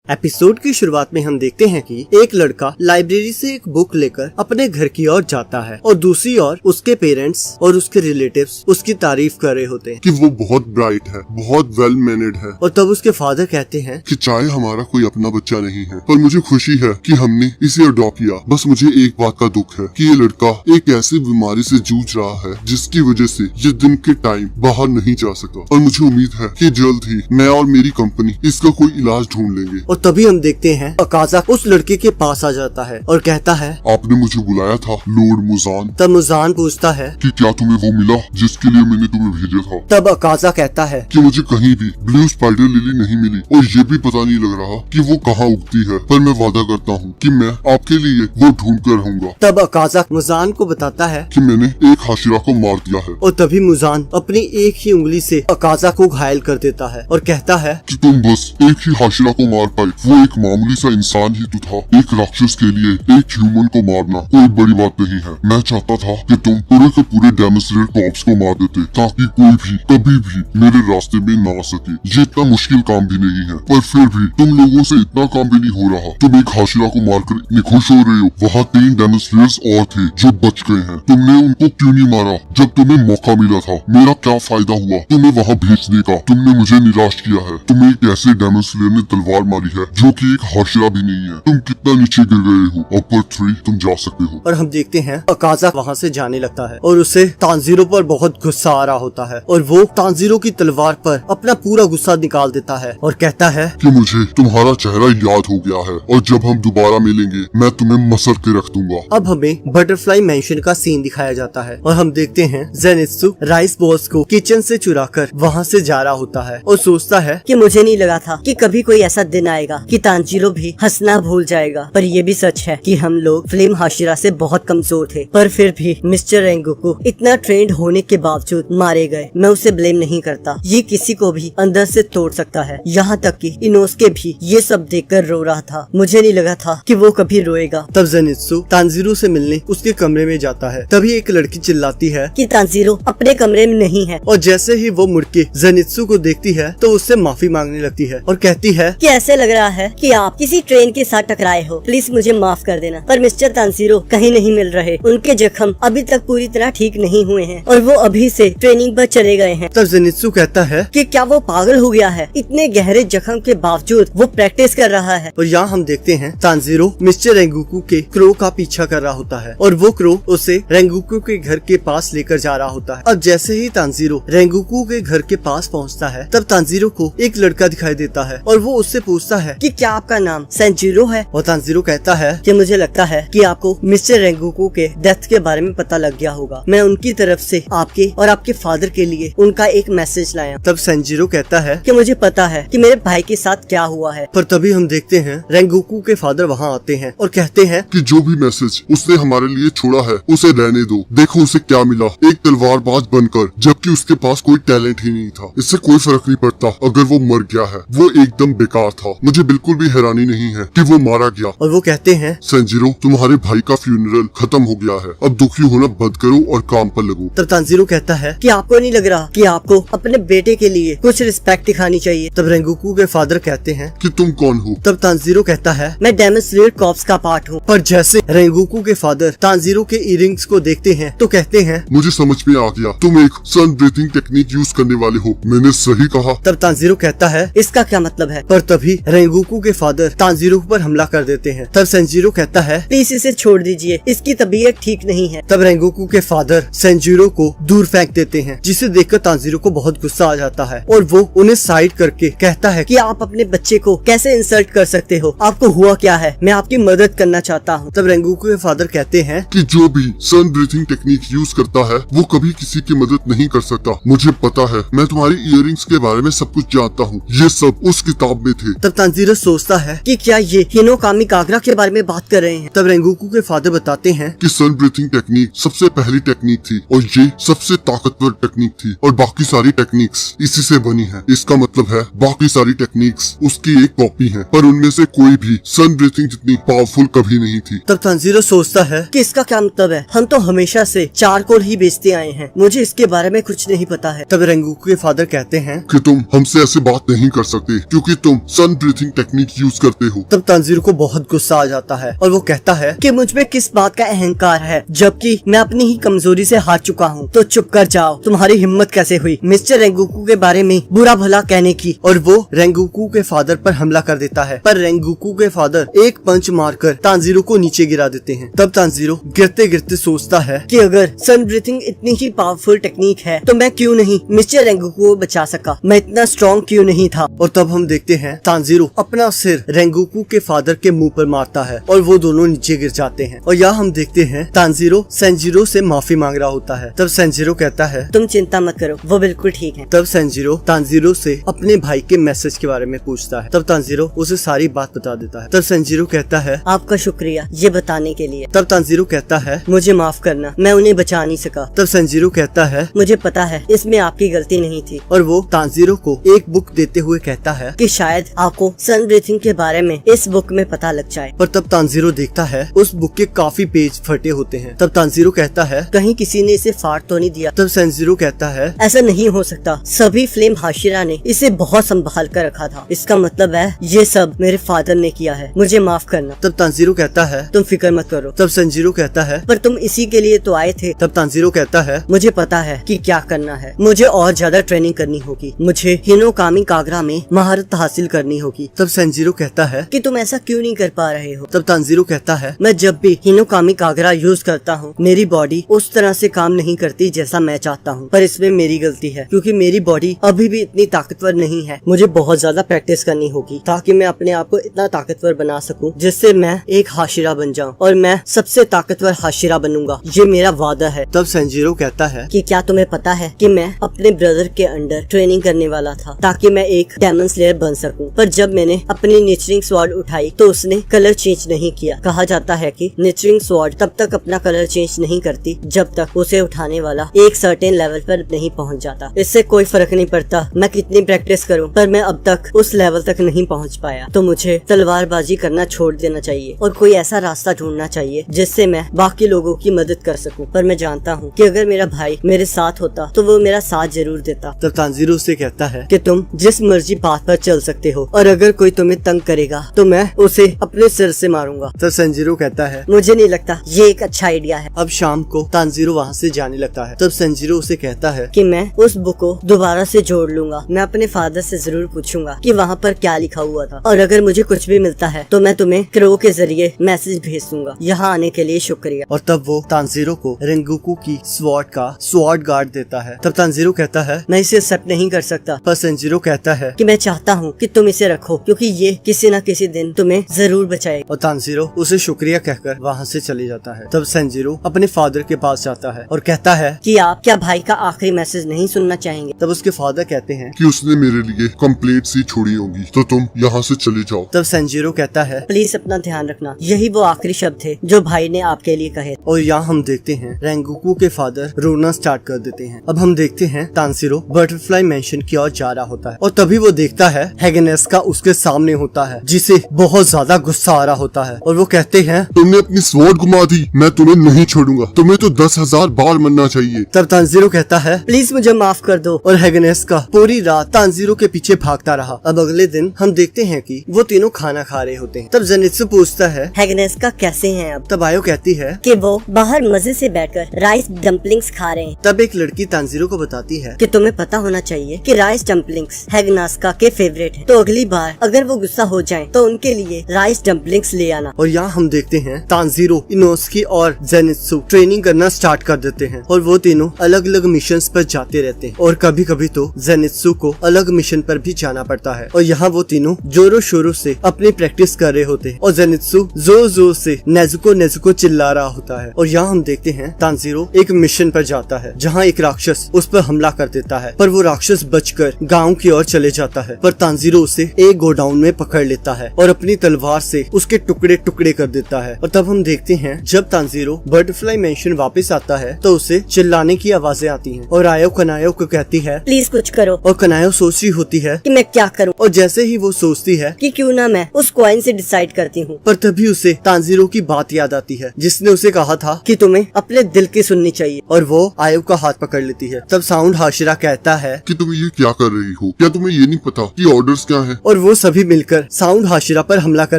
Episode की शुरुआत में हम देखते हैं कि एक लड़का लाइब्रेरी से एक बुक लेकर अपने घर की ओर जाता है और दूसरी ओर उसके पेरेंट्स और उसके रिलेटिव्स उसकी तारीफ कर रहे होते हैं कि वो बहुत ब्राइट है, बहुत वेल मैनेड है। और तब उसके फादर कहते हैं कि चाहे हमारा कोई अपना बच्चा नहीं है, पर मुझे खुशी है कि हमने इसे अडॉप्ट किया। बस मुझे एक बात का दुख है कि ये लड़का एक ऐसी बीमारी से जूझ रहा है जिसकी वजह से ये दिन के टाइम बाहर नहीं जा सका, और मुझे उम्मीद है कि जल्द ही मैं और मेरी कंपनी इसका कोई इलाज ढूंढ लेंगे। और तभी हम देखते हैं अकाजा उस लड़के के पास आ जाता है और कहता है, आपने मुझे बुलाया था लॉर्ड मुजान। तब मुजान पूछता है कि क्या तुम्हें वो मिला जिसके लिए मैंने तुम्हें भेजा था? तब अकाजा कहता है कि मुझे कहीं भी ब्लू स्पाइडर लिली नहीं मिली और ये भी पता नहीं लग रहा कि वो कहाँ उगती है, पर मैं वादा करता हूँ कि मैं आपके लिए वो ढूंढ कर रहूंगा। तब अकाजा मुजान को बताता है कि मैंने एक हाशिरा को मार दिया है। और तभी मुजान अपनी एक ही उंगली से अकाजा को घायल कर देता है और कहता है कि तुम बस एक ही हाशिरा को मार पाए, वो एक मामूली सा इंसान ही तो था। एक राक्षस के लिए एक ह्यूमन को मारना कोई बड़ी बात नहीं है। मैं चाहता था कि तुम पूरे के पूरे डेमोस्ट्रेट कॉप्स को मार देते ताकि कोई भी कभी भी मेरे रास्ते में ना आ सके। ये इतना मुश्किल काम भी नहीं है, पर फिर भी तुम लोगों से इतना काम भी नहीं हो रहा। तुम एक हाशिरा को मारकर इतने खुश हो रहे हो। वहाँ 3 डेमोस्ट्रेट्स और थे जो बच गए हैं। तुमने उनको क्यों नहीं मारा जब तुम्हें मौका मिला था? मेरा क्या फायदा हुआ तुम्हें वहाँ भेजने का? तुमने मुझे निराश किया है। तुम्हें एक ऐसे डेमोस्ट्रेट ने तलवार मारी है जो की एक हाशिरा भी नहीं है। तुम कितना नीचे गिर गए हो। ऊपर 3 तुम जा सकते हो। और हम देखते हैं अकाजा वहाँ से जाने लगता है और उसे तांजीरो पर बहुत गुस्सा आ रहा होता है और वो तांजीरो की तलवार पर अपना पूरा गुस्सा निकाल देता है और कहता है कि मुझे तुम्हारा चेहरा याद हो गया है और जब हम दोबारा मिलेंगे मैं तुम्हें मसल के रख दूंगा। अब हमें बटरफ्लाई मेंशन का सीन दिखाया जाता है और हम देखते हैं जेनित्सु राइस बॉल्स को किचन से चुराकर वहाँ से जा रहा होता है और सोचता है कि मुझे नहीं लगा था कि कभी कोई ऐसा दिन आएगा कि तांजीरो भी हंसना भूल जाएगा। पर ये भी सच है कि हम लोग फ्लेम हाशिरा से बहुत कमजोर थे, पर फिर भी मिस्टर रेंगोकू इतना ट्रेंड होने के बावजूद मारे गए। मैं उसे ब्लेम नहीं करता, ये किसी को भी अंदर से तोड़ सकता है। यहाँ तक कि इनोस्के भी ये सब देखकर रो रहा था। मुझे नहीं लगा था कि वो कभी रोएगा। तब जेनित्सु तांजीरो से मिलने उसके कमरे में जाता है। तभी एक लड़की चिल्लाती है कि तांजीरो अपने कमरे में नहीं है। और जैसे ही वो मुड़ के जेनित्सु को देखती है तो उससे माफी मांगने लगती है और कहती है कि ऐसे लग रहा है कि आप किसी ट्रेन के साथ टकराए हो, प्लीज मुझे माफ कर देना। पर मिस्टर तांजीरो कहीं नहीं मिल रहे। उनके जख्म अभी तक पूरी तरह ठीक नहीं हुए हैं और वो अभी से ट्रेनिंग पर चले गए हैं। तब जेनित्सु कहता है कि क्या वो पागल हो गया है? इतने गहरे जख्म के बावजूद वो प्रैक्टिस कर रहा है। और यहाँ हम देखते हैं तांजीरो मिस्टर रेंगुकू के क्रो का पीछा कर रहा होता है और वो क्रो उसे रेंगुकू के घर के पास लेकर जा रहा होता है। अब जैसे ही तांजीरो रेंगुकू के घर के पास पहुँचता है तब तांजीरो को एक लड़का दिखाई देता है और वो उससे पूछता है कि क्या आपका नाम सेंजीरो है? और तांजीरो कहता है कि मुझे लगता है कि आपको मिस्टर रेंगुकू के डेथ के बारे में पता लग गया होगा। मैं उनकी तरफ से आपके और आपके फादर के लिए उनका एक मैसेज लाया। तब सेंजीरो कहता है कि मुझे पता है कि मेरे भाई के साथ क्या हुआ है। पर तभी हम देखते हैं रेंगुकू के फादर वहाँ आते हैं और कहते हैं कि जो भी मैसेज उसने हमारे लिए छोड़ा है उसे रहने दो। देखो उसे क्या मिला, एक तलवारबाज बनकर, जबकि उसके पास कोई टैलेंट ही नहीं था। इससे कोई फर्क नहीं पड़ता अगर वो मर गया है। वो एकदम बेकार था। मुझे बिल्कुल भी हैरानी नहीं है कि वो मारा गया। और वो कहते हैं सेंजीरो तुम्हारे भाई का फ्यूनरल खत्म हो गया है, अब दुखी होना बंद करो और काम पर लगो। तब तांजीरो कहता है कि आपको नहीं लग रहा कि आपको अपने बेटे के लिए कुछ रिस्पेक्ट दिखानी चाहिए? तब रेंगुकू के फादर कहते हैं कि तुम कौन हो? तब तांजीरो कहता है मैं डेमोस्ट्रेट कॉप्स का पार्ट हूँ। पर जैसे रेंगुकू के फादर तांजीरो के इयररिंग्स को देखते हैं तो कहते हैं मुझे समझ में आ गया, तुम एक सन ब्रीथिंग टेक्निक यूज करने वाले हो। मैंने सही कहा? तब तांजीरो कहता है इसका क्या मतलब है? पर तभी रेंगुकू के फादर तांजीरो पर हमला कर देते हैं। तब सेंजीरो कहता है प्लीज इसे छोड़ दीजिए, इसकी तबीयत ठीक नहीं है। तब रेंगुकू के फादर सेंजीरो को दूर फेंक देते हैं, जिसे देखकर तांजीरो को बहुत गुस्सा आ जाता है और वो उन्हें साइड करके कहता है कि आप अपने बच्चे को कैसे इंसल्ट कर सकते हो? आपको हुआ क्या है? मैं आपकी मदद करना चाहता हूँ। तब रेंगुकू के फादर कहते हैं कि जो भी सन ब्रीथिंग टेक्निक यूज करता है वो कभी किसी की मदद नहीं कर सकता। मुझे पता है, मैं तुम्हारी इयररिंग्स के बारे में सब कुछ जानता हूँ। ये सब उस किताब में थे। तब तांजीरो सोचता है कि क्या ये हिनोकामी कागरा के बारे में बात कर रहे हैं? तब रेंगुकू के फादर बताते हैं कि सन ब्रीथिंग टेक्निक सबसे पहली टेक्निक थी और ये सबसे ताकतवर टेक्निक थी और बाकी सारी टेक्निक्स इसी से बनी है। इसका मतलब है बाकी सारी टेक्निक्स उसकी एक कॉपी है, पर उनमें से कोई भी सन ब्रीथिंग जितनी पावरफुल कभी नहीं थी। तब तांजीरो सोचता है कि इसका क्या मतलब है? हम तो हमेशा से चारकोल ही बेचते आए हैं, मुझे इसके बारे में कुछ नहीं पता है। तब रेंगुकू के फादर कहते हैं कि तुम हमसे ऐसे बात नहीं कर सकते क्योंकि तुम सन ब्रीथिंग टेक्निक यूज करते हो। तब तांजीरो को बहुत गुस्सा आ जाता है और वो कहता है कि मुझ में किस बात का अहंकार है, जबकि मैं अपनी ही कमजोरी से हार चुका हूँ। तो चुप कर जाओ, तुम्हारी हिम्मत कैसे हुई मिस्टर रेंगुकू के बारे में बुरा भला कहने की। और वो रेंगुकू के फादर पर हमला कर देता है, पर रेंगुकू के फादर एक पंच मारकर तांजीरो को नीचे गिरा देते हैं। तब तांजीरो गिरते गिरते सोचता है कि अगर सन ब्रीथिंग इतनी ही पावरफुल टेक्निक है तो मैं क्यों नहीं मिस्टर रेंगुकू को बचा सका, मैं इतना स्ट्रॉन्ग क्यों नहीं था। और तब हम देखते हैं तांजीरो अपना सिर रेंगुकू के फादर के मुंह पर मारता है और वो दोनों नीचे गिर जाते हैं। और यहाँ हम देखते हैं तांजीरो सेंजिरो से माफी मांग रहा होता है। तब सेंजिरो कहता है तुम चिंता मत करो, वो बिल्कुल ठीक है। तब सेंजिरो तांजीरो से अपने भाई के मैसेज के बारे में पूछता है। तब तांजीरो उसे सारी बात बता देता है। तब सेंजिरो कहता है आपका शुक्रिया ये बताने के लिए। तब तांजीरो कहता है मुझे माफ करना, मैं उन्हें बचा नहीं सका। तब सेंजिरो कहता है मुझे पता है इसमें आपकी गलती नहीं थी। और वो तांजीरो को एक बुक देते हुए कहता है कि शायद आपको सन ब्रीथिंग के बारे में इस बुक में पता लग जाए। पर तब तांजीरो देखता है उस बुक के काफी पेज फटे होते हैं। तब तांजीरो कहता है कहीं किसी ने इसे फाड़ तो नहीं दिया। तब सेंजिरो कहता है ऐसा नहीं हो सकता, सभी फ्लेम हाशिरा ने इसे बहुत संभाल कर रखा था। इसका मतलब है ये सब मेरे फादर ने किया है, मुझे माफ करना। तब तांजीरो कहता है तुम फिक्र मत करो। तब सेंजिरो कहता है पर तुम इसी के लिए तो आए थे। तब तांजीरो कहता है मुझे पता है कि क्या करना है, मुझे और ज्यादा ट्रेनिंग करनी होगी, मुझे हिनोकामी कागरा में महारत हासिल करनी होगी। तब सेंजिरो कहता है कि तुम ऐसा क्यों नहीं कर पा रहे हो। तब तांजीरो कहता है मैं जब भी हिनोकामी कागरा यूज करता हूँ मेरी बॉडी उस तरह से काम नहीं करती जैसा मैं चाहता हूँ, पर इसमें मेरी गलती है क्योंकि मेरी बॉडी अभी भी इतनी ताकतवर नहीं है। मुझे बहुत ज्यादा प्रैक्टिस करनी होगी ताकि मैं अपने आप को इतना ताकतवर बना सकूं जिससे मैं एक हाशिरा बन जाऊं और मैं सबसे ताकतवर हाशिरा बनूंगा, ये मेरा वादा है। तब सेंजिरो कहता है कि क्या तुम्हें पता है कि मैं अपने ब्रदर के अंडर ट्रेनिंग करने वाला था ताकि मैं एक डेमन स्लेयर बन सकूं, पर जब मैंने अपनी नेचरिंग स्वॉर्ड उठाई तो उसने कलर चेंज नहीं किया। कहा जाता है कि नेचरिंग स्वॉर्ड तब तक अपना कलर चेंज नहीं करती जब तक उसे उठाने वाला एक सर्टेन लेवल पर नहीं पहुंच जाता। इससे कोई फर्क नहीं पड़ता मैं कितनी प्रैक्टिस करूं, पर मैं अब तक उस लेवल तक नहीं पहुंच पाया। तो मुझे तलवारबाजी करना छोड़ देना चाहिए और कोई ऐसा रास्ता ढूंढना चाहिए जिससे मैं बाकी लोगों की मदद कर सकूं। पर मैं जानता हूं कि अगर मेरा भाई मेरे साथ होता तो वो मेरा साथ जरूर देता। तब तांजीरो से कहता है कि तुम जिस मर्जी पाथ पर चल सकते हो और अगर कोई तुम्हें तंग करेगा तो मैं उसे अपने सिर से मारूंगा। तब सेंजिरो कहता है मुझे नहीं लगता ये एक अच्छा आइडिया है। अब शाम को तांजीरो वहाँ से जाने लगता है। तब सेंजिरो उसे कहता है कि मैं उस बुक को दोबारा से जोड़ लूंगा, मैं अपने फादर से जरूर पूछूंगा कि वहाँ पर क्या लिखा हुआ था और अगर मुझे कुछ भी मिलता है तो मैं तुम्हें क्रो के जरिए मैसेज भेज दूंगा। यहाँ आने के लिए शुक्रिया। और तब वो तांजीरो को रेंगुकू की स्वॉर्ड का स्वॉर्ड गार्ड देता है। तब तांजीरो कहता है मैं इसे एक्सेप्ट नहीं कर सकता। पर सेंजिरो कहता है कि मैं चाहता हूँ कि तुम इसे रखो क्योंकि ये किसी न किसी दिन तुम्हें जरूर बचाएगा। और तांजीरो उसे शुक्रिया कहकर वहाँ से चले जाता है। तब सेंजिरो अपने फादर के पास जाता है और कहता है कि आप क्या भाई का आखिरी मैसेज नहीं सुनना चाहेंगे। तब उसके फादर कहते हैं कि उसने मेरे लिए कंप्लेंट सी छोड़ी होगी, तो तुम यहाँ से चले जाओ। तब सेंजिरो कहता है प्लीज अपना ध्यान रखना, यही वो आखिरी शब्द थे जो भाई ने आपके लिए कहे। और यहाँ हम देखते हैं रेंगुकू के फादर रोना स्टार्ट कर देते हैं। अब हम देखते हैं तांजीरो बटरफ्लाई मेंशन की ओर जा रहा होता है और तभी वो देखता है हैगनेस्का उसके सामने होता है जिसे बहुत ज्यादा गुस्सा आ रहा होता है और वो कहते हैं तुमने अपनी स्वॉर्ड घुमा दी, मैं तुम्हें नहीं छोड़ूंगा, तुम्हें तो 10,000 बार मरना चाहिए। तब तांजीरो कहता है प्लीज मुझे माफ कर दो। और हैगनेस्का पूरी रात तांजीरो के पीछे भागता रहा। अब अगले दिन हम देखते हैं कि वो तीनों खाना खा रहे होते हैं। तब जेनित्सु पूछता है हैगनेस्का कैसे हैं अब। तब आयो कहती है कि वो बाहर मजे से बैठकर राइस डम्पलिंग्स खा रहे हैं। तब एक लड़की तांजीरो को बताती है कि तुम्हें पता होना चाहिए कि राइस डम्पलिंग्स हैगनेस्का के फेवरेट है, तो अगली बार अगर वो गुस्सा हो जाए तो उनके लिए राइस डम्पलिंग्स ले आना। और यहाँ हम देखते हैं तांजीरो, इनोस्की और जेनित्सु ट्रेनिंग करना स्टार्ट कर देते हैं और वो तीनों अलग अलग मिशन पर जाते रहते हैं और कभी कभी तो जेनित्सु को अलग मिशन पर भी जाना पड़ता है। और यहाँ वो तीनों जोरों शोरों से अपनी प्रैक्टिस कर रहे होते हैं और जेनित्सु जोर जोर से नेजुको नेजुको चिल्ला रहा होता है। और यहाँ हम देखते हैं तांजीरो एक मिशन पर जाता है जहाँ एक राक्षस उस पर हमला कर देता है, पर वो राक्षस बचकर गाँव की ओर चले जाता है। पर तांजीरो उसे एक गोडाउन में पकड़ लेता है और अपनी तलवार से उसके टुकड़े टुकड़े कर देता है। और तब हम देखते हैं जब तांजीरो बटरफ्लाई मेंशन वापस आता है तो उसे चिल्लाने की आवाजें आती हैं और आयो कनायो को कहती है प्लीज कुछ करो। और कनायो सोच रही होती है कि मैं क्या करूं। और जैसे ही वो सोचती है कि क्यों ना मैं उस कॉइन से डिसाइड करती हूँ, पर तभी उसे तांजीरो की बात याद आती है जिसने उसे कहा था कि तुम्हें अपने दिल की सुननी चाहिए। और वो आयो का हाथ पकड़ लेती है। तब साउंड हाशिरा कहता है कि तुम ये क्या कर रही हो, क्या तुम्हें ये नहीं पता कि ऑर्डर्स क्या हैं? और वो सभी मिलकर साउंड हाशिरा पर हमला कर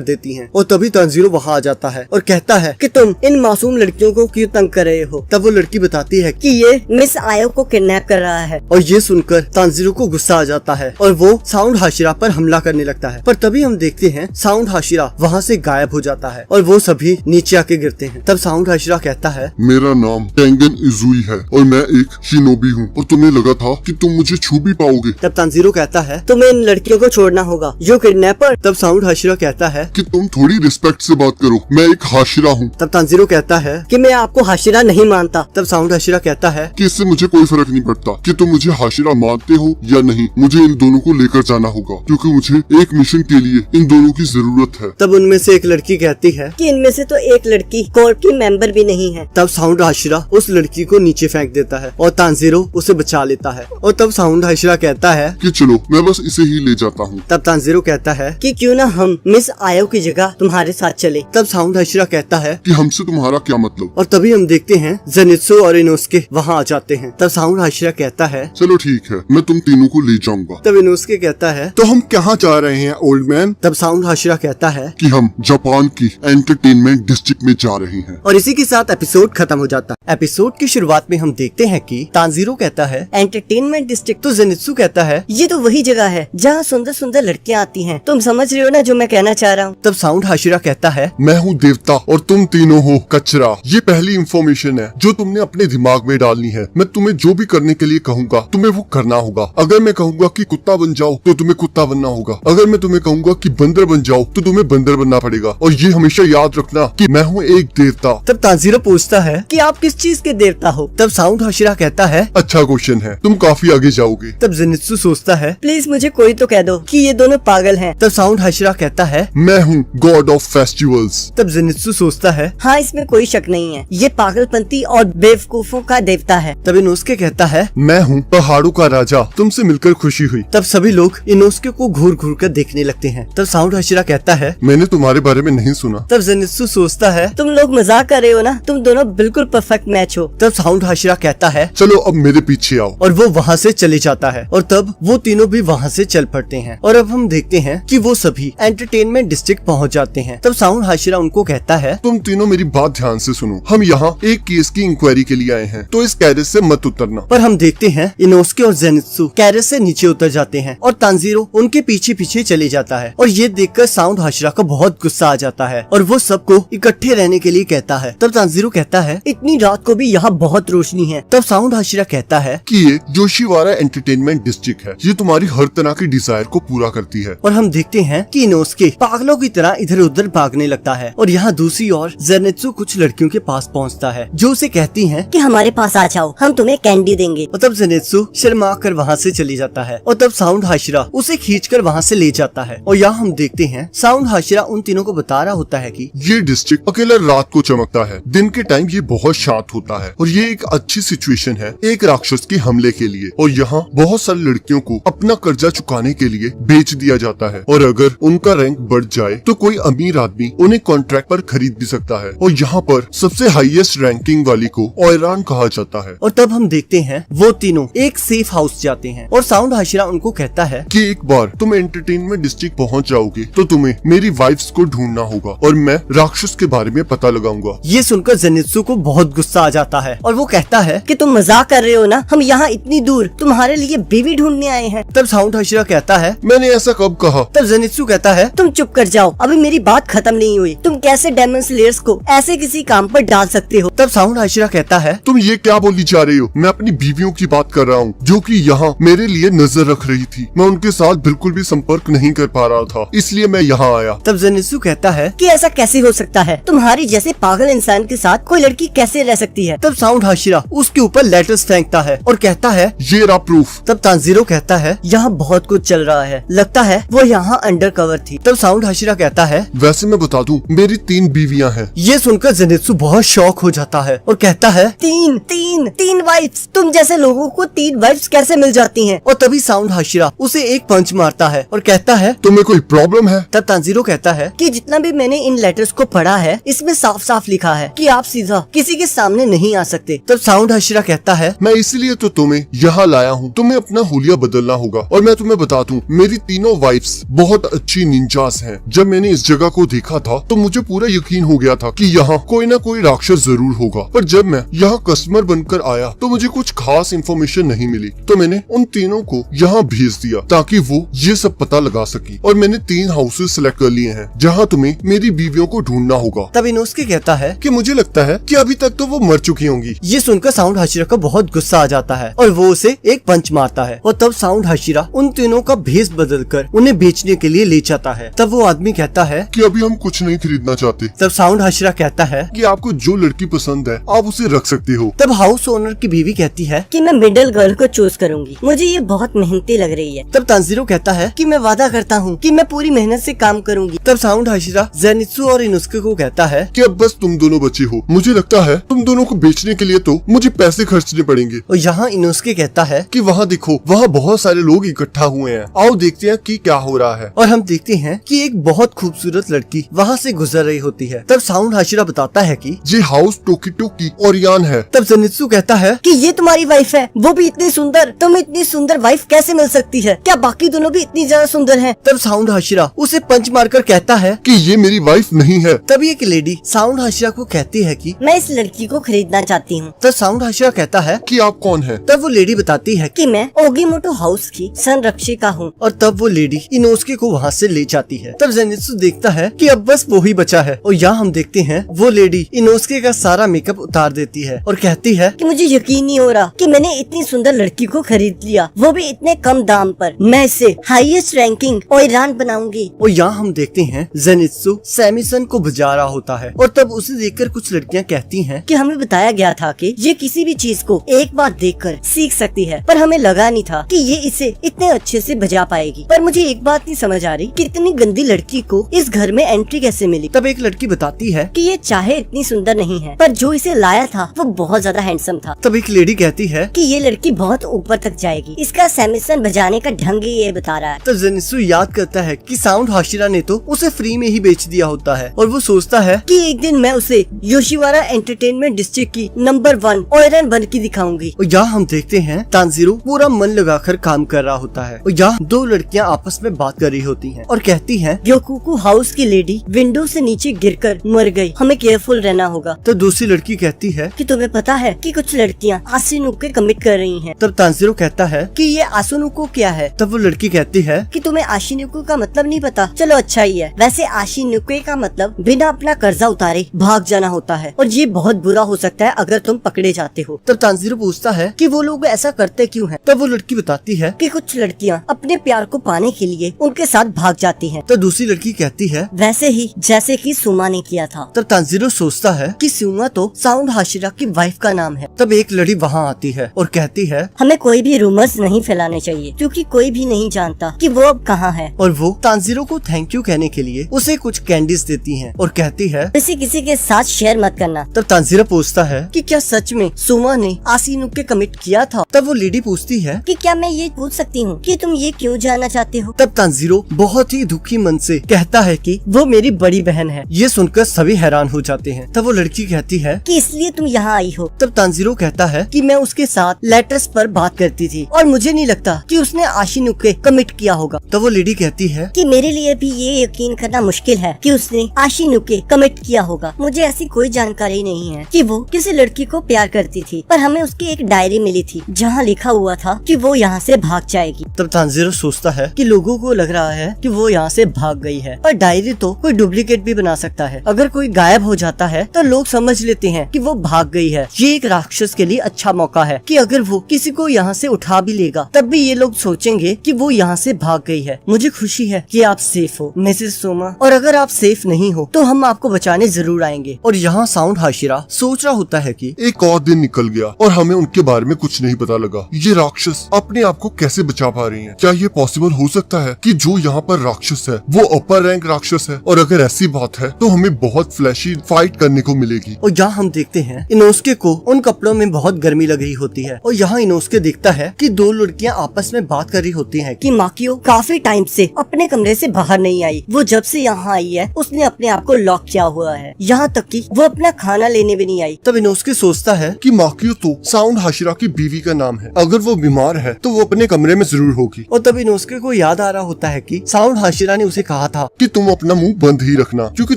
देती हैं और तभी तांजीरो वहाँ आ जाता है और कहता है कि तुम इन मासूम लड़कियों को क्यों तंग कर रहे हो। तब वो लड़की बताती है कि ये मिस आयो को किडनैप कर रहा है। और ये सुनकर तांजीरो को गुस्सा आ जाता है और वो साउंड हाशिरा पर हमला करने लगता है। पर तभी हम देखते हैं साउंड हाशिरा वहाँ से गायब हो जाता है और वो सभी नीचे आके गिरते हैं। तब साउंड हाशिरा कहता है, मेरा नाम टेंगन इजुई है और मैं एक शिनोबी हूँ और तुम्हें लगा था कि तुम मुझे छू भी पाओगे। तब तांजीरो कहता है, तुम्हें इन लड़कियों को छोड़ना होगा जो किडनैपर। तब साउंड हाशिरा कहता है कि तुम थोड़ी रिस्पेक्ट से बात करो, मैं एक हाशिरा हूँ। तब तांजीरो कहता है कि मैं आपको हाशिरा नहीं मानता। तब साउंड हाशिरा कहता है कि इससे मुझे कोई फर्क नहीं पड़ता कि तुम मुझे हाशिरा मानते हो या नहीं, मुझे इन दोनों को लेकर जाना होगा क्योंकि मुझे एक मिशन के लिए इन दोनों की जरूरत है। तब उनमें से एक लड़की कहती है कि इनमें से तो एक लड़की कोर की मेंबर भी नहीं है। तब साउंड हाशिरा उस लड़की को नीचे फेंक देता है और तांजीरो उसे बचा लेता है। और तब साउंड हाशिरा कहता है कि चलो मैं बस इसे ही ले जाता हूँ। तब तांजीरो कहता है कि क्यों ना हम मिस आयो की जगह तुम्हारे साथ चले। तब साउंड हाशिरा कहता है कि हमसे तुम्हारा क्या मतलब। और तभी हम देखते हैं जेनित्सु और इनोस्के वहाँ आ जाते हैं। तब साउंड हाशिरा कहता है चलो ठीक है, मैं तुम तीनों को ले जाऊंगा। तब इनोस्के कहता है तो हम कहाँ जा रहे हैं ओल्ड मैन। तब साउंड हाशिरा कहता है कि हम जापान की एंटरटेनमेंट डिस्ट्रिक्ट में जा रहे हैं। और इसी के साथ एपिसोड खत्म हो जाता है। एपिसोड की शुरुआत में हम देखते हैं कि तांजीरो कहता है एंटरटेनमेंट डिस्ट्रिक्ट। तो जेनित्सु कहता है ये तो वही जगह है जहाँ सुंदर सुंदर लड़कियाँ आती हैं। तुम समझ रहे हो ना जो मैं कहना चाह रहा हूँ। तब साउंड हाशिरा कहता है मैं हूँ देवता और तुम तीनों हो कचरा। ये पहली इंफॉर्मेशन है जो तुमने अपने दिमाग में डालनी है। मैं तुम्हें जो भी करने के लिए कहूँगा तुम्हें वो करना होगा। अगर मैं कहूँगा कि कुत्ता बन जाओ तो तुम्हें कुत्ता बनना होगा। अगर मैं तुम्हें कहूँगा कि बंदर बन जाओ तो तुम्हें बंदर बनना पड़ेगा। और ये हमेशा याद रखना कि मैं हूँ एक देवता। तब तांजीरो पूछता है कि आप किस चीज के देवता हो। तब साउंड हाशिरा कहता है अच्छा क्वेश्चन है, तुम काफी आगे जाओगे। तब जेनित्सु सोचता है प्लीज मुझे कोई तो कह दो कि ये दोनों पागल हैं। तब साउंड हाशिरा कहता है मैं हूँ गॉड ऑफ फेस्टिवल्स। तब जेनित्सु सोचता है हाँ इसमें कोई शक नहीं है, ये पागलपंती और बेवकूफों का देवता है। तब इनोस्के कहता है मैं हूँ पहाड़ों का राजा, तुमसे मिलकर खुशी हुई। तब सभी लोग इनोस्के को घूर घूर कर देखने लगते हैं। तब साउंड हाशिरा कहता है मैंने तुम्हारे बारे में नहीं सुना। तब जेनित्सु सोचता है तुम लोग मजाक कर रहे हो ना, तुम दोनों बिल्कुल परफेक्ट मैच हो। तब साउंड हाशिरा कहता है चलो अब मेरे पीछे आओ। और वो वहाँ से चले जाता है और तब वो तीनों भी वहाँ से चल पड़ते हैं। और अब हम देखते हैं कि वो सभी एंटरटेनमेंट डिस्ट्रिक्ट पहुँच जाते हैं। तब साउंड हाशिरा उनको कहता है तुम तीनों मेरी बात ध्यान से सुनो, हम यहाँ एक केस की इंक्वायरी के लिए आए हैं तो इस कैरेज से मत उतरना। पर हम देखते हैं इनोस्के और जेनित्सु कैरेज से नीचे उतर जाते हैं और तांजीरो उनके पीछे पीछे चले जाता है। और ये देखकर साउंड हाशिरा को बहुत गुस्सा आ जाता है और वो सबको इकट्ठे रहने के लिए कहता है। तब तांजीरो कहता है इतनी रात को भी यहाँ बहुत रोशनी है। तब साउंड हाशिरा कहता है कि ये जोशीवारा एंटरटेनमेंट डिस्ट्रिक्ट है, ये तुम्हारी हर तरह की डिजायर को पूरा करती है। और हम देखते हैं कि इनोस्के पागलों की तरह इधर उधर भागने लगता है। और यहाँ दूसरी ओर जेनित्सु कुछ लड़कियों के पास पहुँचता है जो उसे कहती हैं कि हमारे पास आ जाओ, हम तुम्हें कैंडी देंगे। और तब जेनित्सु शर्मा कर वहाँ से चली जाता है और तब साउंड हाशिरा उसे खींचकर वहाँ से ले जाता है। और यहाँ हम देखते हैं साउंड हाशिरा उन तीनों को बता रहा होता है कि ये डिस्ट्रिक्ट अकेला रात को चमकता है, दिन के टाइम ये बहुत शांत होता है और ये एक अच्छी सिचुएशन है एक राक्षस के हमले के लिए। और यहाँ बहुत सारी लड़कियों को अपना कर्जा चुकाने के लिए बेच दिया जाता है और अगर उनका रैंक बढ़ जाए तो कोई अमीर आदमी उन्हें कॉन्ट्रैक्ट पर खरीद भी सकता है। और यहाँ पर सबसे हाईएस्ट रैंकिंग वाली को ओयरान कहा जाता है। और तब हम देखते हैं वो तीनों एक सेफ हाउस जाते हैं और साउंड हाशिरा उनको कहता है कि एक बार तुम एंटरटेनमेंट डिस्ट्रिक्ट पहुँच जाओगे तो तुम्हें मेरी वाइफ्स को ढूंढना होगा और मैं राक्षस के बारे में पता लगाऊंगा। ये सुनकर जेनित्सु को बहुत गुस्सा आ जाता है और वो कहता है कि तुम मजाक कर रहे हो ना, हम यहाँ इतनी दूर तुम्हारे लिए बीवी ढूंढने आए हैं। तब साउंड हाशिरा कहता है मैंने ऐसा कब कहा। तब जेनित्सु कहता है तुम चुप कर जाओ, अभी मेरी बात खत्म नहीं हुई। तुम कैसे डेमन स्लेयर्स को ऐसे किसी काम पर डाल सकते हो। तब साउंड हाशिरा कहता है तुम ये क्या बोली जा रही हो, मैं अपनी बीवियों की बात कर रहा हूँ जो कि यहाँ मेरे लिए नजर रख रही थी। मैं उनके साथ बिल्कुल भी संपर्क नहीं कर पा रहा था, इसलिए मैं यहाँ आया। तब जेनित्सु कहता है कि ऐसा कैसे हो सकता है, तुम्हारी जैसे पागल इंसान के साथ कोई लड़की कैसे रह सकती है। तब साउंड हाशिरा उसके ऊपर लेटर्स फेंकता है और कहता है ये रहा प्रूफ। तब तांजीरो कहता है यहाँ बहुत कुछ चल रहा है, लगता है वो यहाँ अंडर कवर थी। तब साउंड हाशिरा कहता है वैसे मैं बता दूं, मेरी मेरी 3 बीवियां हैं। ये सुनकर जेनित्सु बहुत शॉक हो जाता है और कहता है, तीन वाइफ्स? तुम जैसे लोगों को 3 वाइफ्स कैसे मिल जाती हैं? और तभी साउंड हाशिरा उसे एक पंच मारता है और कहता है, तुम्हें कोई प्रॉब्लम है? तब तांजीरो कहता है कि जितना भी मैंने इन लेटर्स को पढ़ा है, इसमें साफ साफ लिखा है कि आप सीधा किसी के सामने नहीं आ सकते। तब साउंड हाशिरा कहता है, मैं इसलिए तो तुम्हें यहाँ लाया हूँ, तुम्हें अपना हुलिया बदलना होगा। और मैं तुम्हें बता दूं, मेरी तीनों वाइफ्स बहुत अच्छी निंजास हैं। जब मैंने इस जगह को देखा था तो मुझे पूरा यकीन हो गया था कि यहाँ कोई ना कोई राक्षस जरूर होगा। पर जब मैं यहाँ कस्टमर बनकर आया तो मुझे कुछ खास इन्फॉर्मेशन नहीं मिली, तो मैंने उन तीनों को यहाँ भेज दिया ताकि वो ये सब पता लगा सके। और मैंने 3 हाउसेस सिलेक्ट कर लिए हैं जहाँ तुम्हें मेरी बीवियों को ढूंढना होगा। तब इनोस्के कहता है कि मुझे लगता है कि अभी तक तो वो मर चुकी होंगी। ये सुनकर साउंड हाशिरा को बहुत गुस्सा आ जाता है और वो उसे एक पंच मारता है। और तब साउंड हाशिरा उन तीनों का भेष बदलकर उन्हें बेचने के लिए ले जाता है। तब वो आदमी कहता है कि अभी हम कुछ नहीं खरीदना चाहते। तब साउंड हाशिरा कहता है कि आपको जो लड़की पसंद है आप उसे रख सकते हो। तब हाउस ओनर की बीवी कहती है कि मैं मिडिल गर्ल को चूज करूंगी, मुझे ये बहुत मेहनती लग रही है। तब तांजीरो कहता है कि मैं वादा करता हूँ कि मैं पूरी मेहनत से काम करूंगी। तब साउंड हाशिरा जेनित्सु और इनोस्के को कहता है कि अब बस तुम दोनों बचे हो। मुझे लगता है तुम दोनों को बेचने के लिए तो मुझे पैसे खर्चने पड़ेंगे। और यहाँ इनोस्के कहता है कि वहाँ देखो, वहाँ बहुत सारे लोग इकट्ठा हुए हैं, आओ देखते हैं कि क्या हो रहा है। और हम देखते हैं कि एक बहुत खूबसूरत लड़की वहाँ से गुजर रही होती है। तब साउंड हाशिरा बताता है कि ये हाउस टोकिटो की ओरियान है। तब जेनित्सु कहता है कि ये तुम्हारी वाइफ है, वो भी इतनी सुंदर। तुम्हें इतनी सुंदर वाइफ कैसे मिल सकती है? क्या बाकी दोनों भी इतनी ज्यादा सुंदर हैं? तब साउंड हाशिरा उसे पंच मारकर कहता है कि ये मेरी वाइफ नहीं है। तभी एक लेडी साउंड हाशिरा को कहती है कि मैं इस लड़की को खरीदना चाहती हूँ। तब साउंड हाशिरा कहता है कि आप कौन हैं? तब वो लेडी बताती है कि मैं ओगीमोटो हाउस की संरक्षिका हूँ। और तब वो लेडी इनोस्के को वहाँ से ले जाती है। तब जेनित्सु देखता है कि अब बस वो ही बचा है। और यहाँ हम देखते हैं वो लेडी इनोस्के का सारा मेकअप उतार देती है और कहती है कि मुझे यकीन नहीं हो रहा कि मैंने इतनी सुंदर लड़की को खरीद लिया, वो भी इतने कम दाम पर। मैं इसे हाईएस्ट रैंकिंग ओइरान बनाऊंगी। और यहाँ हम देखते हैं जेनित्सु सैमिसन को बजा रहा होता है। और तब उसे देखकर कुछ लड़कियाँ कहती हैं कि हमें बताया गया था कि ये किसी भी चीज को एक बार देखकर सीख सकती है, पर हमें लगा नहीं था कि ये इसे इतने अच्छे से बजा पाएगी। पर मुझे एक बात नहीं समझ आ रही कि इतनी गंदी लड़की को इस घर में एंट्री कैसे मिली। तब एक लड़की बताती है कि ये चाहे इतनी सुंदर नहीं है, पर जो इसे लाया था वो बहुत ज्यादा हैंडसम था। तब एक लेडी कहती है कि ये लड़की बहुत ऊपर तक जाएगी, इसका सैमिसन बजाने का ढंग ही ये बता रहा है। तब जेनित्सु याद करता है कि साउंड हाशिरा ने तो उसे फ्री में ही बेच दिया होता है। और वो सोचता है कि एक दिन मैं उसे योशिवारा एंटरटेनमेंट डिस्ट्रिक्ट की नंबर 1 ओइरान बन के दिखाऊंगी। और यहाँ हम देखते हैं तांजीरो पूरा मन लगाकर काम कर रहा होता है। और यहाँ 2 लड़कियाँ आपस में बात कर रही होती हैं और कहती हैं ग्योकुकु हाउस की लेडी विंडो से नीचे गिरकर मर गई, हमें केयरफुल रहना होगा। तो दूसरी लड़की कहती है कि तुम्हें पता है कि कुछ लड़कियाँ आसिनुके कमिट कर रही हैं। तब तांजीरो कहता है कि ये आसुनुको क्या है? तब वो लड़की कहती है कि तुम्हें आशिनुको का मतलब नहीं पता। चलो अच्छा ही है। वैसे आशिनुके का मतलब बिना अपना कर्जा उतारे भाग जाना होता है, और ये बहुत बुरा हो सकता है अगर तुम पकड़े जाते हो। तब तांजीरो पूछता है कि वो लोग ऐसा करते क्यों हैं? तब वो लड़की बताती है कि कुछ लड़कियां अपने प्यार को पाने के लिए उनके साथ भाग जाती हैं। तो दूसरी लड़की कहती है वैसे ही जैसे कि सुमा ने किया था। तब तांजीरो सोचता है कि सुमा तो साउंड हाशिरा की वाइफ का नाम है। तब एक लड़ी वहाँ आती है और कहती है हमें कोई भी रूमर्स नहीं फैलाने चाहिए, क्योंकि कोई भी नहीं जानता कि वो अब कहाँ है। और वो तांजीरो को थैंक यू कहने के लिए उसे कुछ कैंडीज देती हैं और कहती है इसे किसी के साथ शेयर मत करना। तब तांजीरो पूछता है कि क्या सच में सुमा ने आसिनुके कमिट किया था? तब वो लेडी पूछती है कि क्या मैं ये पूछ सकती हूँ कि तुम ये क्यों जानना चाहते हो? तब तांजीरो बहुत ही दुखी मन से कहता है कि वो मेरी बड़ी बहन है। ये सुनकर सभी हैरान हो जाते हैं। तब वो लड़की कहती है कि इसलिए तुम यहाँ आई हो। तब तांजीरो कहता है कि मैं उसके साथ लेटर्स पर बात करती थी और मुझे नहीं लगता कि उसने आशिनुके कमिट किया होगा। तब वो लेडी कहती है कि मेरे लिए भी ये यकीन करना मुश्किल है कि उसने आशिनुके कमिट किया होगा। मुझे ऐसी कोई जानकारी नहीं है कि वो किसी लड़की को प्यार करती थी, पर हमें उसकी एक डायरी मिली थी जहाँ लिखा हुआ था कि वो यहाँ से भाग जाएगी। तब तांजीरो सोचता है कि लोगों को लग रहा है कि वो यहाँ से भाग गई है, पर डायरी तो कोई डुप्लीकेट भी बना सकता है। अगर कोई गायब हो जाता है तो लोग समझ लेते हैं कि वो भाग गई है। ये एक राक्षस के लिए अच्छा मौका है कि अगर वो किसी को यहाँ से उठा भी लेगा तब भी ये लोग सोचेंगे कि वो यहाँ से भाग गई है। मुझे खुशी है कि आप सेफ हो मिसेस सोमा, और अगर आप सेफ नहीं हो तो हम आपको बचाने जरूर आएंगे। और यहाँ साउंड हाशिरा सोच रहा होता है कि एक और दिन निकल गया और हमें उनके बारे में कुछ नहीं पता लगा। ये राक्षस अपने आप को कैसे बचा पा रही हैं? क्या ये पॉसिबल हो सकता है कि जो यहाँ पर राक्षस है वो अपर रैंक राक्षस है? और अगर ऐसी बात है तो हमें बहुत फ्लैशी फाइट करने को मिलेगी। और यहाँ हम देखते हैं इनोस्के को उन कपड़ों में बहुत गर्मी लग रही होती है और यहाँ इनोस्के देखता है कि दो लड़कियाँ आपस में बात कर रही होती हैं कि माकियो काफी टाइम से अपने कमरे से बाहर नहीं आई। वो जब से यहाँ आई है उसने अपने आप को लॉक किया हुआ है, यहाँ तक कि वो अपना खाना लेने भी नहीं आई। तब इनोस्के सोचता है कि माकियो तो साउंड हाशिरा की बीवी का नाम है, अगर वो बीमार है तो वो अपने कमरे में जरूर होगी। और तब इनोस्के को याद आ रहा होता है कि साउंड हाशिरा ने उसे कहा था कि तुम अपना मुंह बंद ही रखना क्योंकि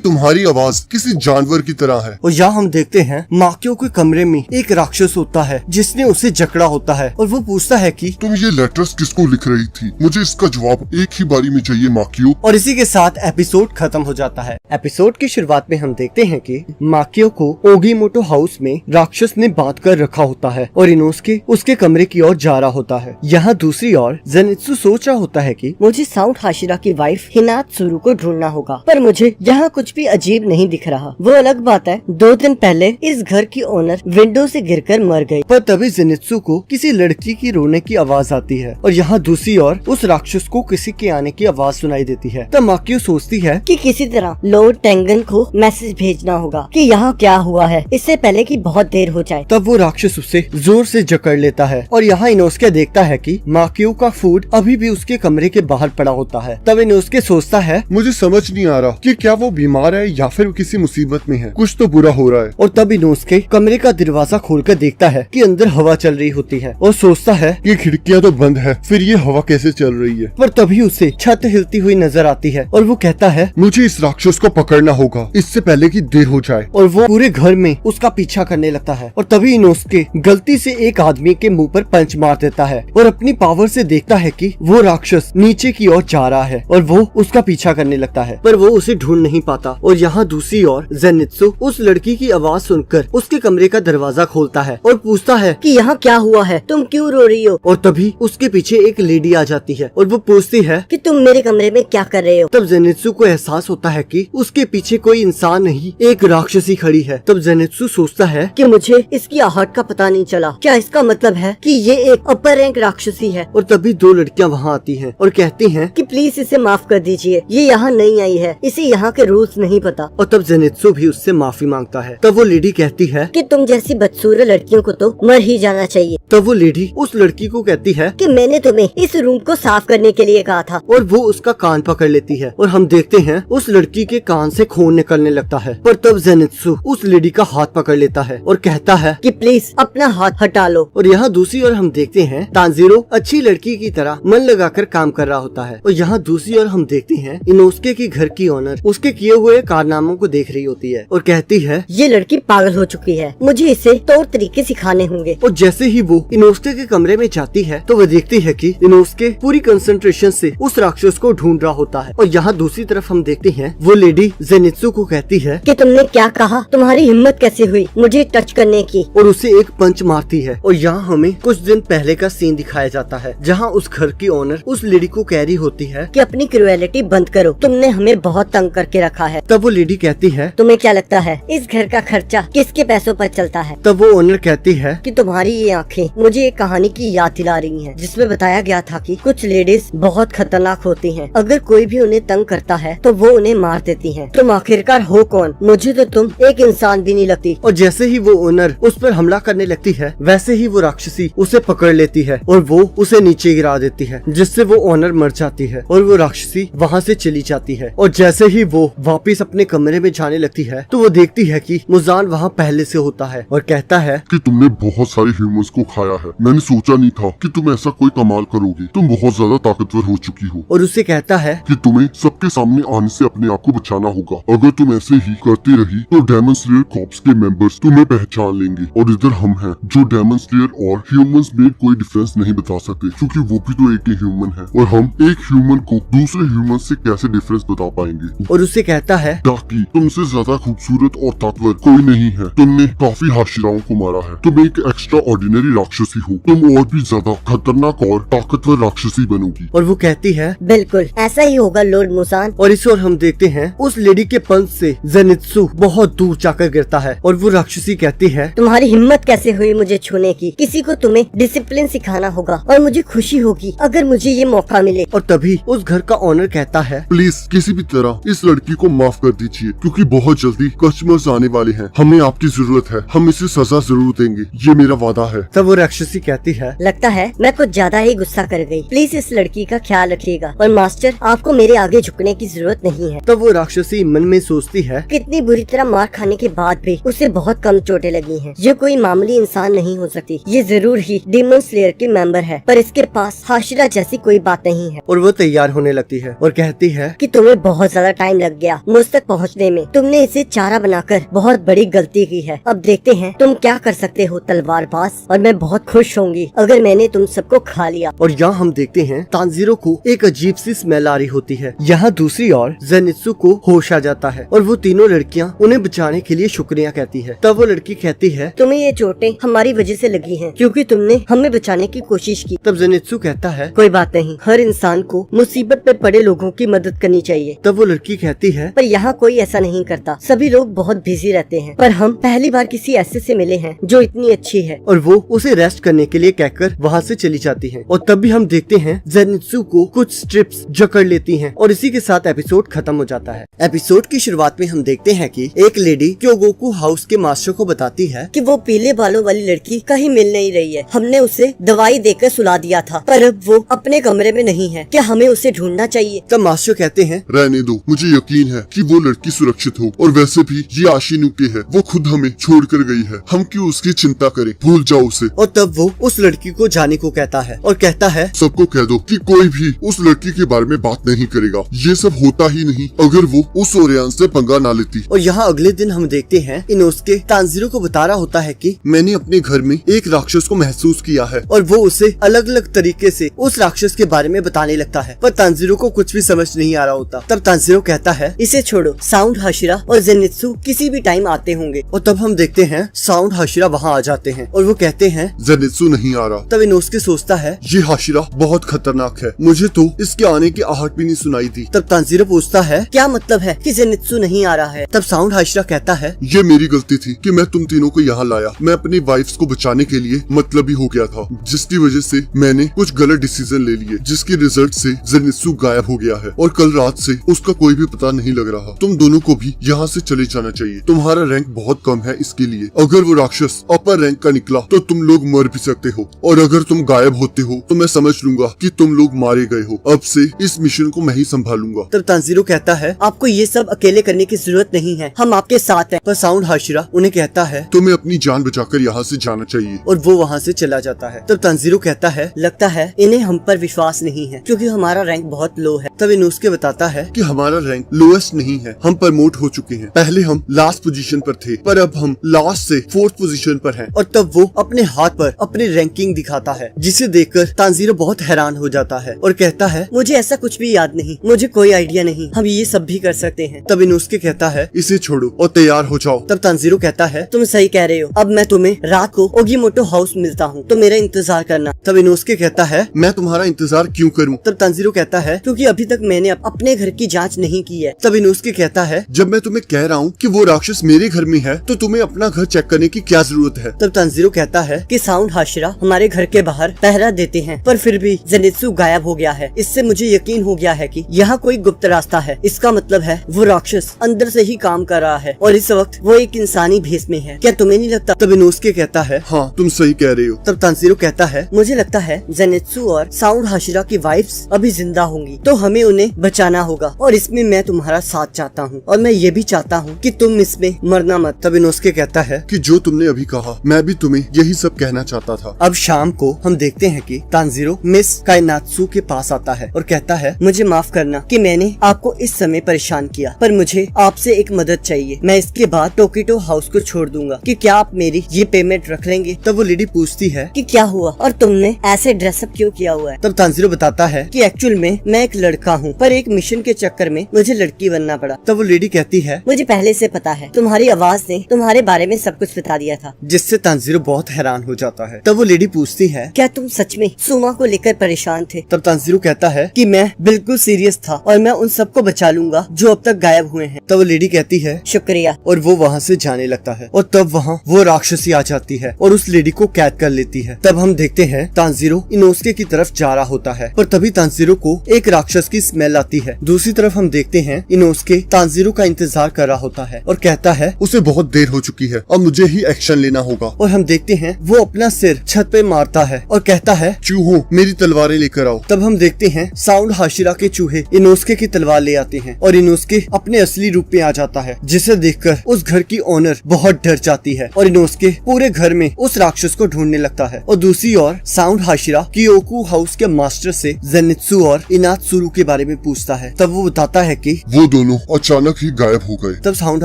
तुम्हारी आवाज किसी जानवर की तरह है। और यहाँ हम देखते हैं माकियो के कमरे में एक राक्षस होता है जिसने उसे जकड़ा होता है और वो पूछता है कि तुम ये लेटर्स किसको लिख रही थी? मुझे इसका जवाब एक ही बारी में चाहिए माकियो। और इसी के साथ एपिसोड खत्म हो जाता है। एपिसोड की शुरुआत में हम देखते हैं कि माकियो को ओगीमोटो हाउस में राक्षस ने बांध कर रखा होता है और इनोस्के उसके कमरे की ओर जा रहा होता है। यहाँ दूसरी ओर जेनित्सु सोच रहा होता है कि मुझे साउंड हाशिरा की वाइफ हिनात्सुरु को ढूंढना होगा, पर मुझे यहाँ कुछ भी अजीब नहीं दिख रहा। वो अलग बात है 2 दिन पहले इस घर की ओनर विंडो से गिरकर मर गई। पर तभी जेनित्सु को किसी लड़की की रोने की आवाज आती है और यहाँ दूसरी ओर उस राक्षस को किसी के आने की आवाज सुनाई देती है। तब माकियो सोचती है कि किसी तरह लॉर्ड टेंगन को मैसेज भेजना होगा कि यहाँ क्या हुआ है, इससे पहले कि बहुत देर हो जाए। तब वो राक्षस उसे जोर से जकड़ लेता है और यहाँ इनोस्के देखता है कि माकियो का फूड अभी भी उसके कमरे के बाहर पड़ा होता है। तब इनोस्के सोचता है मुझे समझ नहीं आ रहा कि क्या वो बीमार है या फिर वो किसी मुसीबत में है, कुछ तो बुरा हो रहा है। और तब इनोस्के कमरे का दरवाजा खोलकर देखता है कि अंदर हवा चल रही होती है और सोचता है ये खिड़कियाँ तो बंद है, फिर ये हवा कैसे चल रही है। पर तभी उसे छत हिलती हुई नजर आती है और वो कहता है मुझे इस राक्षस को पकड़ना होगा इससे पहले कि देर हो जाए। और वो पूरे घर में उसका पीछा करने लगता है। और तभी इनोस्के गलती से एक आदमी के मुंह पर पंच मार देता है और अपनी पावर से देखता है कि वो राक्षस नीचे की ओर जा रहा है और वो उसका पीछा करने लगता है, पर वो उसे ढूंढ नहीं पाता। और यहाँ दूसरी ओर जेनित्सु उस लड़की की आवाज सुनकर उसके कमरे का दरवाजा खोलता है और पूछता है कि यहाँ क्या हुआ है, तुम क्यों रो रही हो। और तभी उसके पीछे एक लेडी आ जाती है और वो पूछती है कि तुम मेरे कमरे में क्या कर रहे हो। तब जेनित्सु को एहसास होता है कि उसके पीछे कोई इंसान नहीं एक राक्षसी खड़ी है। तब जेनित्सु सोचता है कि मुझे इसकी आहट का पता नहीं चला, क्या इसका मतलब है कि ये एक अपर रैंक राक्षसी है। और तभी 2 लड़कियां वहां आती हैं और कहती हैं कि प्लीज इसे माफ कर दीजिए, ये यहाँ नहीं आई है, इसे यहाँ के रूल्स नहीं पता। और तब जेनित्सु भी उससे माफी मांगता है। तब वो लेडी कहती है कि तुम जैसी बदसूरत लड़कियों को तो मर ही जाना चाहिए। तब वो लेडी उस लड़की को कहती है कि मैंने तुम्हें इस रूम को साफ करने के लिए कहा था। और वो उसका कान पकड़ लेती है और हम देखते हैं उस लड़की के कान से खून निकलने लगता है। पर तब जेनित्सु उस लेडी का हाथ पकड़ लेता है और कहता है कि प्लीज अपना हाथ हटा लो। और यहाँ दूसरी ओर हम देखते हैं तांजीरो अच्छी लड़की की तरह मन लगाकर काम कर रहा होता है। और यहाँ दूसरी ओर हम देखते हैं इनोस्के की घर की ओनर उसके किए हुए कारनामों को देख रही होती है और कहती है ये लड़की पागल हो चुकी है, मुझे इसे तौर तरीके सिखाने होंगे। और जैसे ही वो इनोस्के के कमरे में जाती है तो वो देखती है कि इनोस्के पूरी कंसंट्रेशन से उस राक्षस को ढूंढ रहा होता है। और यहाँ दूसरी तरफ हम देखते हैं वो लेडी जेनित्सु को कहती है कि तुमने क्या कहा, तुम्हारी हिम्मत कैसे हुई मुझे टच करने की। और उसे एक पंच मारती है। और यहाँ हमें कुछ दिन पहले का सीन दिखाया जाता है जहाँ उस घर की ओनर उस लेडी को कह रही होती है कि अपनी क्रूएलिटी बंद करो, तुमने हमें बहुत तंग करके रखा है। तब वो लेडी कहती है तुम्हें क्या लगता है इस घर का खर्चा किसके पैसों पर चलता है। तब वो ओनर कहती है कि तुम्हारी ये आंखें मुझे एक कहानी की याद दिला रही हैं, जिसमें बताया गया था कि कुछ लेडीज बहुत खतरनाक होती हैं, अगर कोई भी उन्हें तंग करता है तो वो उन्हें मार देती हैं। तुम आखिरकार हो कौन, मुझे तो तुम एक इंसान भी नहीं लगती। और जैसे ही वो ओनर उस पर हमला करने लगती है वैसे ही वो राक्षसी उसे पकड़ लेती है और वो उसे नीचे गिरा देती है, जिससे वो ओनर मर जाती है और वो राक्षसी वहाँ से चली जाती है। और जैसे ही वो वापिस अपने कमरे में जाने लगती है तो वो देखती है कि मुजान वहाँ पहले से होता है और कहता है कि तुमने बहुत सारे ह्यूमंस को खाया है, मैंने सोचा नहीं था कि तुम ऐसा कोई कमाल करोगे, तुम बहुत ज्यादा ताकतवर हो चुकी हो। और उसे कहता है कि तुम्हें सबके सामने आने से अपने आप को बचाना होगा, अगर तुम ऐसे ही करती रही तो डेमन स्लेयर कॉर्प्स के मेंबर्स तुम्हें पहचान लेंगे और इधर हम हैं जो डेमन स्लेयर और ह्यूमंस में कोई डिफरेंस नहीं बता सकते, क्योंकि वो भी तो एक ही ह्यूमन है और हम एक ह्यूमन को दूसरे ह्यूमन से कैसे डिफरेंस बता पाएंगे। और उसे कहता है ताकि तुमसे ज्यादा खूबसूरत और ताकतवर कोई नहीं है, तुमने काफी हाशिराओं को मारा है, तुम एक एक्स्ट्रा ऑर्डिनरी राक्षसी हो, तुम और भी ज्यादा खतरनाक और ताकतवर राक्षसी बनोगी। और वो कहती है बिल्कुल ऐसा ही होगा लॉर्ड मुसान। और इस ओर हम देखते हैं उस लेडी के पंच से जेनित्सु बहुत दूर जाकर गिरता है और वो राक्षसी कहती है तुम्हारी हिम्मत कैसे हुई मुझे छूने की, किसी को तुम्हें डिसिप्लिन सिखाना होगा और मुझे खुशी होगी अगर मुझे ये मौका मिले। और तभी उस घर का ओनर कहता है प्लीज किसी भी तरह इस लड़की लड़की को माफ कर दीजिए, क्योंकि बहुत जल्दी कस्टमर्स आने वाले हैं। हमें आपकी जरूरत है, हम इसे सजा जरूर देंगे, ये मेरा वादा है। तब वो राक्षसी कहती है, लगता है मैं कुछ ज्यादा ही गुस्सा कर गई। प्लीज इस लड़की का ख्याल रखिएगा और मास्टर आपको मेरे आगे झुकने की जरूरत नहीं है। तब वो राक्षसी मन में सोचती है, कितनी बुरी तरह मार खाने के बाद भी उसे बहुत कम चोटें लगी हैं। ये कोई मामूली इंसान नहीं हो सकती, ये जरूर ही डीमन स्लेयर के मेंबर है, पर इसके पास हाशिरा जैसी कोई बात नहीं है। और वो तैयार होने लगती है और कहती है कि तुम्हें बहुत ज्यादा टाइम लग गया मुझ तक पहुंचने में। तुमने इसे चारा बनाकर बहुत बड़ी गलती की है। अब देखते हैं तुम क्या कर सकते हो तलवारबाज, और मैं बहुत खुश होंगी अगर मैंने तुम सबको खा लिया। और यहाँ हम देखते हैं तांजीरो को एक अजीब सी स्मेल आ रही होती है। यहाँ दूसरी ओर जेनित्सु को होश आ जाता है और वो तीनों लड़कियाँ उन्हें बचाने के लिए शुक्रिया कहती है। तब वो लड़की कहती है, तुम्हें ये चोटें हमारी वजह से लगी हैं, क्योंकि तुमने हमें बचाने की कोशिश की। तब जेनित्सु कहता है, कोई बात नहीं, हर इंसान को मुसीबत में पड़े लोगों की मदद करनी चाहिए। तब वो लड़की कहती है, पर यहाँ कोई ऐसा नहीं करता, सभी लोग बहुत बिजी रहते हैं, पर हम पहली बार किसी ऐसे से मिले हैं जो इतनी अच्छी है। और वो उसे रेस्ट करने के लिए कहकर वहाँ से चली जाती है। और तब भी हम देखते हैं जेनित्सु को कुछ स्ट्रिप्स जकड़ लेती हैं और इसी के साथ एपिसोड खत्म हो जाता है। एपिसोड की शुरुआत में हम देखते हैं कि एक लेडी क्योगोकू हाउस के मास्टर को बताती है कि वो पीले बालों वाली लड़की कहीं मिल नहीं रही है। हमने उसे दवाई देकर सुला दिया था, पर अब वो अपने कमरे में नहीं है। क्या हमें उसे ढूंढना चाहिए? तब मास्टर कहते हैं, रहने दो, मुझे यकीन है कि वो लड़की सुरक्षित हो, और वैसे भी ये आशिनुके है, वो खुद हमें छोड़ कर गई है, हम क्यों उसकी चिंता करें, भूल जाओ उसे। और तब वो उस लड़की को जाने को कहता है और कहता है, सबको कह दो कि कोई भी उस लड़की के बारे में बात नहीं करेगा। ये सब होता ही नहीं अगर वो उस ओरियान से पंगा ना लेती। और यहाँ अगले दिन हम देखते हैं इनोस्के तांजीरो को बता रहा होता है कि मैंने अपने घर में एक राक्षस को महसूस किया है, और वो उसे अलग अलग तरीके से उस राक्षस के बारे में बताने लगता है, पर तांजीरो को कुछ भी समझ नहीं आ रहा होता। तब तांजीरो कहता है, इसे छोड़ो, साउंड हाशिरा और जेनित्सु किसी भी टाइम आते होंगे। और तब हम देखते हैं साउंड हाशिरा वहाँ आ जाते हैं और वो कहते हैं, जेनित्सु नहीं आ रहा। तब इनोस्के सोचता है, ये हाशिरा बहुत खतरनाक है, मुझे तो इसके आने की आहट भी नहीं सुनाई दी। तब तांजीरो पूछता है, क्या मतलब है कि जेनित्सु नहीं आ रहा है? तब साउंड हाशिरा कहता है, ये मेरी गलती थी कि मैं तुम तीनों को यहाँ लाया। मैं अपनी वाइफ्स को बचाने के लिए मतलबी हो गया था, जिसकी वजह से मैंने कुछ गलत डिसीजन ले लिए, जिसके रिजल्ट से जेनित्सु गायब हो गया है और कल रात से उसका कोई भी पता नहीं लग रहा। तुम दोनों को भी यहाँ से चले जाना चाहिए, तुम्हारा रैंक बहुत कम है इसके लिए। अगर वो राक्षस अपर रैंक का निकला तो तुम लोग मर भी सकते हो, और अगर तुम गायब होते हो तो मैं समझ लूंगा कि तुम लोग मारे गए हो। अब से इस मिशन को मैं ही संभालूंगा। तब तांजीरो कहता है, आपको ये सब अकेले करने की जरूरत नहीं है, हम आपके साथ हैं। पर साउंड हाशिरा उन्हें कहता है, तुम्हें अपनी जान बचाकर यहाँ से जाना चाहिए। और वो वहाँ से चला जाता है। तब तांजीरो कहता है, लगता है इन्हें हम पर विश्वास नहीं है, क्योंकि हमारा रैंक बहुत लो है। तब इनोस्के बताता है कि हमारा रैंक लोएस्ट नहीं है, हम प्रमोट हो चुके हैं। पहले हम लास्ट पोजीशन पर थे, पर अब हम लास्ट से 4th पोजीशन पर हैं। और तब वो अपने हाथ पर अपनी रैंकिंग दिखाता है, जिसे देखकर तांजीरो बहुत हैरान हो जाता है और कहता है, मुझे ऐसा कुछ भी याद नहीं, मुझे कोई आइडिया नहीं, हम ये सब भी कर सकते हैं। तब इनोस्के कहता है, इसे छोड़ो और तैयार हो जाओ। तब तांजीरो कहता है, तुम सही कह रहे हो, अब मैं तुम्हें रात को ओगीमोटो हाउस मिलता हूँ, तो मेरा इंतजार करना। तब इनोस्के कहता है, मैं तुम्हारा इंतजार क्यों करूं? तब तांजीरो कहता है, क्योंकि अभी तक मैंने अपने घर की जांच नहीं की है। तब इनोस्के कहता है, जब मैं तुम्हें कह रहा हूँ कि वो राक्षस मेरे घर में है, तो तुम्हें अपना घर चेक करने की क्या जरूरत है? तब तांजीरो कहता है कि साउंड हाशिरा हमारे घर के बाहर पहरा देते हैं, पर फिर भी जेनित्सु गायब हो गया है। इससे मुझे यकीन हो गया है कि यहाँ कोई गुप्त रास्ता है। इसका मतलब है वो राक्षस अंदर से ही काम कर रहा है और इस वक्त वो एक इंसानी भेष में है। क्या तुम्हें नहीं लगता? तब इनोस्के कहता है, हाँ तुम सही कह रहे हो। तब तांजीरो कहता है, मुझे लगता है जेनित्सु और साउंड हाशिरा की वाइफ्स अभी जिंदा होंगी, तो हमें उन्हें बचाना होगा, और इसमें मैं तुम्हारा साथ चाहता हूँ, और मैं ये भी चाहता हूँ कि तुम इसमें मरना मत। तब इनोस्के कहता है कि जो तुमने अभी कहा मैं भी तुम्हें यही सब कहना चाहता था। अब शाम को हम देखते हैं कि तांजीरो मिस काइनात्सु के पास आता है और कहता है, मुझे माफ करना कि मैंने आपको इस समय परेशान किया, पर मुझे आपसे एक मदद चाहिए। मैं इसके बाद टोकिटो हाउस को छोड़ दूंगा, कि क्या आप मेरी ये पेमेंट रख लेंगे? तब वो लेडी पूछती है कि क्या हुआ और तुमने ऐसे ड्रेसअप क्यों किया हुआ है? तब तांजीरो बताता है कि एक्चुअल में मैं एक लड़का हूँ, पर एक मिशन के चक्कर में मुझे लड़की बनना पड़ा। तब वो लेडी कहती है, मुझे पहले से पता है, तुम्हारी आवाज ने तुम्हारे बारे में सब कुछ बता दिया था। जिससे तांजीरो बहुत हैरान हो जाता है। तब वो लेडी पूछती है, क्या तुम सच में सुमा को लेकर परेशान थे? तब तांजीरो कहता है कि मैं बिल्कुल सीरियस था और मैं उन सबको बचा लूंगा जो अब तक गायब हुए हैं। तब वो लेडी कहती है, शुक्रिया। और वो वहाँ से जाने लगता है और तब वहाँ वो राक्षसी आ जाती है और उस लेडी को कैद कर लेती है। तब हम देखते हैं तांजीरो इनोस्के की तरफ जा रहा होता है, पर तभी तांजीरो को एक राक्षस की स्मेल आती है। दूसरी तरफ हम देखते हैं हैं इनोस्के तांजीरो का इंतजार कर रहा होता है और कहता है उसे बहुत देर हो चुकी है, अब मुझे ही एक्शन लेना होगा। और हम देखते हैं वो अपना सिर छत पे मारता है और कहता है चूहों, मेरी तलवारें लेकर आओ। तब हम देखते हैं साउंड हाशिरा के चूहे इनोस्के की तलवार ले आते हैं और इनोस्के अपने असली रूप में आ जाता है, जिसे देखकर उस घर की ओनर बहुत डर जाती है और इनोस्के पूरे घर में उस राक्षस को ढूंढने लगता है। और दूसरी ओर साउंड हाशिरा कियोकू हाउस के मास्टर से जेनित्सु और इनात्सुरु के बारे में पूछता है। तब वो बताता है कि वो दोनों अचानक ही गायब हो गए। तब साउंड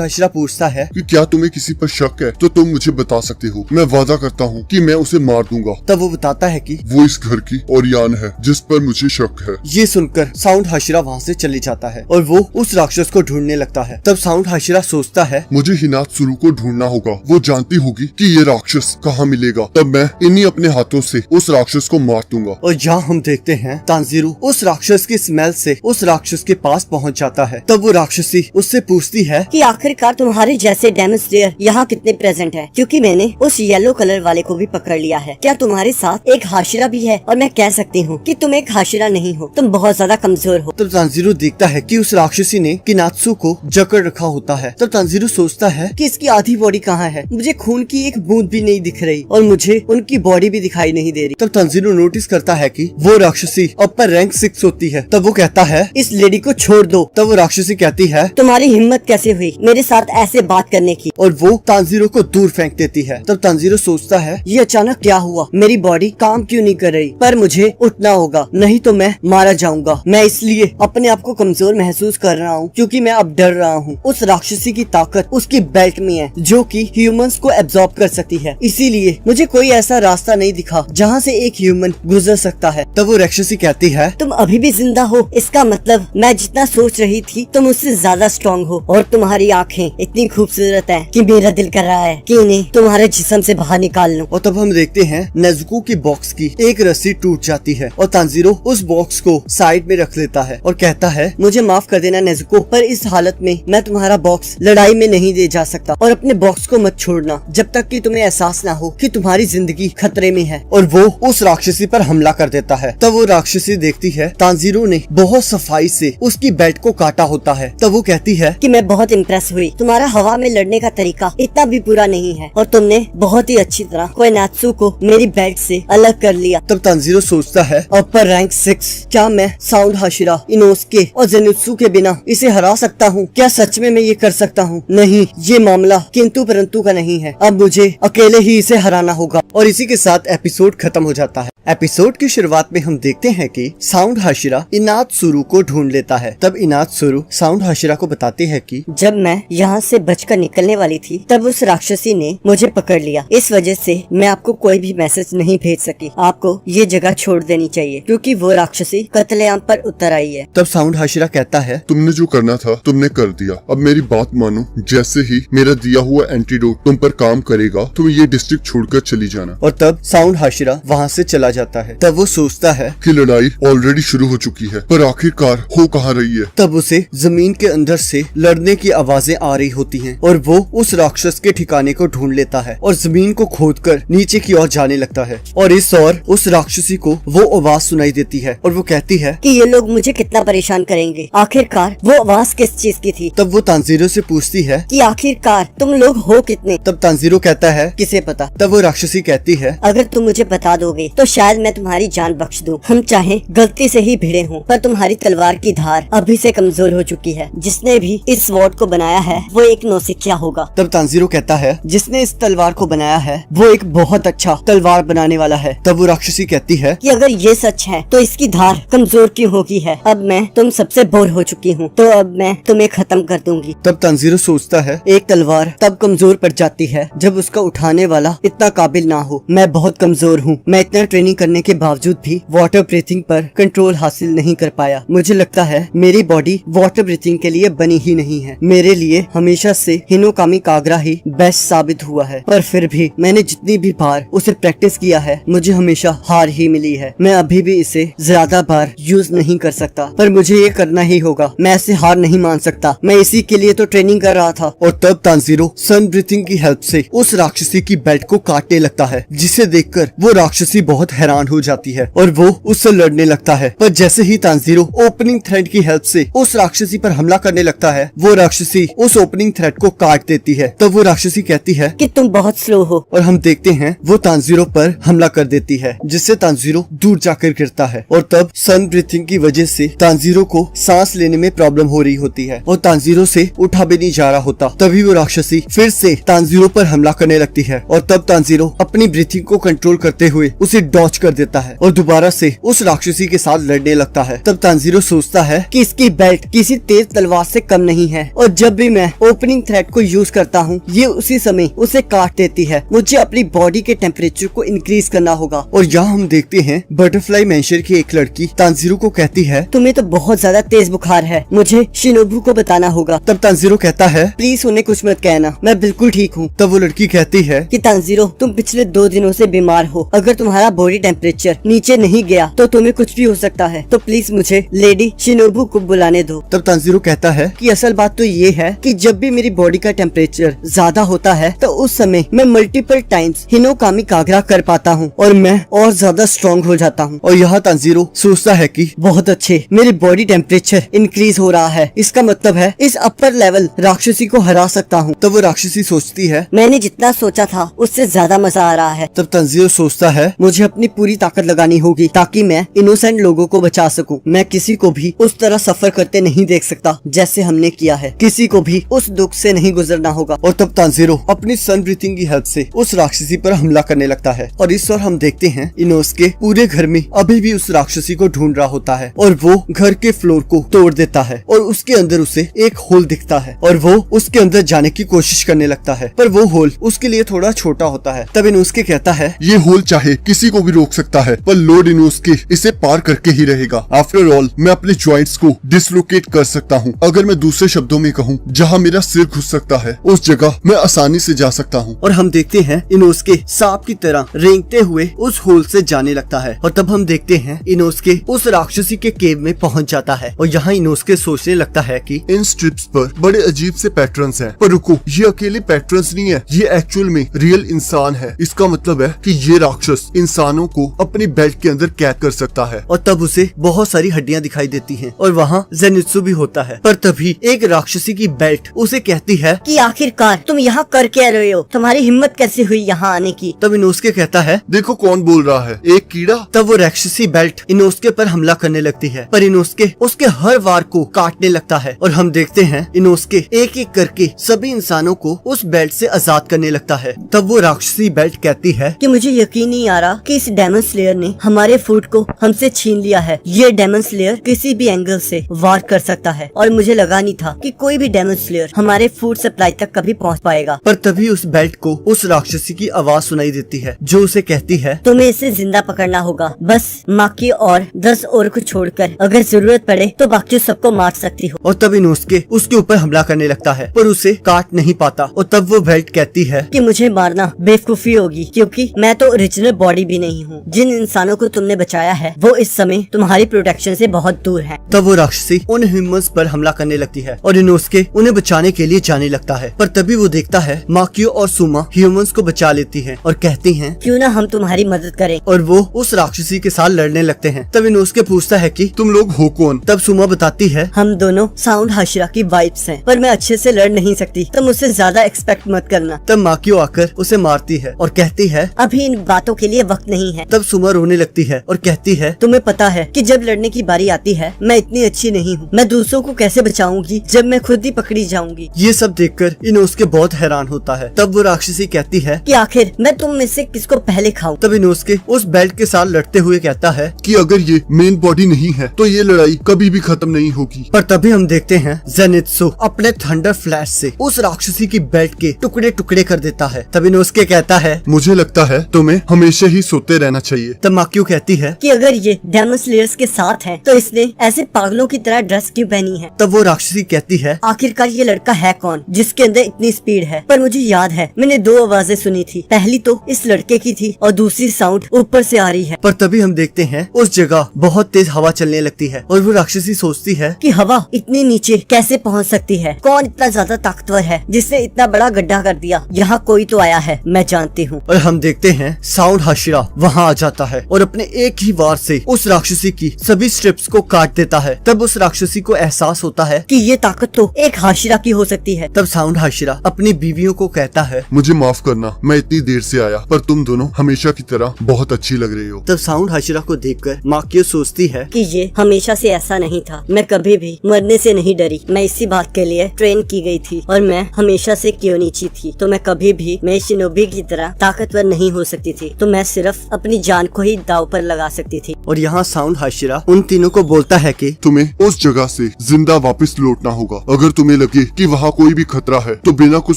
हाशिरा पूछता है कि क्या तुम्हें किसी पर शक है तो तुम मुझे बता सकते हो, मैं वादा करता हूँ कि मैं उसे मार दूंगा। तब वो बताता है कि वो इस घर की ओरियान है जिस पर मुझे शक है। ये सुनकर साउंड हाशिरा वहाँ से चले जाता है और वो उस राक्षस को ढूंढने लगता है। तब साउंड हाशिरा सोचता है मुझे हिनात्सुरु को ढूंढना होगा, वो जानती होगी कि ये राक्षस कहाँ मिलेगा, तब मैं इन्हीं अपने हाथों से उस राक्षस को मार दूंगा। और यहाँ हम देखते हैं तांजीरो उस राक्षस की स्मेल से उस राक्षस के पास पहुँच जाता है। तब वो राक्षसी उससे पूछती है कि आखिरकार तुम्हारे जैसे डेमन स्लेयर यहाँ कितने प्रेजेंट है, क्योंकि मैंने उस येलो कलर वाले को भी पकड़ लिया है। क्या तुम्हारे साथ एक हाशिरा भी है? और मैं कह सकती हूँ कि तुम एक हाशिरा नहीं हो, तुम बहुत ज्यादा कमजोर हो। तब तांजीरो देखता है कि उस राक्षसी ने किनात्सु को जकड़ रखा होता है। तब तांजीरो सोचता है कि इसकी आधी बॉडी कहाँ है, मुझे खून की एक बूंद भी नहीं दिख रही और मुझे उनकी बॉडी भी दिखाई नहीं दे रही। तब तांजीरो नोटिस करता है कि वो राक्षसी अपर रैंक 6 होती है। तब वो कहता है इस लेडी को छोड़ दो। तब वो राक्षसी कहती है तुम्हारी हिम्मत कैसे हुई मेरे साथ ऐसे बात करने की, और वो तांजीरो को दूर फेंक देती है। तब तांजीरो सोचता है ये अचानक क्या हुआ, मेरी बॉडी काम क्यों नहीं कर रही, पर मुझे उठना होगा नहीं तो मैं मारा जाऊंगा। मैं इसलिए अपने आप को कमजोर महसूस कर रहा हूँ क्योंकि मैं अब डर रहा हूँ। उस राक्षसी की ताकत उसकी बेल्ट में है जो कि ह्यूमंस को एब्जॉर्ब कर सकती है, इसीलिए मुझे कोई ऐसा रास्ता नहीं दिखा जहाँ से एक ह्यूमन गुजर सकता है। तब वो राक्षसी कहती है तुम अभी भी जिंदा हो, इसका मतलब मैं जितना सोच रही थी तुम उससे ज्यादा स्ट्रॉन्ग हो और तुम्हारी आँखें इतनी खूबसूरत है कि मेरा दिल कर रहा है कि इन्हें तुम्हारे जिस्म से बाहर निकाल लूं। और तब हम देखते हैं नेजुको की बॉक्स की एक रस्सी टूट जाती है और तांजीरो उस बॉक्स को साइड में रख लेता है और कहता है मुझे माफ कर देना नेजुको, पर इस हालत में मैं तुम्हारा बॉक्स लड़ाई में नहीं दे जा सकता और अपने बॉक्स को मत छोड़ना जब तक कि तुम्हें एहसास ना हो कि तुम्हारी जिंदगी खतरे में है। और वो उस राक्षसी पर हमला कर देता है। तब वो राक्षसी देखती है तांजीरो ने बहुत सफाई से उसकी बेल्ट को काटा होता है। तब वो कहती है कि मैं बहुत इम्प्रेस हुई, तुम्हारा हवा में लड़ने का तरीका इतना भी बुरा नहीं है और तुमने बहुत ही अच्छी तरह कोएनात्सु को मेरी बेल्ट से अलग कर लिया। तब तांजीरो सोचता है अपर रैंक 6, क्या मैं साउंड हाशिरा, इनोस्के और जेनित्सु के बिना इसे हरा सकता हूँ? क्या सच में मैं ये कर सकता हूँ? नहीं, ये मामला किंतु परंतु का नहीं है, अब मुझे अकेले ही इसे हराना होगा। और इसी के साथ एपिसोड खत्म हो जाता है। एपिसोड की शुरुआत में हम देखते हैं कि साउंड हाशिरा इनात्सुरु को ढूंढ लेता है। तब इनात्सुरु साउंड हाशिरा को बताते हैं कि जब मैं यहाँ से बचकर निकलने वाली थी तब उस राक्षसी ने मुझे पकड़ लिया, इस वजह से मैं आपको कोई भी मैसेज नहीं भेज सकी। आपको ये जगह छोड़ देनी चाहिए क्योंकि वो राक्षसी कत्लेआम पर उतर आई है। तब साउंड हाशिरा कहता है तुमने जो करना था तुमने कर दिया, अब मेरी बात मानो, जैसे ही मेरा दिया हुआ एंटीडोट तुम पर काम करेगा तो ये डिस्ट्रिक्ट छोड़कर चली जाना। और तब साउंड हाशिरा वहाँ से चला जाता है। तब वो सोचता है कि लड़ाई ऑलरेडी शुरू हो चुकी है, पर आखिरकार हो कहाँ रही है। तब उसे जमीन के अंदर से लड़ने की आवाजें आ रही होती हैं और वो उस राक्षस के ठिकाने को ढूंढ लेता है और जमीन को खोदकर नीचे की ओर जाने लगता है। और इस ओर उस राक्षसी को वो आवाज सुनाई देती है और वो कहती है कि ये लोग मुझे कितना परेशान करेंगे, आखिरकार वो आवाज किस चीज की थी। तब वो तांजीरो से पूछती है कि आखिरकार तुम लोग हो कितने। तब तांजीरो कहता है किसे पता। तब वो राक्षसी कहती है अगर तुम मुझे बता दोगे तो शायद मैं तुम्हारी जान बख्श दूं। हम चाहे गलती से ही भिड़े हों, पर तुम्हारी तलवार की धार अभी से कमजोर हो चुकी है। जिसने भी इस स्वॉर्ड को बनाया है वो एक नौसिखिया होगा। तब तांजीरो कहता है जिसने इस तलवार को बनाया है वो एक बहुत अच्छा तलवार बनाने वाला है। तब वो राक्षसी कहती है कि अगर ये सच है तो इसकी धार कमजोर क्यों होगी है। अब मैं तुम सबसे बोर हो चुकी हूँ, तो अब मैं तुम्हें खत्म कर दूंगी। तब तांजीरो सोचता है एक तलवार तब कमजोर पड़ जाती है जब उसका उठाने वाला इतना काबिल ना हो। मैं बहुत कमजोर हूँ, मैं इतना ट्रेनिंग करने के बावजूद भी वाटर ब्रीथिंग पर कंट्रोल हासिल नहीं कर पाया। मुझे लगता है मेरी बॉडी वाटर ब्रीथिंग के लिए बनी ही नहीं है। मेरे लिए हमेशा से हिनोकामी कागरा ही बेस्ट साबित हुआ है, पर फिर भी मैंने जितनी भी बार उसे प्रैक्टिस किया है मुझे हमेशा हार ही मिली है। मैं अभी भी इसे ज्यादा बार यूज नहीं कर सकता, पर मुझे ये करना ही होगा। मैं ऐसे हार नहीं मान सकता, मैं इसी के लिए तो ट्रेनिंग कर रहा था। और तब तांजीरो सन ब्रीथिंग की हेल्प से उस राक्षसी की बेल्ट को काटने लगता है, जिसे देखकर वो राक्षसी बहुत हैरान हो जाती है और वो उससे लड़ने लगता है। पर जैसे ही तांजीरो ओपनिंग थ्रेड की हेल्प से उस राक्षसी पर हमला करने लगता है, वो राक्षसी उस ओपनिंग थ्रेड को काट देती है। तब वो राक्षसी कहती है कि तुम बहुत स्लो हो। और हम देखते हैं वो तांजीरो पर हमला कर देती है, जिससे तांजीरो दूर जाकर गिरता है। और तब सन ब्रीथिंग की वजह से तांजीरो को सांस लेने में प्रॉब्लम हो रही होती है और तांजीरो से उठा भी नहीं जा रहा होता। तभी वो राक्षसी फिर से तांजीरो पर हमला करने लगती है और तब तांजीरो अपनी ब्रीथिंग को कंट्रोल करते हुए उसे डॉच कर देता है और दोबारा से उस राक्षसी के साथ लड़ने लगता है। तब तांजीरो सोचता है कि इसकी बेल्ट किसी तेज तलवार से कम नहीं है और जब भी मैं ओपनिंग थ्रेड को यूज करता हूँ ये उसी समय उसे काट देती है। मुझे अपनी बॉडी के टेम्परेचर को इंक्रीज करना होगा। और यहाँ हम देखते हैं बटरफ्लाई मेंशन की एक लड़की तांजीरो को कहती है तुम्हें तो बहुत ज्यादा तेज बुखार है, मुझे शिनोबू को बताना होगा। तब तांजीरो कहता है प्लीज उन्हें कुछ मत कहना, मैं बिल्कुल ठीक हूँ। तब वो लड़की कहती है कि तांजीरो तुम पिछले 2 दिनों से बीमार हो, अगर तुम्हारा बॉडी टेम्परेचर नीचे नहीं गया तो तुम्हें कुछ भी हो सकता है, तो प्लीज मुझे लेडी शिनोबू को बुलाने दो। तब तांजीरो कहता है कि असल बात तो ये है कि जब भी मेरी बॉडी का टेम्परेचर ज्यादा होता है तो उस समय मैं मल्टीपल टाइम्स हिनोकामी कागरा कर पाता हूँ और मैं और ज्यादा स्ट्रॉन्ग हो जाता हूँ। और यहाँ तांजीरो सोचता है कि बहुत अच्छे, मेरी बॉडी टेम्परेचर इंक्रीज हो रहा है, इसका मतलब है इस अपर लेवल राक्षसी को हरा सकता हूँ। तब वो राक्षसी सोचती है मैंने जितना सोचा था उससे ज्यादा मजा आ रहा है। तब तांजीरो सोचता है मुझे अपनी पूरी ताकत लगानी होगी ताकि मैं इनोसेंट लोगों को बचा सकूं। मैं किसी को भी उस तरह सफर करते नहीं देख सकता जैसे हमने किया है, किसी को भी उस दुख से नहीं गुजरना होगा। और तब तांजीरो अपनी सन ब्रीथिंग की हेल्प से उस राक्षसी पर हमला करने लगता है और इस और हम देखते हैं इनोसके पूरे घर में अभी भी उस राक्षसी को ढूंढ रहा होता है और वो घर के फ्लोर को तोड़ देता है और उसके अंदर उसे एक होल दिखता है और वो उसके अंदर जाने की कोशिश करने लगता है, पर वो होल उसके लिए थोड़ा छोटा होता है। तब इनोसके कहता है ये होल चाहे किसी को भी रोक सकता है पर लॉर्ड इनोसके इसे पार करके ही रहेगा। आफ्टर ऑल मैं अपने जॉइंट्स को डिसलोकेट कर सकता हूँ। अगर मैं दूसरे शब्दों में कहूँ, जहाँ मेरा सिर घुस सकता है उस जगह मैं आसानी से जा सकता हूँ। और हम देखते हैं इनोसके सांप की तरह रेंगते हुए उस होल से जाने लगता है और तब हम देखते हैं इनोसके उस राक्षसी के केव में पहुंच जाता है और यहाँ इनोसके सोचने लगता है कि इन स्ट्रिप्स पर बड़े अजीब से पैटर्न्स हैं, पर रुको, ये अकेले पैटर्न्स नहीं है, ये एक्चुअल में रियल इंसान है। इसका मतलब है कि ये राक्षस इंसानों को अपनी बेल्ट के अंदर कैद कर सकता है। और तब उसे बहुत सारी हड्डियां दिखाई देती हैं और वहाँ जेनित्सु भी होता है, पर तभी एक राक्षसी की बेल्ट उसे कहती है कि आखिरकार तुम यहाँ कर क्या रहे हो, तुम्हारी हिम्मत कैसे हुई यहाँ आने की। तब इनोसके कहता है देखो कौन बोल रहा है, एक कीड़ा। तब वो राक्षसी बेल्ट इनोसके पर हमला करने लगती है, पर इनोसके उसके हर वार को काटने लगता है और हम देखते हैं इनोसके एक एक करके सभी इंसानों को उस बेल्ट से आजाद करने लगता है। तब वो राक्षसी बेल्ट कहती है कि मुझे यकीन नहीं आ रहा कि इस डेमन स्लेयर ने हमारे फूड को हमसे छीन लिया है। ये डेमन स्लेयर किसी भी एंगल से वार कर सकता है और मुझे लगा नहीं था कि कोई भी डेमन स्लेयर हमारे फूड सप्लाई तक कभी पहुंच पाएगा। पर तभी उस बेल्ट को उस राक्षसी की आवाज सुनाई देती है जो उसे कहती है तुम्हें इसे जिंदा पकड़ना होगा, बस माकी और 10 और को छोड़कर, अगर जरूरत पड़े तो बाकी सबको मार सकती हो। और तब इनोसके उसके ऊपर हमला करने लगता है पर उसे काट नहीं पाता और तब वो बेल्ट कहती है कि मुझे मारना बेवकूफी होगी क्योंकि मैं तो ओरिजिनल बॉडी भी नहीं हूँ। जिन इंसानों को तुमने बचाया है वो इस समय तुम्हारी प्रोटेक्शन से बहुत दूर है। तब वो राक्षसी उन ह्यूमंस पर हमला करने लगती है और इनोसके उन्हें बचाने के लिए जाने लगता है, पर तभी वो देखता है माकियो और सुमा ह्यूमंस को बचा लेती हैं और कहती हैं क्यों ना हम तुम्हारी मदद करें, और वो उस राक्षसी के साथ लड़ने लगते हैं। तब इनोसके पूछता है कि तुम लोग हो कौन? तब सुमा बताती है हम दोनों साउंड हाशिरा की वाइफ्स हैं, पर मैं अच्छे से लड़ नहीं सकती, तो मुझसे ज्यादा एक्सपेक्ट मत करना। तब माकियो आकर उसे मारती है और कहती है अभी इन बातों के लिए वक्त नहीं है। तब सुमा रोने लगती है और कहती है तुम्हें पता है कि जब लड़ने की बारी आती है मैं इतनी अच्छी नहीं हूँ, मैं दूसरों को कैसे बचाऊंगी जब मैं खुद ही पकड़ी जाऊंगी। ये सब देखकर इनोसके बहुत हैरान होता है। तब वो राक्षसी कहती है कि आखिर मैं तुम में से किसको पहले खाऊं। तब इनोसके उस बेल्ट के साथ लड़ते हुए कहता है कि अगर ये मेन बॉडी नहीं है तो ये लड़ाई कभी भी खत्म नहीं होगी। पर तभी हम देखते हैं जेनित्सु अपने थंडर फ्लैश से उस राक्षसी की बेल्ट के टुकड़े टुकड़े कर देता है। तब इनोसके कहता है मुझे लगता है तुम्हें हमेशा ही सोते रहना चाहिए। तब माकियो कहती है कि अगर ये डेमन स्लेयर्स के साथ है तो इसने ऐसे पागलों की तरह ड्रेस क्यों पहनी है। तब वो राक्षसी कहती है आखिरकार ये लड़का है कौन जिसके अंदर इतनी स्पीड है। पर मुझे याद है मैंने 2 आवाजें सुनी थी, पहली तो इस लड़के की थी और दूसरी साउंड ऊपर से आ रही है। पर तभी हम देखते हैं उस जगह बहुत तेज हवा चलने लगती है और वो राक्षसी सोचती है कि हवा इतनी नीचे कैसे पहुंच सकती है, कौन इतना ज्यादा ताकतवर है जिसने इतना बड़ा गड्ढा कर दिया। यहाँ कोई तो आया है, मैं जानती हूँ। और हम देखते हैं साउंड हाशिरा वहाँ आ जाता है और अपने एक ही वार से उस राक्षसी की सभी स्ट्रिप्स को काट देता है। तब उस राक्षसी राक्षसी को एहसास होता है कि ये ताकत तो एक हाशिरा की हो सकती है। तब साउंड हाशिरा अपनी बीवियों को कहता है। मुझे माफ करना, मैं इतनी देर से आया, पर तुम दोनों हमेशा की तरह बहुत अच्छी लग रही हो। तब साउंड हाशिरा को देखकर माकियो सोचती है कि ये हमेशा से ऐसा नहीं था। मैं कभी भी मरने से नहीं डरी। मैं इसी बात के लिए ट्रेन की गई थी और मैं हमेशा से क्योनिची थी। तो मैं कभी भी मैं शिनोबी की तरह ताकतवर नहीं हो सकती थी। तो मैं सिर्फ अपनी जान को ही दाव पर लगा सकती थी। और यहाँ साउंड हाशिरा उन तीनों को बोलता है कि तुम्हें उस जगह से जिंदा वापस लौटना होगा। अगर तुम्हें लगे कि वहाँ कोई भी खतरा है तो बिना कुछ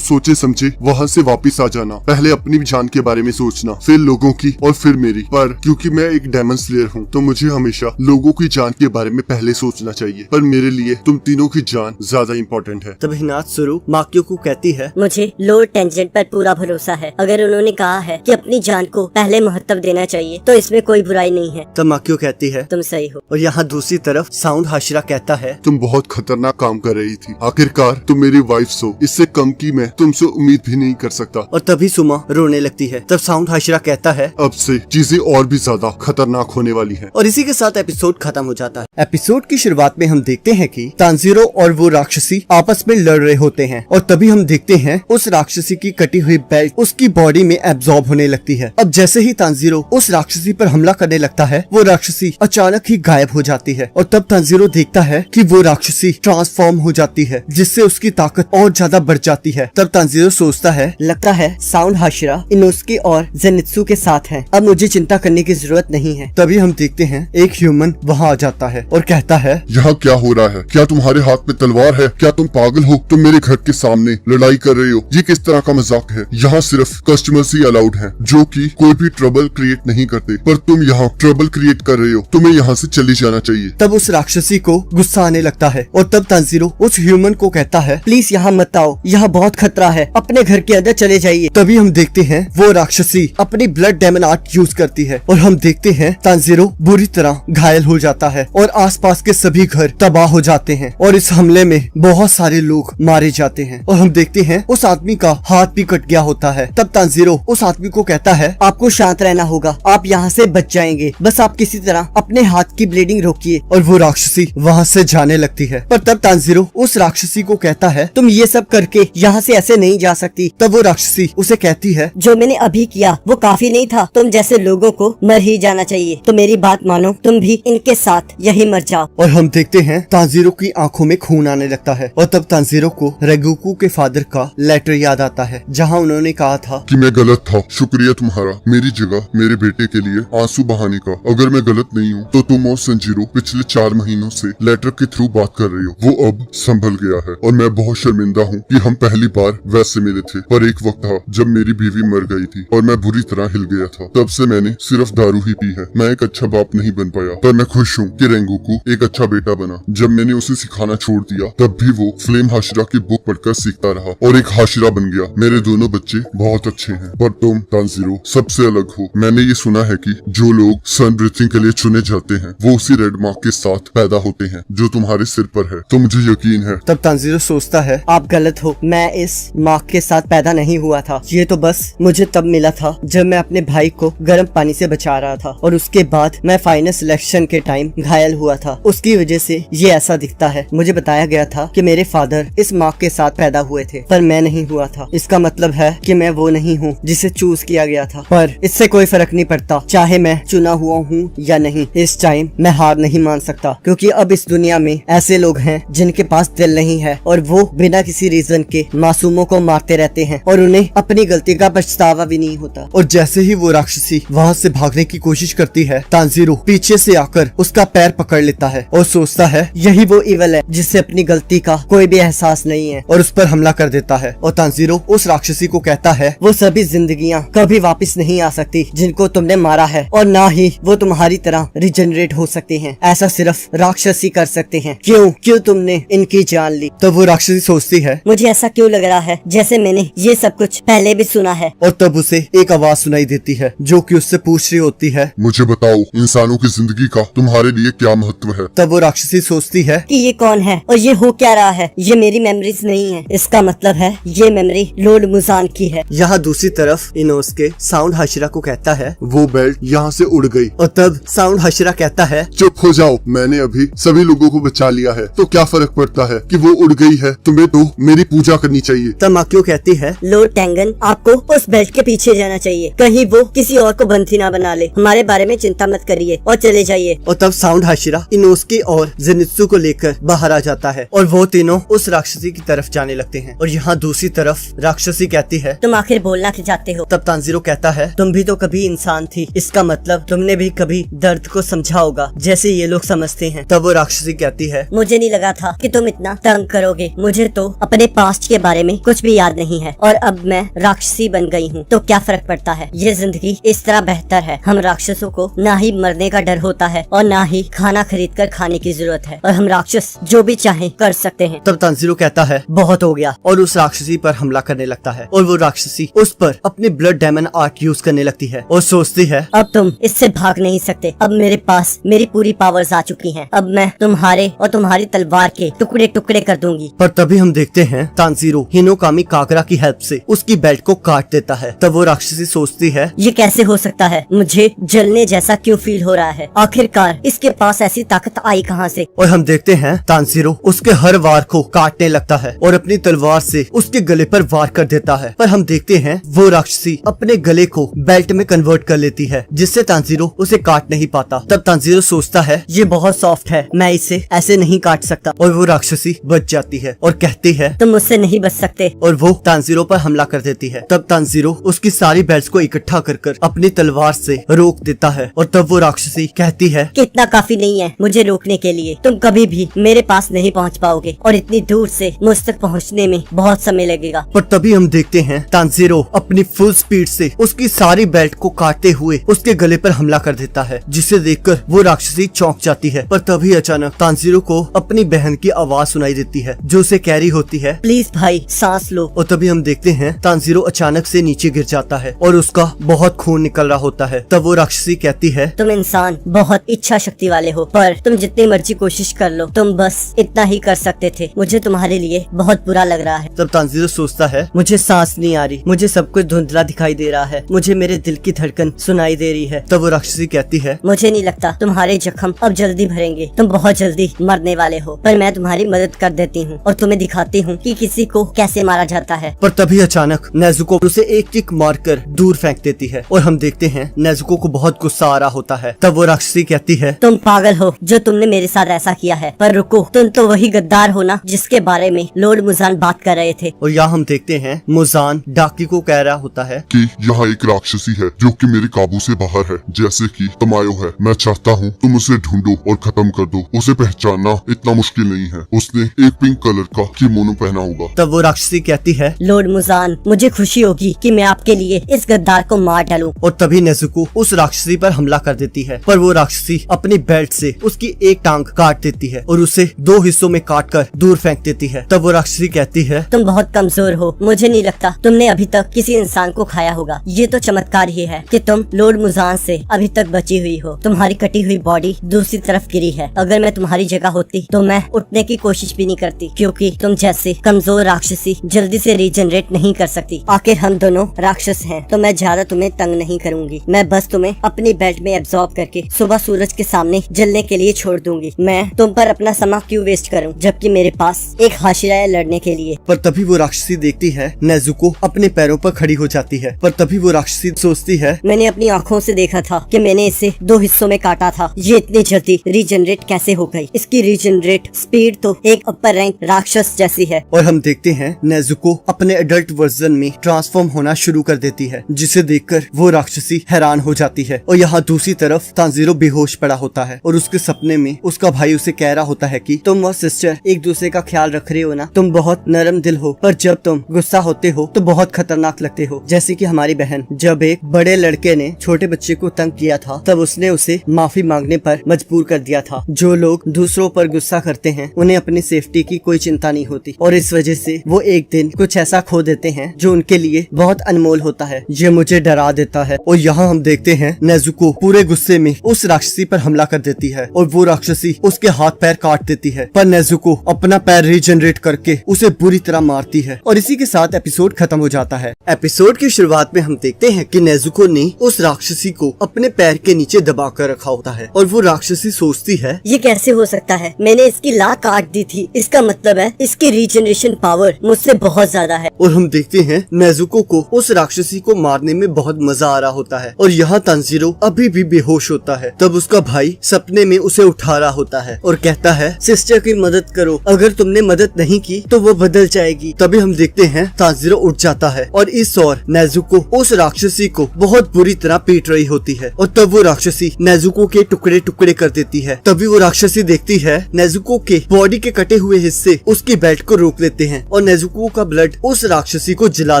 सोचे समझे वहाँ से वापस आ जाना। पहले अपनी जान के बारे में सोचना, फिर लोगों की और फिर मेरी। पर क्योंकि मैं एक डेमन स्लेयर हूँ तो मुझे हमेशा लोगों की जान के बारे में पहले सोचना चाहिए। पर मेरे लिए तुम तीनों की जान ज्यादा इम्पोर्टेंट है। तब हिनात्सुरु माकियो को कहती है, मुझे लॉर्ड टेंजेंट पर पूरा भरोसा है। अगर उन्होंने कहा है कि अपनी जान को पहले महत्व देना चाहिए तो इसमें कोई बुराई नहीं है। तब माकियो कहती है, तुम सही हो। और यहाँ दूसरी तरफ साउंड हाशिरा कहता है, तुम बहुत खतरनाक काम कर रही थी। आखिरकार तुम मेरी वाइफ हो, इससे कम की मैं तुमसे उम्मीद भी नहीं कर सकता। और तभी सुमा रोने लगती है। तब साउंड हाशिरा कहता है, अब से चीजें और भी ज्यादा खतरनाक होने वाली हैं। और इसी के साथ एपिसोड खत्म हो जाता है। एपिसोड की शुरुआत में हम देखते हैं कि तांजीरो और वो राक्षसी आपस में लड़ रहे होते हैं और तभी हम देखते हैं उस राक्षसी की कटी हुई बेल्ट उसकी बॉडी में एब्जॉर्ब होने लगती है। अब जैसे ही तांजीरो उस राक्षसी पर हमला करने लगता है वो राक्षसी अचानक ही गायब हो जाती है और तब तांजीरो देखता है कि वो राक्षसी ट्रांसफॉर्म हो जाती है जिससे उसकी ताकत और ज्यादा बढ़ जाती है। तब तांजीरो सोचता है, लगता है साउंड हाशिरा इनोस्की और जेनित्सु के साथ है, अब मुझे चिंता करने की जरूरत नहीं है। तभी हम देखते हैं एक ह्यूमन वहाँ आ जाता है और कहता है, यहाँ क्या हो रहा है? क्या तुम्हारे हाथ में तलवार है? क्या तुम पागल हो? तुम मेरे घर के सामने लड़ाई कर रहे हो? ये किस तरह का मजाक है? यहाँ सिर्फ कस्टमर्स ही अलाउड हैं, जो कि कोई भी ट्रबल क्रिएट नहीं करते, पर तुम यहाँ ट्रबल क्रिएट कर रहे हो। तुम्हें यहाँ से चली जाना चाहिए। तब उस राक्षसी को गुस्सा आने लगता है और तब तांजीरो उस ह्यूमन को कहता है, प्लीज यहाँ मत आओ, यहाँ बहुत खतरा है, अपने घर के अंदर चले जाइए। तभी हम देखते हैं वो राक्षसी अपनी ब्लड डेमन आर्ट यूज करती है और हम देखते हैं तांजीरो बुरी तरह घायल हो जाता है और आसपास के सभी घर तबाह हो जाते हैं और इस हमले में बहुत सारे लोग मारे जाते हैं और हम देखते हैं उस आदमी का हाथ भी कट गया होता है। तब तांजीरो उस आदमी को कहता है, आपको शांत रहना होगा, आप यहाँ से बच जाएंगे, बस आप किसी तरह अपने हाथ की ब्लीडिंग रोकिए। और वो राक्षसी वहाँ से जाने लगती है। पर तब तांजीरो उस राक्षसी को कहता है, तुम ये सब करके यहाँ से ऐसे नहीं जा सकती। तब वो राक्षसी उसे कहती है, जो मैंने अभी किया वो काफी नहीं था, तुम जैसे लोगों को मर ही जाना चाहिए। तो मेरी बात मानो, तुम भी इनके साथ यही मर जाओ। और हम देखते हैं तांजीरो की आंखों में खून आने लगता है और तब तांजीरो को रेंगुकू के फादर का लेटर याद आता है जहाँ उन्होंने कहा था कि मैं गलत था, शुक्रिया तुम्हारा मेरी जगह मेरे बेटे के लिए आंसू बहाने का। अगर मैं गलत नहीं हूँ तो तुम और संजीरो पिछले 4 महीनों से लेटर के थ्रू बात कर रही हो। वो अब संभल गया है और मैं बहुत शर्मिंदा हूँ कि हम पहली बार वैसे मिले थे, पर एक वक्त था जब मेरी बीवी मर गई थी और मैं बुरी तरह हिल गया था। तब से मैंने सिर्फ दारू ही पी है। मैं एक अच्छा बाप नहीं बन पाया, पर मैं खुश हूँ कि रेंगुकू एक अच्छा बेटा बना। जब मैंने उसे सिखाना छोड़ दिया तब भी वो फ्लेम हाशिरा की बुक पढ़कर सीखता रहा और एक हाशिरा बन गया। मेरे दोनों बच्चे बहुत अच्छे हैं, पर तुम तांजीरो सबसे अलग हो। मैंने ये सुना है कि जो लोग सन ब्रीथिंग के लिए चुने जाते हैं वो उसी रेड मार्क के साथ पैदा होते हैं जो तुम्हारे सिर पर है। तो मुझे यकीन है। तब तांजीरो सोचता है, आप गलत हो, मैं इस मार्क के साथ पैदा नहीं हुआ था। ये तो बस मुझे तब मिला था जब मैं अपने भाई को गर्म पानी से बचा रहा था और उसके बाद मैं फाइनल सिलेक्शन के टाइम घायल हुआ था, उसकी वजह से ये ऐसा दिखता है। मुझे बताया गया था कि मेरे फादर इस मार्क के साथ पैदा हुए थे, पर मैं नहीं हुआ था। इसका मतलब है कि मैं वो नहीं हूँ जिसे चूज किया गया था, पर इससे कोई फर्क नहीं पड़ता चाहे मैं चुना हुआ हूँ या नहीं। इस टाइम मैं हार नहीं मान सकता क्योंकि अब इस दुनिया में ऐसे लोग हैं जिनके पास दिल नहीं है और वो बिना किसी रीजन के मासूमों को मारते रहते हैं और उन्हें अपनी गलती का पछतावा भी नहीं होता। और जैसे ही वो राक्षसी वहाँ से भागने की कोशिश करती है, तांजीरो पीछे से आकर उसका पैर पकड़ लेता है और सोचता है यही वो इवल है जिससे अपनी गलती का कोई भी एहसास नहीं है और उस पर हमला कर देता है। और तांजीरो उस राक्षसी को कहता है, वो सभी जिंदगियां कभी वापस नहीं आ सकती जिनको तुमने मारा है और ना ही वो तुम्हारी तरह रिजेनरेट हो सकते हैं। ऐसा सिर्फ राक्षसी कर सकते हैं। क्यों तुमने इनकी जान ली? तब वो राक्षसी सोचती है, मुझे ऐसा क्यों लग रहा है जैसे मैंने ये सब कुछ पहले भी सुना है। और तब उसे एक आवाज सुनाई देती है जो कि उससे पूछ रही होती है, मुझे बताओ इंसानों की जिंदगी का तुम्हारे लिए क्या महत्व है? तब वो राक्षसी सोचती है कि ये कौन है और ये हो क्या रहा है। ये मेरी मेमोरीज नहीं है, इसका मतलब है ये मेमोरी लॉर्ड मुजान की है। यहाँ दूसरी तरफ इनोस्के साउंड हाशिरा को कहता है, वो बेल्ट यहाँ से उड़ गई। और तब साउंड हाशिरा कहता है, चुप हो जाओ, मैंने अभी सभी लोगों लोगों को बचा लिया है तो क्या फर्क पड़ता है कि वो उड़ गई है, तुम्हें तो मेरी पूजा करनी चाहिए। तब माक्यो कहती है, लॉर्ड टेंगन, आपको उस बेल्ट के पीछे जाना चाहिए, कहीं वो किसी और को बंदी ना बना ले। हमारे बारे में चिंता मत करिए और चले जाइए। और तब साउंड हाशिरा इनोस्के और जेनित्सु को लेकर बाहर आ जाता है और वो तीनों उस राक्षसी की तरफ जाने लगते हैं। और यहाँ दूसरी तरफ राक्षसी कहती है, तुम आखिर बोलना क्या चाहते हो? तब तांजीरो कहता है, तुम भी तो कभी इंसान थी, इसका मतलब तुमने भी कभी दर्द को समझा होगा जैसे ये लोग समझते हैं। तब वो राक्षसी कहती है, मुझे नहीं लगा था कि तुम इतना तंग करोगे। मुझे तो अपने पास्ट के बारे में कुछ भी याद नहीं है और अब मैं राक्षसी बन गई हूँ, तो क्या फर्क पड़ता है। ये जिंदगी इस तरह बेहतर है। हम राक्षसों को ना ही मरने का डर होता है और ना ही खाना खरीद कर खाने की जरूरत है, और हम राक्षस जो भी चाहे कर सकते हैं। तब तांजीरो कहता है, बहुत हो गया, और उस राक्षसी पर हमला करने लगता है। और वो राक्षसी उस पर अपनी ब्लड डायमंड आर्ट यूज करने लगती है और सोचती है, अब तुम इससे भाग नहीं सकते। अब मेरे पास मेरी पूरी पावर्स आ चुकी हैं। अब मैं तुम्हारे और तुम्हारी तलवार के टुकड़े टुकड़े कर दूंगी। पर तभी हम देखते हैं तांजीरो हिनोकामी कागरा की हेल्प से उसकी बेल्ट को काट देता है। तब वो राक्षसी सोचती है, ये कैसे हो सकता है? मुझे जलने जैसा क्यों फील हो रहा है? आखिरकार इसके पास ऐसी ताकत आई कहाँ से? और हम देखते हैं तांजीरो उसके हर वार को काटने लगता है और अपनी तलवार से उसके गले पर वार कर देता है। पर हम देखते हैं वो राक्षसी अपने गले को बेल्ट में कन्वर्ट कर लेती है, जिससे तांजीरो उसे काट नहीं पाता। तब तांजीरो सोचता है, ये बहुत सॉफ्ट है, मैं इसे ऐसे नहीं काट सकता। और वो राक्षसी बच जाती है और कहती है, तुम मुझसे नहीं बच सकते। और वो तांजीरो पर हमला कर देती है। तब तांजीरो उसकी सारी बेल्ट्स को इकट्ठा कर अपनी तलवार से रोक देता है। और तब वो राक्षसी कहती है, कि इतना काफी नहीं है मुझे रोकने के लिए। तुम कभी भी मेरे पास नहीं पहुंच पाओगे और इतनी दूर से मुझ तक पहुंचने में बहुत समय लगेगा। पर तभी हम देखते हैं तांजीरो अपनी फुल स्पीड से उसकी सारी बेल्ट को काटते हुए उसके गले पर हमला कर देता है, जिसे देखकर वो राक्षसी चौंक जाती है। पर तभी अचानक तांजीरो को अपनी बहन की आवाज सुनाई देती है जो उसे कह रही होती है, प्लीज भाई सांस लो। और तभी हम देखते हैं तांजीरो अचानक से नीचे गिर जाता है और उसका बहुत खून निकल रहा होता है। तब वो राक्षसी कहती है, तुम इंसान बहुत इच्छा शक्ति वाले हो, पर तुम जितनी मर्जी कोशिश कर लो, तुम बस इतना ही कर सकते थे। मुझे तुम्हारे लिए बहुत बुरा लग रहा है। तब तांजीरो सोचता है, मुझे सांस नहीं आ रही, मुझे सब कुछ धुंधला दिखाई दे रहा है, मुझे मेरे दिल की धड़कन सुनाई दे रही है। तब वो राक्षसी कहती है, मुझे नहीं लगता तुम्हारे जख्म अब जल्दी भरेंगे, तुम बहुत जल्दी मरने वाले हो, पर मैं तुम्हारी मदद कर देती हूँ और तुम्हें दिखाती हूँ कि किसी को कैसे मारा जाता है। पर तभी अचानक नेजुको उसे एक किक मारकर दूर फेंक देती है और हम देखते हैं नेजुको को बहुत गुस्सा आ रहा होता है। तब वो राक्षसी कहती है, तुम पागल हो जो तुमने मेरे साथ ऐसा किया है। पर रुको, तुम तो वही गद्दार हो ना जिसके बारे में लॉर्ड मुजान बात कर रहे थे। और यहाँ हम देखते हैं मुजान डाकी को कह रहा होता है कि यहाँ एक राक्षसी है जो कि मेरे काबू से बाहर है, जैसे कि तमायो है। मैं चाहता हूँ तुम उसे ढूंढो और खत्म कर दो। उसे पहचानना इतना मुश्किल नहीं है, उसने एक पिंक कलर का किमोनो पहना होगा। तब वो राक्षसी कहती है, लॉर्ड मुजान, मुझे खुशी होगी कि मैं आपके लिए इस गद्दार को मार डालूं। और तभी नेजुको उस राक्षसी पर हमला कर देती है। पर वो राक्षसी अपनी बेल्ट से उसकी एक टांग काट देती है और उसे 2 हिस्सों में काटकर दूर फेंक देती है। तब वो राक्षसी कहती है, तुम बहुत कमजोर हो, मुझे नहीं लगता तुमने अभी तक किसी इंसान को खाया होगा। ये तो चमत्कार ही है कि तुम लॉर्ड मुजान से अभी तक बची हुई हो। तुम्हारी कटी हुई बॉडी दूसरी तरफ गिरी है। अगर मैं तुम्हारी जगह होती तो मैं उठने की कोशिश भी नहीं करती, क्योंकि तुम जैसे कमजोर राक्षसी जल्दी से रीजनरेट नहीं कर सकती। आखिर हम दोनों राक्षस हैं, तो मैं ज्यादा तुम्हें तंग नहीं करूंगी। मैं बस तुम्हें अपनी बेल्ट में एब्जॉर्ब करके सुबह सूरज के सामने जलने के लिए छोड़ दूंगी। मैं तुम पर अपना समय क्यों वेस्ट करूं, जबकि मेरे पास एक हाशिरा है लड़ने के लिए। पर तभी वो राक्षसी देखती है नेजुको अपने पैरों पर खड़ी हो जाती है। पर तभी वो राक्षसी सोचती है, मैंने अपनी आँखों से देखा था कि मैंने इसे 2 हिस्सों में काटा था। ये इतनी जल्दी रीजनरेट कैसे हो गई? इसकी रीजनरेट स्पीड तो एक अपर रैंक राक्षस जैसी है। और हम देखते हैं नेजुको अपने एडल्ट वर्जन में ट्रांसफॉर्म होना शुरू कर देती है, जिसे देखकर वो राक्षसी हैरान हो जाती है। और यहाँ दूसरी तरफ तांजीरो बेहोश पड़ा होता है और उसके सपने में उसका भाई उसे कह रहा होता है कि तुम और सिस्टर एक दूसरे का ख्याल रख रहे हो ना, तुम बहुत नरम दिल हो, पर जब तुम गुस्सा होते हो तो बहुत खतरनाक लगते हो। जैसे कि हमारी बहन, जब एक बड़े लड़के ने छोटे बच्चे को तंग किया था तब उसने उसे माफी मांगने पर मजबूर कर दिया था। जो लोग दूसरों पर गुस्सा करते हैं उन्हें अपनी सेफ्टी की कोई चिंता नहीं होती और इस वजह से वो एक दिन कुछ ऐसा खो देते हैं जो उनके लिए बहुत अनमोल होता है। ये मुझे डरा देता है। और यहाँ हम देखते हैं नेजुको पूरे गुस्से में उस राक्षसी पर हमला कर देती है और वो राक्षसी उसके हाथ पैर काट देती है। पर नेजुको अपना पैर रीजनरेट करके उसे बुरी तरह मारती है और इसी के साथ एपिसोड खत्म हो जाता है। एपिसोड की शुरुआत में हम देखते हैं कि नेजुको ने उस राक्षसी को अपने पैर के नीचे दबा कर रखा होता है और वो राक्षसी सोचती है, ये कैसे कैसे हो सकता है? मैंने इसकी लात काट दी थी, इसका मतलब है इसकी रीजनरेशन पावर मुझसे बहुत ज्यादा है। और हम देखते हैं नेजुको को उस राक्षसी को मारने में बहुत मजा आ रहा होता है और यहाँ तांजीरो अभी भी बेहोश होता है। तब उसका भाई सपने में उसे उठा रहा होता है और कहता है सिस्टर की मदद करो, अगर तुमने मदद नहीं की तो वो बदल जाएगी। तभी हम देखते हैं तांजीरो उठ जाता है और इस ओर नेजुको उस राक्षसी को बहुत बुरी तरह पीट रही होती है और तब वो राक्षसी नेजुको के टुकड़े टुकड़े कर देती है। तभी वो राक्षसी देखती है नेजुको के बॉडी के कटे हुए हिस्से उसकी बेल्ट को रोक लेते हैं और नेजुको का ब्लड उस राक्षसी को जला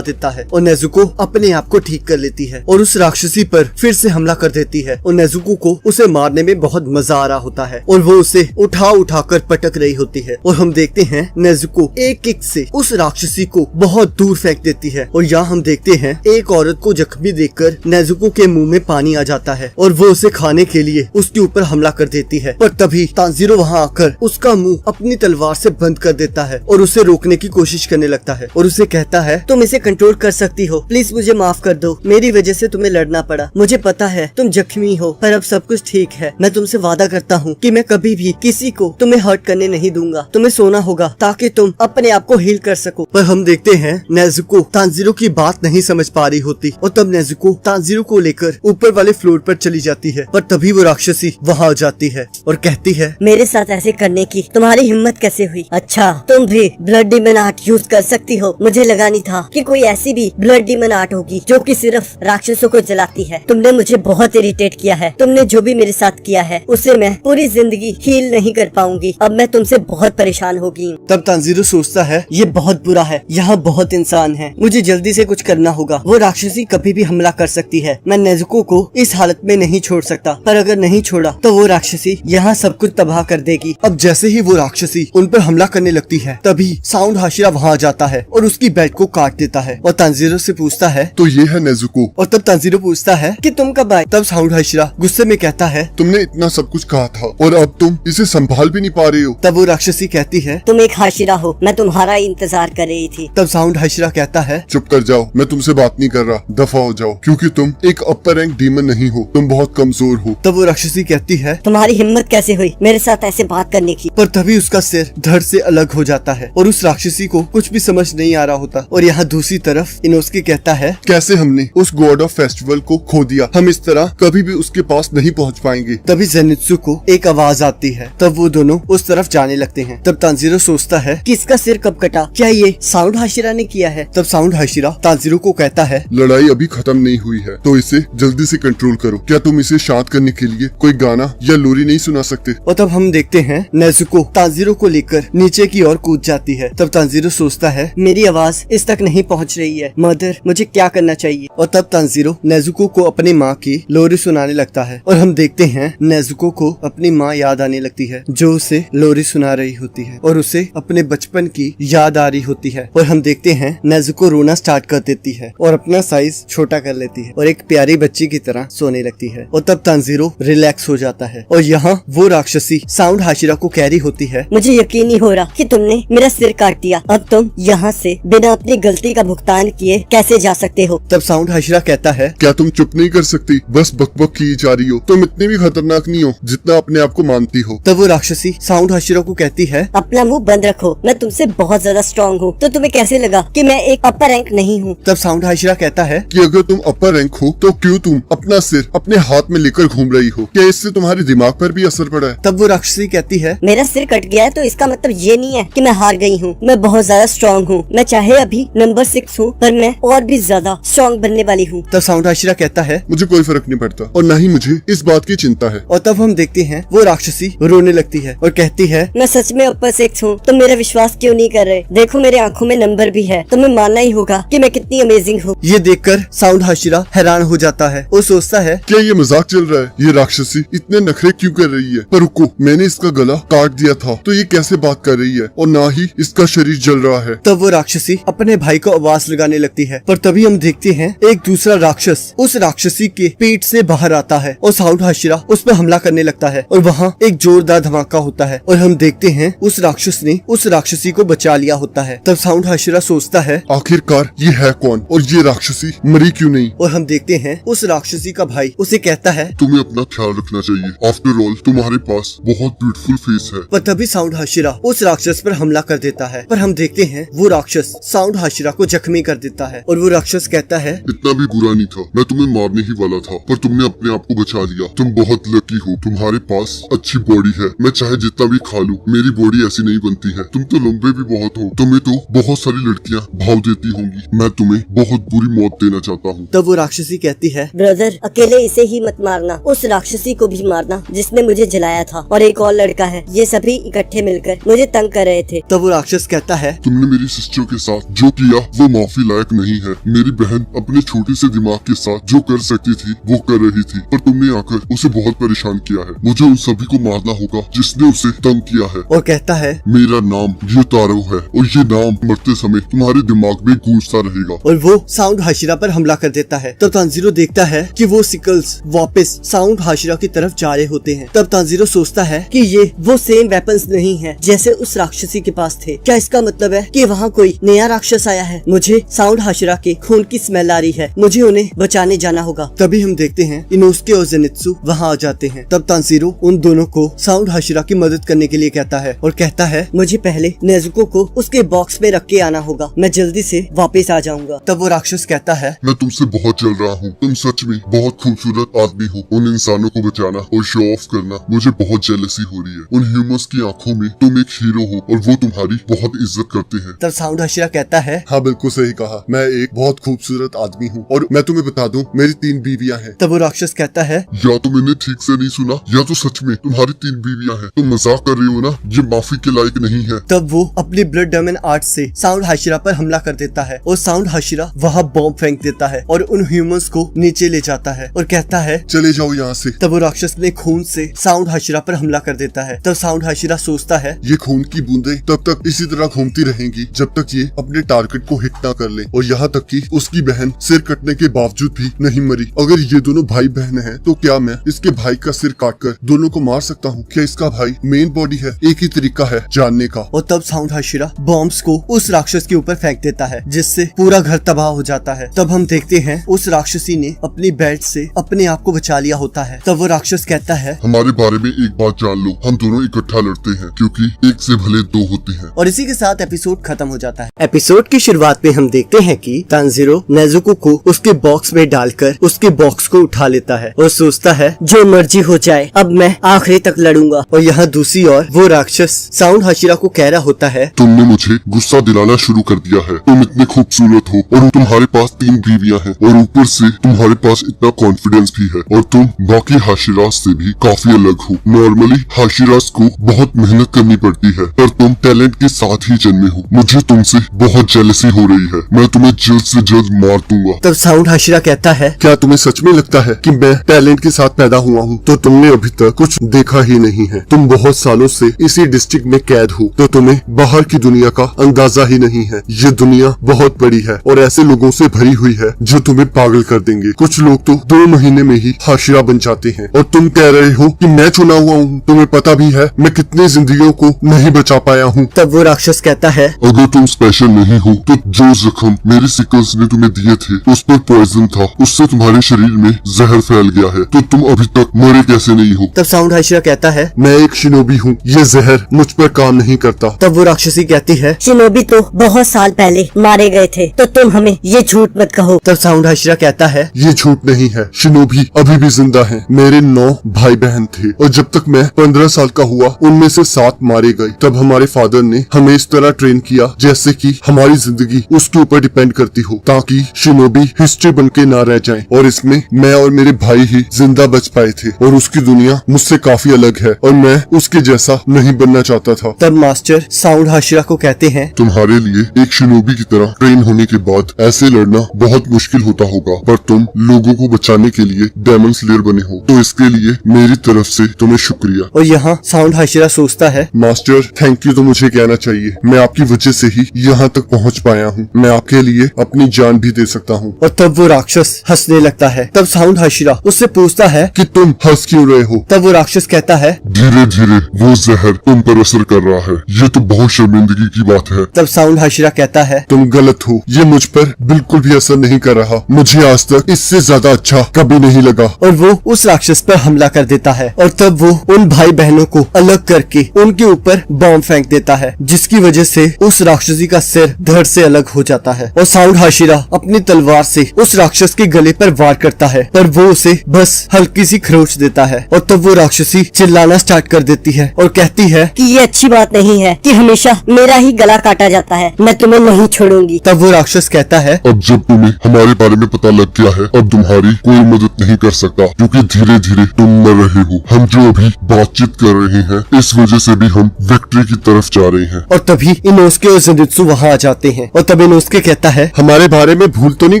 देता है और नेजुको अपने आप को ठीक कर लेती है और उस राक्षसी पर फिर से हमला कर देती है और नेजुको को उसे मारने में बहुत मजा आ रहा होता है और वो उसे उठा उठाकर पटक रही होती है और हम देखते हैं नेजुको एक किक से उस राक्षसी को बहुत दूर फेंक देती है और यहाँ हम देखते हैं एक औरत को जख्मी देखकर नेजुको के मुंह में पानी आ जाता है और वो उसे खाने के लिए उसके ऊपर हमला कर देती है। पर तभी तांजीरो वहाँ आकर उसका मुंह अपनी तलवार से बंद कर देता है और उसे रोकने की कोशिश करने लगता है और उसे कहता है तुम इसे कंट्रोल कर सकती हो, प्लीज मुझे माफ कर दो, मेरी वजह से तुम्हें लड़ना पड़ा, मुझे पता है तुम जख्मी हो पर अब सब कुछ ठीक है। मैं तुमसे वादा करता हूँ कि मैं कभी भी किसी को तुम्हें हर्ट करने नहीं दूंगा, तुम्हें सोना होगा ताकि तुम अपने आप को हील कर सको। पर हम देखते हैं नेजुको तांजीरो की बात नहीं समझ पा रही होती और तब नेजुको तांजीरो को लेकर ऊपर वाले फ्लोर पर चली जाती है। पर तभी वो राक्षसी वहाँ आ जाती है और कहती है मेरे साथ ऐसे करने की तुम्हारी हिम्मत कैसे हुई? अच्छा तुम भी ब्लड डीमन आर्ट यूज कर सकती हो, मुझे लगा नहीं था कि कोई ऐसी भी ब्लड डीमन आर्ट होगी जो कि सिर्फ राक्षसों को जलाती है। तुमने मुझे बहुत इरिटेट किया है, तुमने जो भी मेरे साथ किया है उसे मैं पूरी जिंदगी हील नहीं कर पाऊंगी, अब मैं तुमसे बहुत परेशान हो गई। तब तांजीरो सोचता है ये बहुत बुरा है, यहाँ बहुत इंसान है, मुझे जल्दी से कुछ करना होगा, वो राक्षसी कभी भी हमला कर सकती है, मैं नेजुको को इस हालत में नहीं छोड़ सकता, पर अगर नहीं छोड़ा तो वो राक्षसी यहाँ सब कुछ तबाह कर देगी। अब जैसे ही वो राक्षसी उन पर हमला करने लगती है तभी साउंड हाशिरा वहाँ आ जाता है और उसकी बेल्ट को काट देता है और तांजीरो से पूछता है तो ये है नेजुको। और तब तांजीरो पूछता है कि तुम कब आए? तब साउंड हाशिरा गुस्से में कहता है तुमने इतना सब कुछ कहा था और अब तुम इसे संभाल भी नहीं पा रहे हो। तब वो राक्षसी कहती है तुम एक हाशिरा हो, मैं तुम्हारा इंतजार कर रही थी। तब साउंड हाशिरा कहता है चुप कर जाओ, मैं तुमसे बात नहीं कर रहा, दफा हो जाओ, क्योंकि तुम एक अपर रैंक डीमन नहीं हो, तुम बहुत कमजोर हो। तब वो राक्षसी कहती है तुम्हारी हिम्मत कैसे हुई मेरे साथ ऐसे बात करने की? पर तभी उसका सिर धड़ से अलग हो जाता है और उस राक्षसी को कुछ भी समझ नहीं आ रहा होता। और यहाँ दूसरी तरफ इनोस्के कहता है कैसे हमने उस गॉड ऑफ फेस्टिवल को खो दिया, हम इस तरह कभी भी उसके पास नहीं पहुँच पाएंगे। तभी जेनित्सु को एक आवाज आती है, तब वो दोनों उस तरफ जाने लगते हैं। तब तांजीरो सोचता है कि इसका सिर कब कटा, क्या ये साउंड हाशिरा ने किया है? तब साउंड हाशिरा तांजीरो को कहता है लड़ाई अभी खत्म नहीं हुई है तो इसे जल्दी से कंट्रोल करो, क्या तुम इसे शांत करने के लिए कोई गाना या लोरी नहीं सुना सकते? और तब हम देखते हैं नेजुको तांजीरो को लेकर नीचे की ओर कूद जाती है। तब तांजीरो सोचता है मेरी आवाज इस तक नहीं पहुंच रही है, मदर मुझे क्या करना चाहिए? और तब तांजीरो नेजुको को अपनी माँ की लोरी सुनाने लगता है और हम देखते हैं नेजुको को अपनी माँ याद आने लगती है जो उसे लोरी सुना रही होती है और उसे अपने बचपन की याद आ रही होती है। और हम देखते हैं नेजुको रोना स्टार्ट कर देती है और अपना साइज छोटा कर लेती है और एक प्यारी बच्ची की तरह सोने लगती है। और तब तांजीरो रिलैक्स हो जाता है और यहाँ वो राक्षसी साउंड हाशिरा को कह रही होती है मुझे यकीन नहीं हो रहा कि तुमने मेरा सिर काट दिया, अब तुम यहाँ से बिना अपनी गलती का भुगतान किए कैसे जा सकते हो? तब साउंड हाशिरा कहता है क्या तुम चुप नहीं कर सकती, बस बकबक की जा रही हो, तुम इतनी भी खतरनाक नहीं हो जितना अपने आप को मानती हो। तब वो राक्षसी साउंड हाशिरा को कहती है अपना मुंह बंद रखो, मैं तुमसे बहुत ज्यादा स्ट्रॉन्ग हूँ, तो तुम्हें कैसे लगा कि मैं एक अपर रैंक नहीं हूँ? तब साउंड हाशिरा कहता है कि अगर तुम अपर रैंक हो तो क्यों तुम अपना सिर अपने हाथ में लेकर घूम रही हो, क्या इससे तुम्हारे दिमाग पर भी असर पड़ा है? तब वो राक्षसी कहती है मेरा सिर कट गया है तो इसका मतलब ये नहीं है कि मैं हार गई हूँ, मैं बहुत ज्यादा स्ट्रॉन्ग हूँ, मैं चाहे अभी नंबर 6 हूँ पर मैं और भी ज्यादा स्ट्रॉन्ग बनने वाली हूँ। तब साउंड हाशिरा कहता है मुझे कोई फर्क नहीं पड़ता और न ही मुझे इस बात की चिंता है। और तब हम देखते हैं वो राक्षसी रोने लगती है और कहती है मैं सच में अपर 6 हूँ, तुम मेरा विश्वास क्यों नहीं कर रहे? देखो मेरे आँखों में नंबर भी है, तुम्हें मानना ही होगा कि मैं कितनी अमेजिंग हूँ। ये देखकर साउंड हाशिरा हैरान हो जाता है, वो सोचता है क्या ये मजाक चल रहा है, ये राक्षसी इतने नखरे क्यों कर रही है? पर रुको, मैंने इसका गला काट दिया था तो ये कैसे बात कर रही है और ना ही इसका शरीर जल रहा है। तब वो राक्षसी अपने भाई को आवाज लगाने लगती है, पर तभी हम देखते हैं एक दूसरा राक्षस उस राक्षसी के पेट से बाहर आता है और साउंड हाशिरा उस पर हमला करने लगता है और वहाँ एक जोरदार धमाका होता है और हम देखते हैं उस राक्षस ने उस राक्षसी को बचा लिया होता है। तब साउंड हाशिरा सोचता है आखिरकार ये है कौन और ये राक्षसी मरी क्यों नहीं? और हम देखते हैं उस राक्षसी का भाई उसे कहता है तुम्हें अपना ख्याल रखना चाहिए, आफ्टर ऑल तुम्हारे पास बहुत ब्यूटीफुल फेस है। पर तभी साउंड हाशिरा उस राक्षस पर हमला कर देता है, पर हम देखते हैं वो राक्षस साउंड हाशिरा को जख्मी कर देता है और वो राक्षस कहता है, इतना भी बुरा नहीं था, मैं तुम्हें मारने ही वाला था, पर तुमने अपने आप को बचा लिया। तुम बहुत लकी हो, तुम्हारे पास अच्छी बॉडी है। मैं चाहे जितना भी खा लूं, मेरी बॉडी ऐसी नहीं बनती है। तुम तो लंबे भी बहुत हो, तुम्हें तो बहुत सारी लड़कियां भाव देती होंगी। मैं तुम्हें बहुत बुरी मौत देना चाहता हूँ। तब वो राक्षसी कहती है, ब्रदर अकेले इसे ही मत मारना, उस राक्षसी को भी मारना जिसने मुझे जलाया था, और एक और लड़का है। ये सभी इकट्ठे मिलकर मुझे तंग कर रहे थे। तब वो राक्षस कहता है, तुमने मेरी सिस्टर के साथ जो किया वो माफी लायक नहीं है। मेरी बहन अपने छोटे से दिमाग के साथ जो कर सकती थी वो कर रही थी, पर तुमने आकर उसे बहुत परेशान किया है। मुझे उन सभी को मारना होगा जिसने उसे तंग किया है। और कहता है, मेरा नाम ये तारो है और ये नाम मरते समय तुम्हारे दिमाग में गूंजता रहेगा। और वो साउंड हाशिरा पर हमला कर देता है। तब तांजीरो देखता है कि वो सिकल्स वापस साउंड हाशिरा की तरफ जा रहे होते हैं। तब तांजीरो सोचता है कि ये वो सेम वेपन्स नहीं है जैसे उस राक्षसी के पास थे। क्या इसका मतलब है कि वहाँ कोई नया राक्षस आया है? मुझे साउंड हाशिरा के खून की स्मेल आ रही है, मुझे उन्हें बचाने जाना होगा। तभी हम देखते हैं इनोसुके और जेनित्सु वहाँ आ जाते हैं। तब तांजीरो उन दोनों को साउंड हाशिरा की मदद करने के लिए कहता है और कहता है, मुझे पहले नेजुको को उसके बॉक्स में रख के आना होगा, मैं जल्दी से वापस आ जाऊंगा। तब वो राक्षस कहता है, मैं तुमसे बहुत जल रहा हूँ। तुम सच में बहुत खूबसूरत आदमी हो। उन इंसानों को बचाना और शो ऑफ करना मुझे बहुत जेलसी हो रही है। उन ह्यूमंस की आंखों में तुम एक हीरो हो और वो तुम्हारी बहुत इज्जत करते हैं। तब साउंड हाशिरा कहता है, हाँ बिल्कुल सही कहा, मैं एक बहुत खूबसूरत आदमी हूँ और मैं तुम्हें बता दूं मेरी 3 बीवियां हैं। तब वो राक्षस कहता है, या तो मैंने ठीक से नहीं सुना या तो सच में तुम्हारी 3 बीवियां हैं। तुम मजाक कर रही हो ना, ये माफी के लायक नहीं है। तब वो अपनी ब्लड डायमंड आर्ट से साउंड हाशिरा पर हमला कर देता है और साउंड हाशिरा वहाँ बॉम्ब फेंक देता है और उन ह्यूमंस को नीचे ले जाता है और कहता है, चले जाओ यहाँ से। तब वो राक्षस ने खून से साउंड हाशिरा पर हमला कर देता है। तब साउंड हाशिरा सोचता है, ये खून की बूंदें तब तक इसी तरह घूमती रहेंगी जब तक ये अपने टारगेट को हिट ना कर ले, और यहाँ तक कि उसकी बहन सिर कटने के बावजूद भी नहीं मरी। अगर ये दोनों भाई बहन हैं, तो क्या मैं इसके भाई का सिर काटकर दोनों को मार सकता हूँ? क्या इसका भाई मेन बॉडी है? एक ही तरीका है जानने का। और तब साउंड हाशिरा बॉम्ब्स को उस राक्षस के ऊपर फेंक देता है जिससे पूरा घर तबाह हो जाता है। तब हम देखते हैं उस राक्षसी ने अपनी बेल्ट से अपने आप को बचा लिया होता है। तब वो राक्षस कहता है, हमारे बारे में एक बात जान लो, हम दोनों इकट्ठा लड़ते हैं क्योंकि एक से भले 2 होते हैं। और इसी के साथ एपिसोड खत्म हो जाता है। एपिसोड की शुरुआत में हम देखते हैं कि तांजीरो नेजुको को उसके बॉक्स में डालकर उसके बॉक्स को उठा लेता है और सोचता है, जो मर्जी हो जाए, अब मैं आखिरी तक लड़ूंगा। और यहाँ दूसरी ओर वो राक्षस साउंड हाशिरा को कह रहा होता है, तुमने मुझे गुस्सा दिलाना शुरू कर दिया है। तुम इतने खूबसूरत हो और तुम्हारे पास 3 बीवियां हैं और ऊपर से तुम्हारे पास इतना कॉन्फिडेंस भी है और तुम बाकी हाशिरास से भी काफी अलग हो। नॉर्मली हाशिरास को बहुत मेहनत करनी पड़ती है पर तुम टैलेंट के साथ ही जन्मे हो। मुझे तुमसे बहुत जेलसी हो रही है, मैं तुम्हें जल्द से जल्द मार दूंगा। तब साउंड हाशिरा कहता है, क्या तुम्हें सच में लगता है कि मैं टैलेंट के साथ पैदा हुआ हूँ? तो तुमने अभी तक कुछ देखा ही नहीं है। तुम बहुत सालों से इसी डिस्ट्रिक्ट में कैद हो, तो तुम्हें बाहर की दुनिया का अंदाजा ही नहीं है। ये दुनिया बहुत बड़ी है और ऐसे लोगों से भरी हुई है जो तुम्हें पागल कर देंगे। कुछ लोग तो 2 महीने में ही हाशिरा बन जाते हैं और तुम कह रहे हो कि मैं चुना हुआ हूँ। तुम्हें पता भी है मैं कितनी जिंदगियों को नहीं बचा पाया हूँ। तब वो राक्षस कहता है, अगर तुम स्पेशल नहीं हो तो जो जख्म मेरे सिकल्स ने तुम्हें दिए थे उस पर पॉइजन था, उससे तुम्हारे शरीर में जहर फैल गया है, तो तुम अभी तक मरे कैसे नहीं हो? तब साउंड हाशिरा कहता है, मैं एक शिनोबी हूँ, ये जहर मुझ पर काम नहीं करता। तब वो राक्षसी कहती है, शिनोबी तो बहुत साल पहले मारे गए थे, तो तुम हमें ये झूठ मत कहो। तब साउंड हाशिरा कहता है, ये झूठ नहीं है, शिनोबी अभी भी जिंदा हैं। मेरे 9 भाई बहन थे और जब तक मैं 15 साल का हुआ उनमें से 7 मारे गए। तब हमारे फादर ने हमें इस तरह ट्रेन किया जैसे कि हमारी जिंदगी उसके ऊपर डिपेंड करती हो, ताकि शिनोबी हिस्ट्री बन के ना रह जाए। और इसमें मैं और मेरे भाई ही जिंदा बच पाए थे और उसकी दुनिया मुझसे काफी अलग है और मैं उसके जैसा नहीं बनना चाहता था। तब मास्टर साउंड हाशिरा को कहते हैं, तुम्हारे लिए एक शिनोबी की तरह ट्रेन होने के बाद ऐसे लड़ना बहुत मुश्किल होता होगा, पर तुम लोगों को बचाने के लिए डेमन स्लेयर बने हो, तो इसके लिए मेरी तरफ से तुम्हें शुक्रिया। और यहाँ साउंड हाशिरा सोचता है, मास्टर थैंक यू तो मुझे कहना चाहिए, मैं आपकी वजह से ही यहाँ तक पहुँच पाया हूँ। मैं आपके लिए अपनी जान भी दे सकता हूँ। और तब वो राक्षस हंसने लगता है। तब साउंड हाशिरा उससे पूछता है कि तुम हंस क्यों रहे हो? तब वो राक्षस कहता है, धीरे धीरे वो जहर तुम पर असर कर रहा है, ये तो बहुत शर्मिंदगी की बात है। तब साउंड हाशिरा कहता है, तुम गलत हो, ये मुझ पर बिल्कुल भी असर नहीं कर रहा। मुझे आज तक इससे ज्यादा अच्छा कभी नहीं लगा। और वो उस राक्षस पर हमला कर देता है और तब वो उन भाई बहनों को अलग करके उनके ऊपर बॉम्ब फेंक देता है, जिसकी वजह से उस राक्षसी का सिर धड़ से अलग हो जाता है। और साउंड हाशिरा अपनी तलवार से उस राक्षस के गले पर वार करता है, पर वो उसे बस हल्की सी खरोच देता है। और तब वो राक्षसी चिल्लाना स्टार्ट कर देती है और कहती है कि ये अच्छी बात नहीं है कि हमेशा मेरा ही गला काटा जाता है, मैं तुम्हें नहीं छोड़ूंगी। तब वो राक्षस कहता है अब जब तुम्हें हमारे बारे में पता लग गया है, अब तुम्हारी कोई मदद नहीं कर सकता, क्योंकि धीरे धीरे तुम मर रहे हो। हम जो अभी बातचीत कर रहे हैं, इस वजह से भी हम विक्ट्री की तरफ जा रहे हैं। और तभी इनोस्के और ज़ेनित्सु वहाँ आ जाते हैं। और तब इनोस्के कहता है हमारे बारे में भूल तो नहीं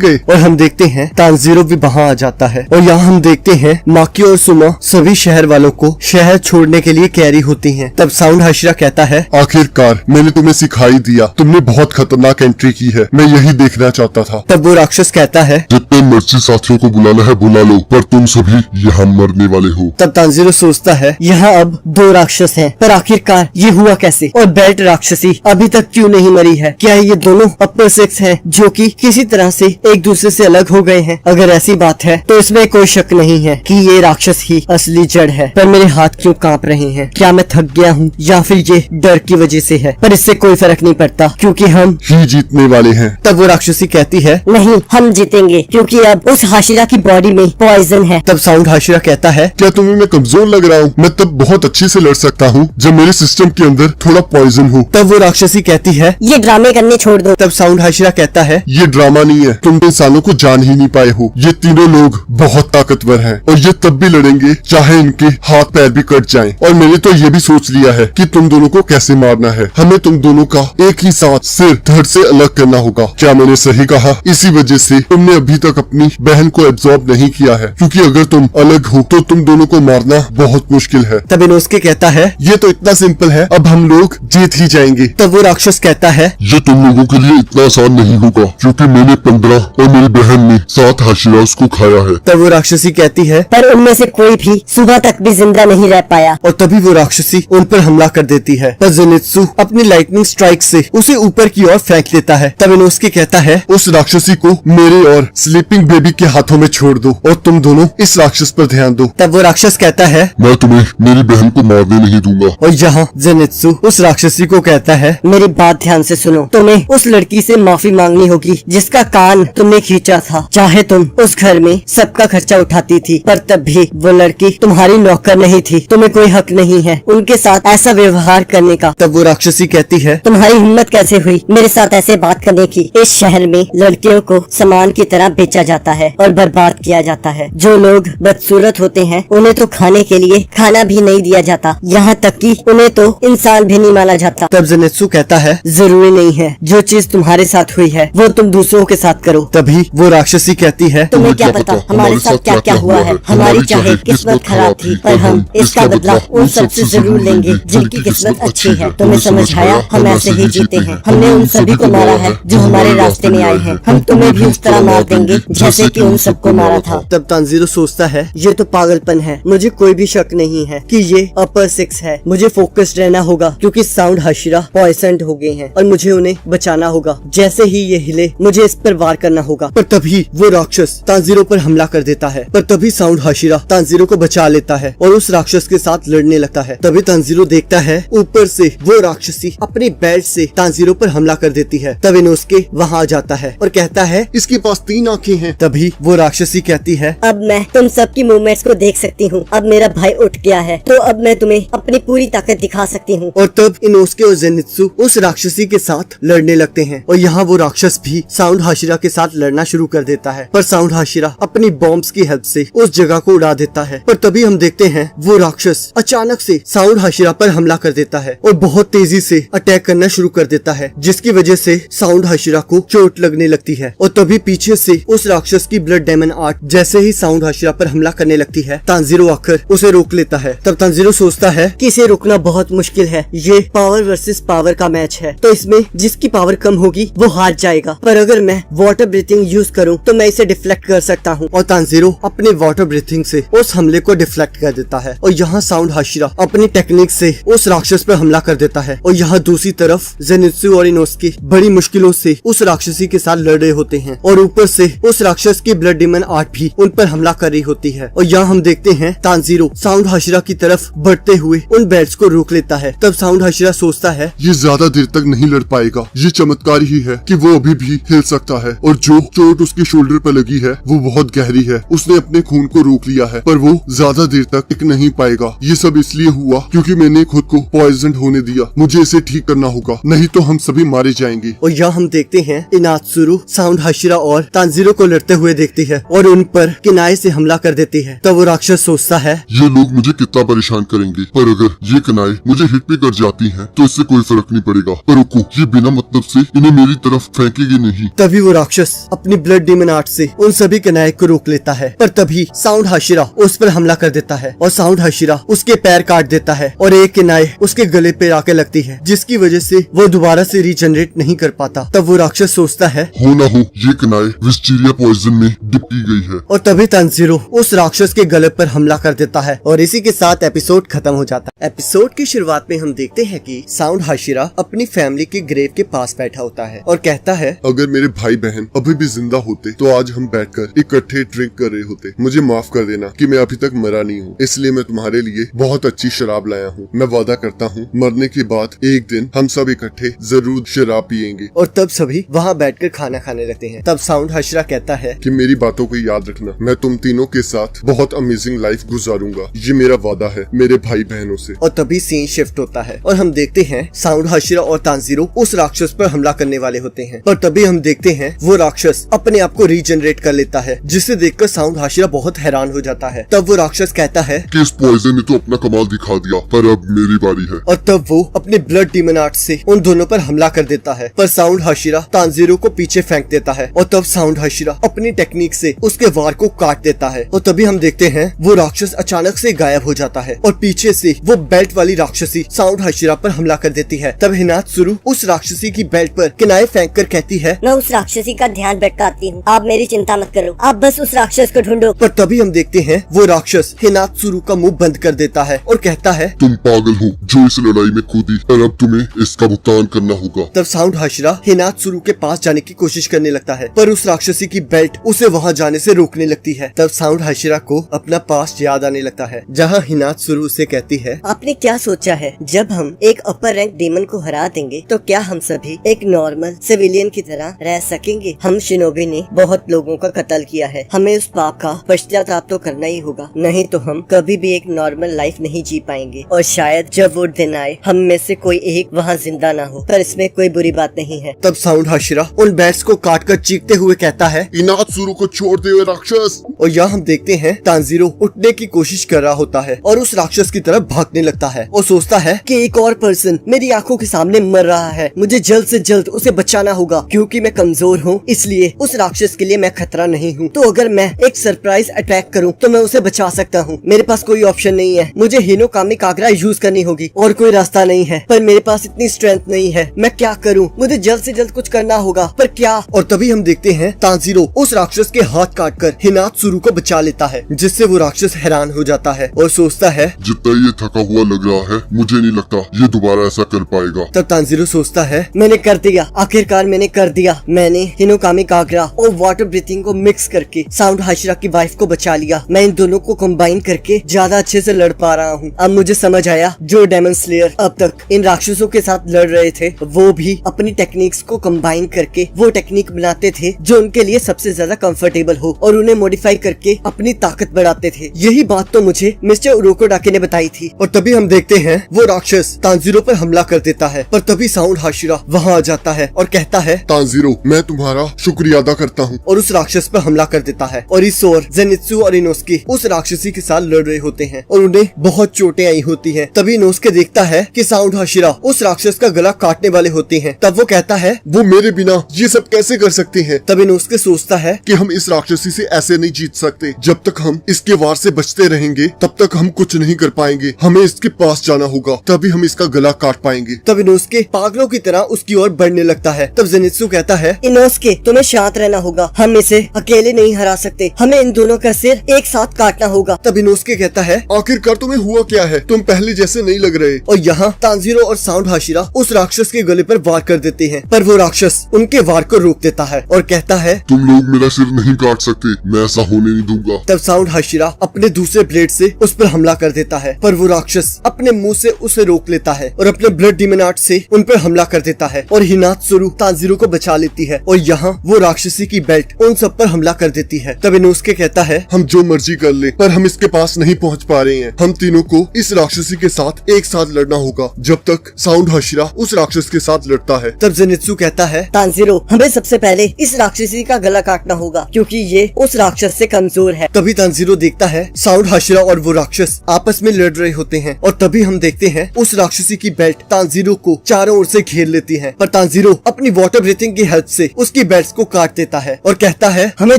गए। और हम देखते हैं तानजीरो भी वहाँ आ जाता है। और यहाँ हम देखते हैं माकी और सुमा सभी शहर वालों को शहर छोड़ने के लिए कैरी होती हैं। तब साउंड हाशिरा कहता है आखिरकार मैंने तुम्हें सिखाई दिया, तुमने बहुत खतरनाक एंट्री की है, मैं यही देखना चाहता था। तब वो राक्षस कहता है जितने मर्जी साथियों को बुलाना है बुला लो, पर तुम सभी यहाँ मरने वाले हो। तब तानजीरो सोचता है यहाँ अब 2 राक्षस हैं, पर आखिरकार ये हुआ कैसे? और बेल्ट राक्षसी अभी तक क्यों नहीं मरी है? क्या ये दोनों अपर सेक्स हैं जो कि किसी तरह से एक दूसरे से अलग हो गए हैं? अगर ऐसी बात है तो इसमें कोई शक नहीं है कि ये राक्षस ही असली जड़ है। पर मेरे हाथ क्यों कांप रहे हैं? क्या मैं थक गया हूँ या फिर ये डर की वजह से है? पर इससे कोई फर्क नहीं पड़ता क्योंकि हम ही जीतने वाले हैं। तब वो राक्षसी कहती है नहीं, हम जीतेंगे क्योंकि अब उस हाशिरा की बॉडी में पॉइजन है। तब साउंड हाशिरा कहता है क्या तुम्हें मैं कमजोर लग रहा हूँ? मैं तब बहुत अच्छे से लड़ सकता हूँ जब मेरे सिस्टम के अंदर थोड़ा पॉइजन हो। तब वो राक्षसी कहती है ये ड्रामे करने छोड़ दो। तब साउंड हाशिरा कहता है ये ड्रामा नहीं है, तुम इंसानों को जान ही नहीं पाए हो। ये तीनों लोग बहुत ताकतवर हैं और ये तब भी लड़ेंगे चाहे इनके हाथ पैर भी कट जाएं। और मैंने तो ये भी सोच लिया है कि तुम दोनों को कैसे मारना है। हमें तुम दोनों का एक ही साथ सिर धड़ से अलग करना होगा। क्या मैंने सही कहा? इसी वजह से तुमने अभी तक अपनी बहन को एब्जॉर्ब नहीं किया है, क्योंकि अगर तुम अलग हो तो तुम दोनों को मारना बहुत मुश्किल है। तब इनोस्के कहता है ये तो इतना सिंपल है, अब हम लोग जीत ही जाएंगे। तब वो राक्षस कहता है ये तुम लोगों के लिए इतना आसान नहीं होगा, क्योंकि मैंने 15 और मेरी बहन ने 7 हाशिरास को खाया है। तब वो राक्षसी कहती है पर उनमें से कोई भी सुबह तक भी जिंदा नहीं रह पाया। और तभी वो राक्षसी उन पर हमला कर देती है। पर ज़ेनित्सु अपनी लाइटनिंग स्ट्राइक से उसे ऊपर की ओर फेंक देता है। तब इनोस्के कहता है उस राक्षसी को मेरे और स्लीपिंग बेबी के हाथों में छोड़ दो और तुम दोनों इस राक्षस पर ध्यान दो। तब वो राक्षस कहता है मैं तुम्हें मेरी बहन को मारने नहीं दूंगा। और यहाँ ज़ेनित्सु उस राक्षसी को कहता है मेरी बात ध्यान से सुनो, तुम्हें उस लड़की से माफी मांगनी होगी जिसका कान तुमने खींचा था। चाहे तुम उस घर में सबका खर्चा उठाती थी, पर तब भी वो लड़की तुम्हारी नौकर नहीं थी। तुम्हें कोई हक नहीं है उनके साथ ऐसा व्यवहार करने का। तब वो राक्षसी कहती है तुम्हारी हिम्मत कैसे हुई मेरे साथ ऐसे बात करने की? इस शहर में लड़कियों को सामान की तरह बेचा जाता है और बर्बाद किया जाता है। जो लोग बदसूरत होते हैं उन्हें तो खाने के लिए खाना भी नहीं दिया जाता, यहाँ तक कि उन्हें तो इंसान भी नहीं माना जाता। तब ज़ेनित्सु कहता है जरूरी नहीं है जो चीज तुम्हारे साथ हुई है वो तुम दूसरों के साथ करो। तभी वो राक्षसी कहती है तुम्हें क्या पता हमारे साथ क्या क्या हुआ है? हमारी चाहे किस्मत खराब थी, पर हम इसका बदला उन सबसे जरूर लेंगे जिनकी किस्मत अच्छी है। तुम्हें समझ आया? हम ऐसे ही जीते हैं। हमने उन सभी को मारा है जो हमारे रास्ते में आए हैं। हम तुम्हें भी उस तरह मार देंगे जैसे कि उन सबको मारा था। तब तानजीरो सोचता है ये तो पागलपन है। मुझे कोई भी शक नहीं है कि ये अपर सिक्स है। मुझे फोकस्ड रहना होगा क्योंकि साउंड हाशिरा पॉइजन्ड हो गए हैं और मुझे उन्हें बचाना होगा। जैसे ही ये हिले मुझे इस पर वार करना होगा। पर तभी वो राक्षस तानजीरो पर हमला कर देता है। पर तभी साउंड हाशिरा तानजीरो को बचा लेता है और उस राक्षस के साथ लड़ने लगता है। तभी तानजीरो देखता है ऊपर से वो राक्षसी अपने बेल्ट से तानजीरो पर हमला कर देती है। तब इनोस्के वहाँ आ जाता है और कहता है इसके पास 3 आंखें हैं। तभी वो राक्षसी कहती है अब मैं तुम सबकी मूवमेंट्स को देख सकती हूँ। अब मेरा भाई उठ गया है तो अब मैं तुम्हें अपनी पूरी ताकत दिखा सकती हूँ। और तब इनोस्के और ज़ेनित्सु उस राक्षसी के साथ लड़ने लगते हैं और यहाँ वो राक्षस भी साउंड हाशिरा के साथ लड़ना शुरू कर देता है। पर साउंड हाशिरा अपनी बॉम्ब्स की हेल्प से उस जगह को उड़ा देता है। पर तभी हम देखते हैं वो राक्षस अचानक से साउंड हाशिरा पर हमला कर देता है और बहुत तेजी से अटैक करना शुरू कर देता है, जिसकी वजह से साउंड हाशिरा को चोट लगने लगती है। और तभी पीछे से उस राक्षस की ब्लड डेमन आर्ट जैसे ही साउंड हाशिरा पर हमला करने लगती है, तानजीरो आकर उसे रोक लेता है। तब तानजीरो सोचता है कि इसे रोकना बहुत मुश्किल है। ये पावर वर्सेस पावर का मैच है तो इसमें जिसकी पावर कम होगी वो हार जाएगा। पर अगर मैं वाटर ब्रीथिंग यूज करूं तो मैं इसे डिफ्लेक्ट कर सकता हूं। और तानजीरो अपने वाटर ब्रीथिंग से उस हमले को डिफ्लेक्ट कर देता है और यहाँ साउंड हाशिरा अपनी टेक्निक से उस राक्षस पर हमला कर देता है। और यहाँ दूसरी तरफ ज़ेनित्सु और इनोस्के बड़ी मुश्किलों से उस राक्षसी के साथ लड़ रहे होते हैं और ऊपर से उस राक्षस की ब्लड डेमन आर्ट भी उन पर हमला कर रही होती है। और यहाँ हम देखते हैं तानजीरो साउंड हाशिरा की तरफ बढ़ते हुए उन बेल्ट्स को रोक लेता है। तब साउंड हाशिरा सोचता है ये ज्यादा देर तक नहीं लड़ पाएगा। ये चमत्कार ही है कि वो अभी भी हिल सकता है और जो चोट उसके शोल्डर पर लगी है वो बहुत गहरी है। उसने अपने खून को रोक लिया है पर वो ज्यादा देर तक टिक नहीं पाएगा। ये सब इसलिए हुआ क्योंकि मैंने खुद को पॉइजन होने दिया। मुझे इसे ठीक करना होगा, नहीं तो हम सभी मारे जाएंगे। और यहाँ हम देखते हैं इनात्सुरु साउंड हाशिरा और तांजीरो को लड़ते हुए देखती है और उन पर किनारे से हमला कर देती है। तब वो राक्षस सोचता है ये लोग मुझे कितना परेशान करेंगे, पर अगर ये कनाए मुझे हिट भी कर जाती हैं तो इससे कोई फर्क नहीं पड़ेगा। पर रुको, ये बिना मतलब से इन्हें मेरी तरफ फेंकेगी नहीं। तभी वो राक्षस अपनी ब्लड डीमन आर्ट से उन सभी कनाए को रोक लेता है। पर तभी साउंड हाशिरा उस पर हमला कर देता है और साउंड हाशिरा उसके पैर काट देता है और एक किनाए उसके गले पे आके लगती है, जिसकी वजह से वो दोबारा से रीजनरेट नहीं कर पाता। तब वो राक्षस सोचता है हो ना हो ये कनाए विस्टीरिया पॉइजन में डिप की गई है। और तभी तांजीरो उस राक्षस के गले पर हमला कर देता है और इसी के साथ एपिसोड खत्म हो जाता है। एपिसोड की शुरुआत में हम देखते हैं कि साउंड हाशिरा अपनी फैमिली के ग्रेव के पास बैठा होता है और कहता है अगर मेरे भाई बहन अभी भी जिंदा होते तो आज हम बैठकर इकट्ठे ड्रिंक कर रहे होते। मुझे माफ कर देना कि मैं अभी तक मरा नहीं हूँ, इसलिए मैं तुम्हारे लिए बहुत अच्छी शराब लाया हूँ। मैं वादा करता हूँ मरने के बाद एक दिन हम सब इकट्ठे जरूर शराब पियेंगे। और तब सभी वहाँ बैठकर खाना खाने लगते हैं। तब साउंड हाशिरा कहता है कि मेरी बातों को याद रखना, मैं तुम तीनों के साथ बहुत अमेजिंग लाइफ गुजारूंगा। ये मेरा वादा है मेरे भाई बहनों से। और तभी सीन शिफ्ट होता है और हम देखते हैं साउंड हाशिरा और तांजीरो उस राक्षस पर हमला करने वाले होते हैं। पर तभी हम देखते हैं वो राक्षस अपने आप को रीजनरेट कर लेता है, जिसे देखकर साउंड हाशिरा बहुत हैरान हो जाता है। तब वो राक्षस कहता है कि इस पॉइजन ने तो अपना कमाल दिखा दिया, पर अब मेरी बारी है। और तब वो अपने ब्लड डीमन आर्ट से उन दोनों पर हमला कर देता है। पर साउंड हाशिरा तांजीरो को पीछे फेंक देता है और तब साउंड हाशिरा अपनी टेक्निक से उसके वार को काट देता है। और तभी हम देखते हैं वो राक्षस अचानक से गायब हो जाता है और पीछे से वो बेल्ट वाली राक्षसी साउंड हाशिरा पर हमला कर देती है। तब हिनात्सुरु उस राक्षसी की बेल्ट पर किनारे फेंक कर कहती है मैं उस राक्षसी का ध्यान भटकाती हूँ, आप मेरी चिंता मत करो, आप बस उस राक्षस को ढूंढो। पर तभी हम देखते हैं वो राक्षस हिनात्सुरु का मुंह बंद कर देता है और कहता है तुम पागल हो जो इस लड़ाई में कूदी, और अब तुम्हें इसका भुगतान करना होगा। तब साउंड हाशिरा हिनात्सुरु के पास जाने की कोशिश करने लगता है, पर उस राक्षसी की बेल्ट उसे वहाँ जाने से रोकने लगती है। तब साउंड हाशिरा को अपना पास्ट याद आने लगता है, जहाँ हिनात्सुरु उसे कहती है आपने क्या सोचा है, जब हम एक अपर रैंक डीमन को हरा देंगे तो क्या हम सभी एक नॉर्मल सिविलियन की तरह रह सकेंगे? हम शिनोबी ने बहुत लोगों का कत्ल किया है, हमें उस पाप का पश्चाताप तो करना ही होगा, नहीं तो हम कभी भी एक नॉर्मल लाइफ नहीं जी पाएंगे। और शायद जब वो दिन आए हम में से कोई एक वहाँ जिंदा ना हो, पर इसमें कोई बुरी बात नहीं है। तब साउंड हाशिरा उन बैट्स को काट कर चीखते हुए कहता है इनात्सुरु को छोड़ दे राक्षस। और यहाँ हम देखते हैं तांजीरो उठने की कोशिश कर रहा होता है और उस राक्षस की तरफ भागने लगता है और सोचता है कि एक और पर्सन मेरी आंखों के सामने मर रहा है, मुझे जल्द से जल्द उसे बचाना होगा। क्योंकि मैं कमजोर हूँ इसलिए उस राक्षस के लिए मैं खतरा नहीं हूँ, तो अगर मैं एक सरप्राइज अटैक करूँ तो मैं उसे बचा सकता हूँ। मेरे पास कोई ऑप्शन नहीं है, मुझे हिनोकामी कागरा यूज करनी होगी और कोई रास्ता नहीं है, पर मेरे पास इतनी स्ट्रेंथ नहीं है। मैं क्या करूँ? मुझे जल्द से जल्द कुछ करना होगा, पर क्या? और तभी हम देखते हैं तांजीरो उस राक्षस के हाथ काटकर हिनात्सुरु को बचा लेता है, जिससे वो राक्षस हैरान हो जाता है और सोचता है जितना ये थका हुआ लग रहा है मुझे नहीं लगता ये दोबारा ऐसा कर पाएगा। तब तांजीरो सोचता है मैंने कर दिया, आखिरकार मैंने कर दिया। मैंने हिनोकामी कागरा और वाटर ब्रीथिंग को मिक्स करके साउंड हाशिरा की वाइफ को बचा लिया। मैं इन दोनों को कंबाइन करके ज्यादा अच्छे से लड़ पा रहा हूँ। अब मुझे समझ आया जो डेमन स्लेयर अब तक इन राक्षसों के साथ लड़ रहे थे वो भी अपनी टेक्निक्स को कंबाइन करके वो टेक्निक बनाते थे जो उनके लिए सबसे ज्यादा कंफर्टेबल हो और उन्हें मॉडिफाई करके अपनी ताकत बढ़ाते थे। यही बात तो मुझे मिस्टर उरोकोडाके ने बताई थी। और तभी हम देखते हैं वो राक्षस तांजीरो पर हमला कर देता है, पर तभी साउंड हाशिरा वहाँ आ जाता है और कहता है तांजीरो मैं तुम्हारा शुक्रिया अदा करता हूँ, और उस राक्षस पर हमला कर देता है। और इस ओर जेनित्सु और इनोस्के उस राक्षसी के साथ लड़ रहे होते हैं और उन्हें बहुत चोटें आई होती हैं। तभी इनोस्के देखता है कि साउंड हाशिरा उस राक्षस का गला काटने वाले होते हैं। तब वो कहता है वो मेरे बिना ये सब कैसे कर सकते हैं? तब इनोस्के सोचता है कि हम इस राक्षसी से ऐसे नहीं जीत सकते। जब तक हम इसके वार से बचते रहेंगे तब तक हम कुछ नहीं कर पाएंगे। हमें इसके पास जाना होगा, तभी हम इसका गला काट पाएंगे। तब इनोस्के पागलों की तरह उसकी ओर बढ़ने लगता है। तब जेनित्सु कहता है इनोस्के तुम्हें शांत रहना होगा, हम इसे अकेले नहीं हरा सकते, हमें इन दोनों का सिर एक साथ काटना होगा। तब इनोस्के कहता है आखिरकार तुम्हें हुआ क्या है? तुम पहले जैसे नहीं लग रहे। और यहाँ तांजीरो और साउंड हाशिरा उस राक्षस के गले पर वार कर देते हैं, पर वो राक्षस उनके वार को रोक देता है और कहता है तुम लोग मेरा सिर नहीं काट सकते, मैं ऐसा होने नहीं दूंगा। तब साउंड हाशिरा अपने दूसरे ब्लेड से उस पर हमला कर देता है, पर वो राक्षस अपने मुंह से उसे रोक लेता है और अपने ब्लड डीमन आर्ट से उन पर हमला कर देता है और हिनात्सुरु तांजीरो को बचा लेती है और यहाँ वो राक्षसी की बेल्ट उन सब पर हमला कर देती है। तब इनोस्के कहता है, हम जो मर्जी कर ले पर हम इसके पास नहीं पहुंच पा रहे हैं। हम तीनों को इस राक्षसी के साथ एक साथ लड़ना होगा जब तक साउंड हाशिरा उस राक्षस के साथ लड़ता है। तब जेनित्सु कहता है, तांजीरो, हमें सबसे पहले इस राक्षसी का गला काटना होगा क्योंकि ये उस राक्षस से कमजोर है। तभी तांजीरो देखता है साउंड हाशिरा और वो राक्षस आपस में लड़ रहे होते हैं और तभी हम देखते हैं उस राक्षसी की बेल्ट तांजीरो को चारों ओर से घेर लेती है, पर तांजीरो अपनी वाटर ब्रीथिंग की हेल्प से उसकी बेल्ट को काट देता है और कहता है, हमें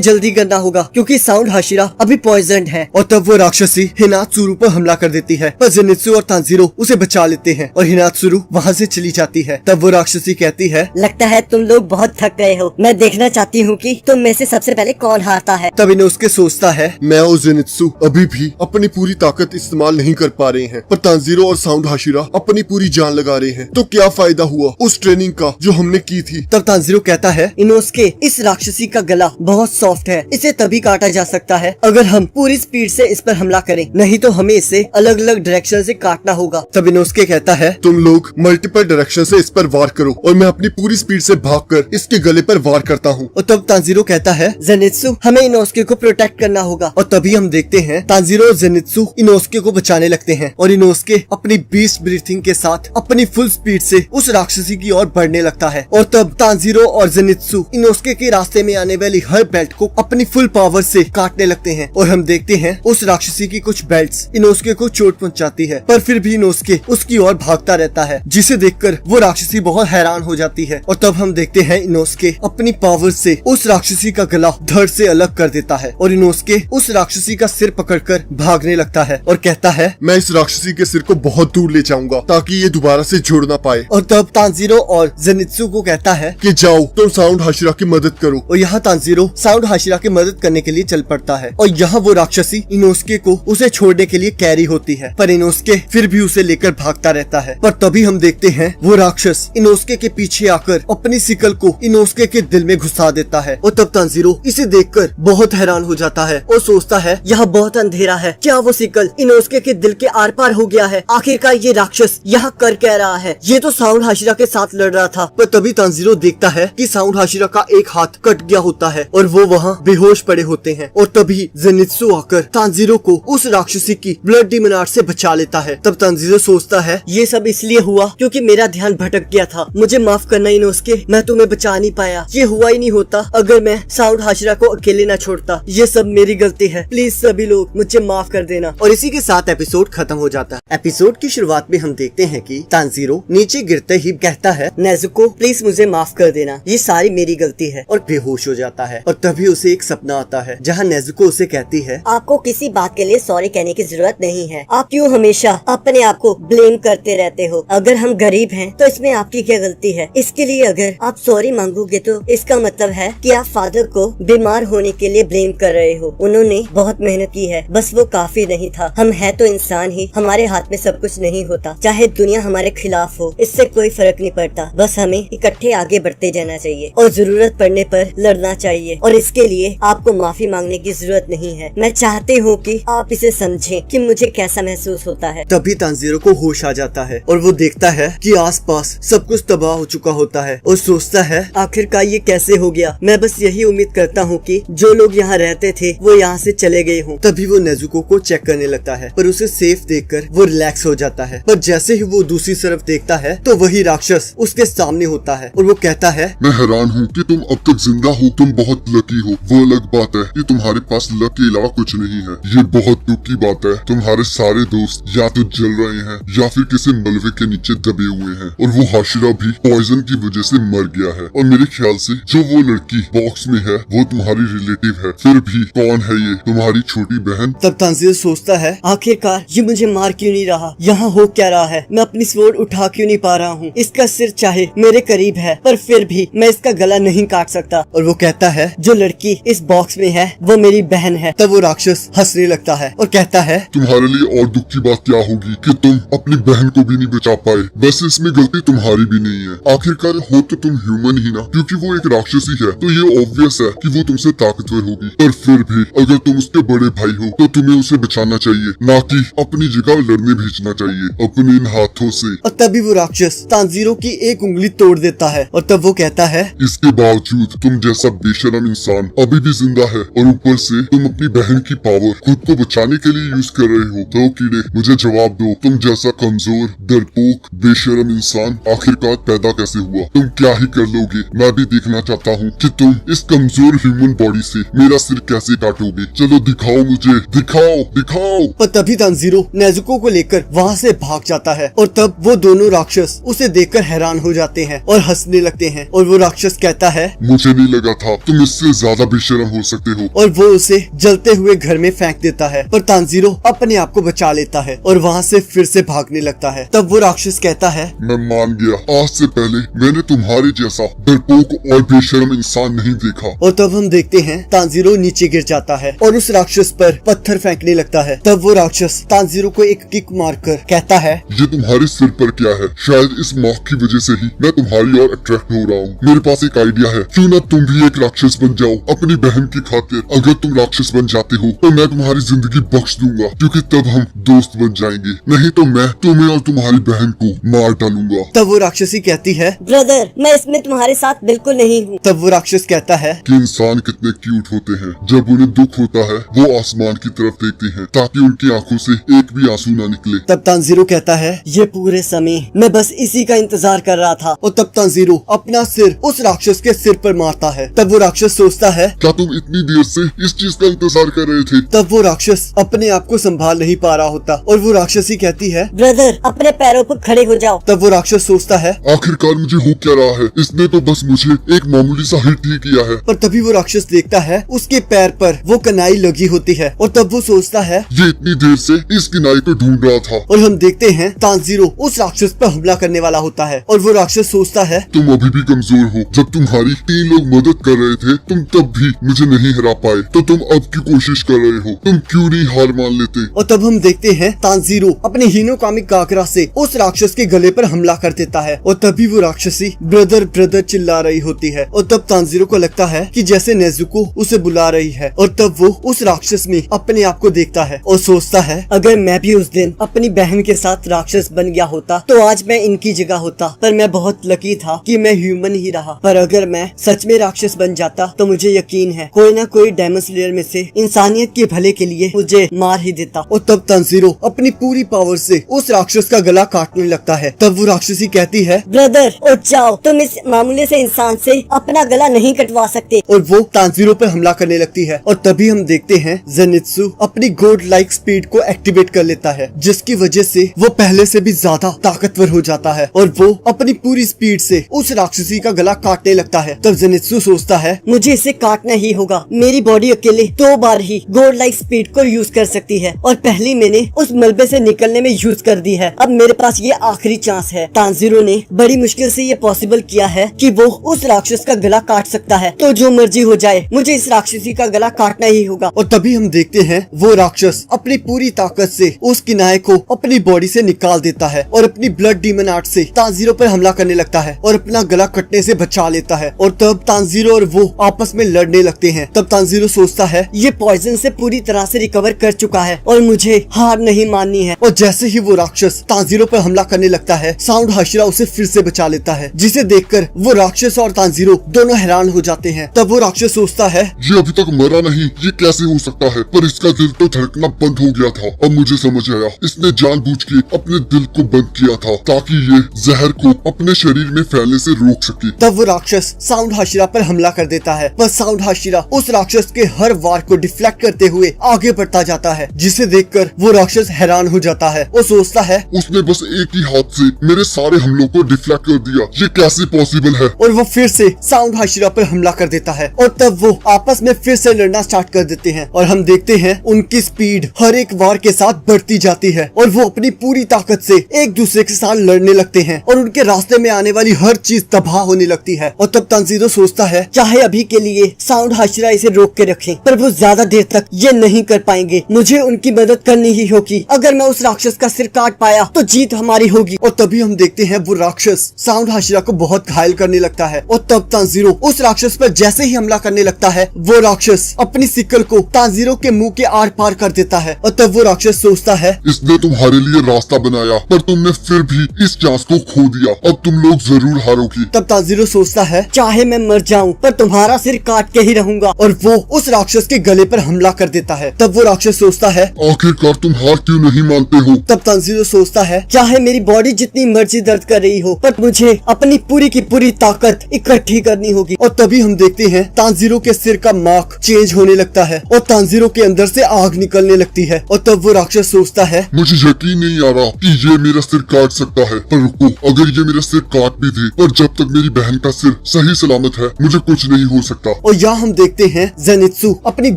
जल्दी करना होगा क्योंकि साउंड हाशिरा अभी पॉइजन है। और तब वो राक्षसी हिनात्सुरु पर हमला कर देती है, पर जेनित्सु और तांजीरो उसे बचा लेते हैं और हिनात्सुरु वहाँ से चली जाती है। तब वो राक्षसी कहती है, लगता है तुम लोग बहुत थक गए हो। मैं देखना चाहती हूँ कि तुम में से सबसे पहले कौन हारता है। तब इनोस्के सोचता है, मैं और जेनित्सु अभी भी अपनी पूरी ताकत इस्तेमाल नहीं कर पा रहे हैं, पर तांजीरो और साउंड हाशिरा अपनी पूरी जान लगा रहे हैं, तो क्या फायदा हुआ उस ट्रेनिंग का जो हमने की थी। तब तांजीरो कहता है, इनोस्के, इस राक्षसी का गला बहुत सॉफ्ट है, इसे तभी काटा जा सकता है अगर हम पूरी स्पीड से इस पर हमला करें, नहीं तो हमें इसे अलग अलग डायरेक्शन से काटना होगा। तब इनोस्के कहता है, तुम लोग मल्टीपल डायरेक्शन से इस पर वार करो और मैं अपनी पूरी स्पीड से भागकर इसके गले पर वार करता हूँ। और तब तांजीरो कहता है, जेनित्सु, हमें इनोस्के को प्रोटेक्ट करना होगा। और तभी हम देखते हैं तांजीरो और जेनित्सु इनोस्के को बचाने लगते हैं और इनोस्के अपनी बीस्ट ब्रीथिंग के साथ अपनी फुल स्पीड से उस राक्षसी की ओर बढ़ने लगता है। और तब तांजीरो और जेनित्सु इनोस्के के रास्ते में आने वाली हर बेल्ट को अपनी फुल पावर से काटने लगते हैं और हम देखते हैं उस राक्षसी की कुछ बेल्ट्स इनोस्के को चोट पहुंचाती है, पर फिर भी इनोस्के उसकी ओर भागता रहता है, जिसे देखकर वो राक्षसी बहुत हैरान हो जाती है। और तब हम देखते हैं इनोस्के अपनी पावर से उस राक्षसी का गला धड़ से अलग कर देता है और इनोस्के उस राक्षसी का सिर पकड़कर भागने लगता है और कहता है, मैं इस राक्षसी के सिर को बहुत दूर ले जाऊंगा ताकि ये दोबारा से जुड़ ना पाए। और तब तांजीरो और जेनित्सु को कहता है कि जाओ तुम साउंड हाशिरा की मदद करो। और यहाँ तांजीरो साउंड हाशिरा की मदद करने के लिए चल पड़ता है और यहाँ वो राक्षसी इनोस्के को उसे छोड़ने के लिए कैरी होती है, पर इनोस्के फिर भी उसे लेकर भागता रहता है। पर तभी हम देखते हैं वो राक्षस इनोस्के के पीछे आकर अपनी सिकल को इनोस्के के दिल में घुसा देता है और तब तांजीरो इसे देखकर बहुत हैरान हो जाता है और सोचता है, यहाँ बहुत अंधेरा है, क्या वो सिकल इनोस्के के दिल के आर पार हो गया है? आखिरकार ये राक्षस यहाँ कर क्या रहा है? ये तो साउंड हाशिरा के साथ लड़ रहा था। पर तभी तांजीरो देखता है कि साउंड हाशिरा का एक हाथ कट गया होता है और वो वहाँ बेहोश पड़े होते हैं और तभी जेनित्सु आकर तांजीरो को उस राक्षसी की ब्लड डीमन आर्ट से बचा लेता है। तब तांजीरो सोचता है, ये सब इसलिए हुआ क्योंकि मेरा ध्यान भटक गया था। मुझे माफ करना इनोस्के, मैं तुम्हें बचा नहीं पाया। ये हुआ ही नहीं होता अगर मैं साउंड हाशिरा को अकेले न छोड़ता। ये सब मेरी गलती है, प्लीज सभी लोग मुझे माफ कर देना। और इसी के साथ एपिसोड खत्म हो जाता है। एपिसोड की शुरुआत में हम देखते हैं कि तांजीरो नीचे गिरते ही कहता है, नेजुको, प्लीज मुझे माफ कर देना, ये सारी मेरी गलती है। और बेहोश हो जाता है और तभी उसे एक सपना आता है जहाँ नेजुको उसे कहती है, आपको किसी बात के लिए सॉरी कहने की जरूरत नहीं है। आप क्यों हमेशा अपने आप को ब्लेम करते रहते हो? अगर हम गरीब हैं तो इसमें आपकी क्या गलती है? इसके लिए अगर आप सॉरी मांगोगे तो इसका मतलब है कि आप फादर को बीमार होने के लिए ब्लेम कर रहे हो। उन्होंने बहुत मेहनत की है, बस वो काफी नहीं था। हम है तो इंसान ही, हमारे हाथ में सब कुछ नहीं होता। चाहे दुनिया हमारे खिलाफ हो, इससे कोई फर्क नहीं पड़ता। बस हमें इकट्ठे आगे बढ़ते जाना चाहिए और जरूरत पड़ने पर लड़ना चाहिए और इसके लिए आपको माफी मांगने की जरूरत नहीं है। मैं चाहती हूँ कि आप इसे समझें कि मुझे कैसा महसूस होता है। तभी तांजीरो को होश आ जाता है और वो देखता है कि आसपास सब कुछ तबाह हो चुका होता है और सोचता है, आखिरकार ये कैसे हो गया? मैं बस यही उम्मीद करता हूँ कि जो लोग यहाँ रहते थे वो यहाँ से चले गए हों। तभी वो नेजुको को चेक करने लगता है, पर उसे सेफ देखकर वो रिलैक्स हो जाता है। पर जैसे ही वो दूसरी तरफ देखता है तो वही राक्षस उसके सामने होता है और वो कहता है, मैं हैरान हूँ कि तुम अब तक जिंदा हो। तुम बहुत लकी हो। वो अलग बात है कि तुम्हारे पास लक के अलावा कुछ नहीं है। ये बहुत दुख की बात है। तुम्हारे सारे दोस्त या तो जल रहे हैं या फिर किसी मलबे के नीचे दबे हुए हैं और वो हाशिरा भी पॉइजन की वजह से मर गया है। और मेरे ख्याल से जो वो लड़की बॉक्स में है वो तुम्हारी रिलेटिव है। फिर भी कौन है ये? तुम्हारी छोटी बहन? तब तांजीरो सोचता है, आखिरकार ये मुझे मार क्यों नहीं रहा? यहाँ हो क्या रहा है? मैं अपनी स्वॉर्ड उठा क्यों नहीं पा रहा हूँ? इसका सिर चाहे मेरे करीब है पर फिर भी मैं इसका गला नहीं काट सकता। और वो कहता है, जो लड़की इस बॉक्स में है वो मेरी बहन है। तब वो राक्षस हंसने लगता है और कहता है, तुम्हारे लिए और दुख की बात क्या होगी कि तुम अपनी बहन को भी नहीं बचा पाए। वैसे इसमें गलती तुम्हारी भी नहीं है। आखिरकार हो तो तुम ह्यूमन ही ना, क्योंकि वो एक राक्षसी है तो ये ऑब्वियस है कि वो तुमसे ताकतवर होगी। पर फिर भी अगर तुम उसके बड़े भाई हो तो तुम्हें उसे बचाना चाहिए, ना कि अपनी जगह लड़ने भेजना चाहिए अपने इन हाथों से। और तभी वो राक्षस तानजीरो की एक उंगली तोड़ देता है और तब वो कहता है, इसके बावजूद तुम जैसा बेशरम इंसान अभी भी जिंदा है और ऊपर से तुम अपनी बहन की पावर खुद को बचाने के लिए यूज कर रहे हो। तो कीड़े मुझे जवाब दो, तुम जैसा कमजोर, डरपोक, बेशरम इंसान आखिरकार पैदा कैसे हुआ? तुम क्या ही कर लोगे? मैं भी देखना चाहता हूँ कि तुम इस कमजोर ह्यूमन बॉडी से मेरा सिर कैसे काटोगे। चलो दिखाओ मुझे, दिखाओ दिखाओ। और तभी तानजीरो नेजुको को लेकर वहाँ से भाग जाता है और तब वो दोनों राक्षस उसे देखकर हैरान हो जाते हैं और हंसने लगते हैं। और वो राक्षस कहता है, मुझे नहीं लगा था तुम इससे ज्यादा बेशरम हो सकते हो। और वो उसे जलते हुए घर में फेंक देता है। पर तानजीरो अपने आप को बचा लेता है और वहाँ से फिर से भागने लगता है। तब वो राक्षस कहता है, मैं मान गया, आज से पहले मैंने तुम्हारे जैसा डरपोक और बेशरम इंसान नहीं देखा। और तब हम देखते हैं तानजीरो नीचे गिर जाता है और उस राक्षस पर पत्थर फेंकने लगता है। तब वो राक्षस तानजीरो को एक किक मारकर कहता है, ये तुम्हारे सिर पर क्या है? शायद इस मौत की वजह से ही मैं तुम्हारी ओर अट्रैक्ट हो रहा हूँ। मेरे पास एक आइडिया है, क्यों ना तुम भी एक राक्षस बन जाओ अपनी बहन की खातिर। अगर तुम राक्षस बन जाते हो तो मैं तुम्हारी जिंदगी बख्श दूंगा, क्योंकि तब हम दोस्त बन जाएंगे। नहीं तो मैं तुम्हें और तुम्हारी बहन को मार डालूंगा। तब वो राक्षसी कहती है, ब्रदर मैं इसमें तुम्हारे साथ बिल्कुल नहीं हूँ। तब वो राक्षस कहता है कि इंसान कितने क्यूट होते हैं। जब उन्हें दुख होता है वो आसमान की तरफ देखते हैं ताकि उनकी आंखों से एक भी आंसू ना निकले। तब तानजीरो कहता है, ये पूरे समय मैं बस इसी का इंतजार कर रहा था। और तब तानजीरो अपना सिर उस राक्षस के सिर पर मारता है। तब वो राक्षस सोचता है, क्या तुम इतनी देर से इस चीज का इंतजार कर रहे थे? तब वो राक्षस अपने आप को संभाल नहीं पा रहा होता और वो राक्षसी कहती है, ब्रदर अपने पैरों पर खड़े हो जाओ। तब वो राक्षस सोचता है, आखिरकार मुझे हो क्या रहा है? इसने तो बस मुझे एक मामूली सा हिट ही किया है। पर तभी वो राक्षस देखता है उसके पैर पर वो कनाई लगी होती है और तब वो सोचता है, ये इतनी देर से इस किनारे को ढूंढ रहा था। और हम देखते हैं तानजीरो उस राक्षस पर हमला करने वाला होता है और वो राक्षस सोचता है, तुम अभी भी कमजोर हो। जब तुम्हारी 3 लोग मदद कर रहे थे तुम तब भी मुझे नहीं हरा पाए, तो तुम अब की कोशिश कर रहे हो। तुम क्यों नहीं हार मान लेते? और तब हम देखते हैं तानजीरो अपने हीनोकामी काकरा से उस राक्षस के गले पर हमला कर देता है और तभी वो राक्षसी ब्रदर ब्रदर चिल्ला रही होती है। और तब तानजीरो को लगता है कि जैसे नेजुको उसे बुला रही है और तब वो उस राक्षस में अपने आप को देखता है और सोचता है, अगर मैं भी उस दिन अपनी बहन के साथ राक्षस बन गया होता तो आज मैं इनकी जगह होता। पर मैं बहुत लकी था कि मैं ह्यूमन ही रहा। पर अगर मैं सच में राक्षस बन जाता तो मुझे यकीन है कोई ना कोई डेमन स्लेयर में से इंसानियत के भले के लिए मुझे मार ही देता। और तब तानजीरो अपनी पूरी पावर से उस राक्षस का गला काटने लगता है। तब वो राक्षसी कहती है, ब्रदर उठ जाओ, तुम इस मामूली से इंसान से अपना गला नहीं कटवा सकते। और वो तानजीरो पर हमला करने लगती है। और तभी हम देखते हैं जेनित्सु अपनी गॉड लाइक स्पीड को एक्टिवेट कर लेता है, जिसकी वजह से वो पहले से भी ज्यादा ताकतवर हो जाता है और वो अपनी पूरी स्पीड से उस राक्षसी का गला काटने लगता है। तब जेनित्सु सोचता है, मुझे इसे काटना ही होगा। मेरी बॉडी अकेले 2 बार ही गॉड लाइक स्पीड को यूज कर सकती है और पहली मैंने उस मलबे से निकलने में यूज कर दी है। अब मेरे पास ये आखिरी चांस है। तानजीरो ने बड़ी मुश्किल से ये पॉसिबल किया है कि वो उस राक्षस का गला काट सकता है, तो जो मर्जी हो जाए मुझे इस राक्षसी का गला काटना ही होगा। और तभी हम देखते हैं वो राक्षस अपनी पूरी ताकत से उस किनारे को अपनी बॉडी से निकाल देता है और अपनी ब्लड डीमन आर्ट से तानजीरो पर हमला करने लगता है और अपना गला कटने से बचा लेता है। और तब तानजीरो और वो आपस में लड़ने लगते हैं। तब तानजीरो सोचता है, ये पॉइजन से पूरी तरह से रिकवर कर चुका है और मुझे हार नहीं माननी है। और जैसे ही वो राक्षस तानजीरो पर हमला करने लगता है, साउंड हाशिरा उसे फिर से बचा लेता है, जिसे देखकर वो राक्षस और तानजीरो दोनों हैरान हो जाते हैं। तब वो राक्षस सोचता है, ये अभी तक मरा नहीं, ये कैसे हो सकता है? पर इसका दिल तो धड़कना बंद हो गया था। अब मुझे समझ आया, इसने जानबूझ के अपने दिल को बंद किया था ताकि ये जहर को अपने शरीर में फैलने से रोक सके। तब वो राक्षस साउंड हाशिरा पर हमला कर देता है, पर साउंड हाशिरा उस राक्षस के हर वार को डिफ्लेक्ट करते हुए आगे बढ़ता जाता है, जिसे देखकर वो राक्षस हैरान हो जाता है और सोचता है, उसने बस एक ही हाथ से मेरे सारे हमलों को डिफ्लेक्ट कर दिया, ये कैसे पॉसिबल है? और वो फिर से साउंड हाशिरा पर हमला कर देता है और तब वो आपस में फिर से लड़ना स्टार्ट कर देते हैं। और हम देखते हैं उनकी स्पीड हर एक वार के साथ बढ़ती जाती है और वो अपनी पूरी ताकत से एक दूसरे के साथ लड़ने लगते हैं और उनके रास्ते में आने वाली हर चीज तबाह होने लगती है। और तब तानजीरो सोचता है, चाहे अभी के लिए साउंड हाशिरा इसे रोक के रखें, पर वो ज्यादा देर तक ये नहीं कर पाएंगे। मुझे उनकी मदद करनी ही होगी। अगर मैं उस राक्षस का सिर काट पाया तो जीत हमारी होगी। और तभी हम देखते हैं वो राक्षस साउंड हाशिरा को बहुत घायल करने लगता है और तब तानजीरो उस राक्षस पर जैसे ही हमला करने लगता है, वो राक्षस अपनी सिक्कल को तानजीरो के मुंह के आर पार कर देता है और तब वो राक्षस सोचता है इसने तुम्हारे लिए रास्ता बनाया पर तुमने फिर भी इस चांस को खो दिया। अब तुम लोग जरूर हारोगी। तब तांजीरो सोचता है चाहे मैं मर जाऊं पर तुम्हारा सिर काट के ही रहूंगा, और वो उस राक्षस के गले पर हमला कर देता है। तब वो राक्षस सोचता है आखिरकार तुम हार क्यों नहीं मानते हो। तब तांजीरो सोचता है चाहे मेरी बॉडी जितनी मर्जी दर्द कर रही हो पर मुझे अपनी पूरी की पूरी ताकत इकट्ठी करनी होगी। और तभी हम देखते हैं तांजीरो के सिर का मार्क चेंज होने लगता है और तांजीरो के अंदर से आग निकलने लगती है। और तब वो राक्षस सोचता है मुझे यकीन नहीं आ रहा कि ये मेरा सिर काट सकता है, पर रुको, अगर ये मेरा सिर काट भी दे पर जब तक मेरी बहन का सिर सही सलामत है मुझे कुछ नहीं हो सकता। और यहाँ हम देखते हैं जेनित्सु अपनी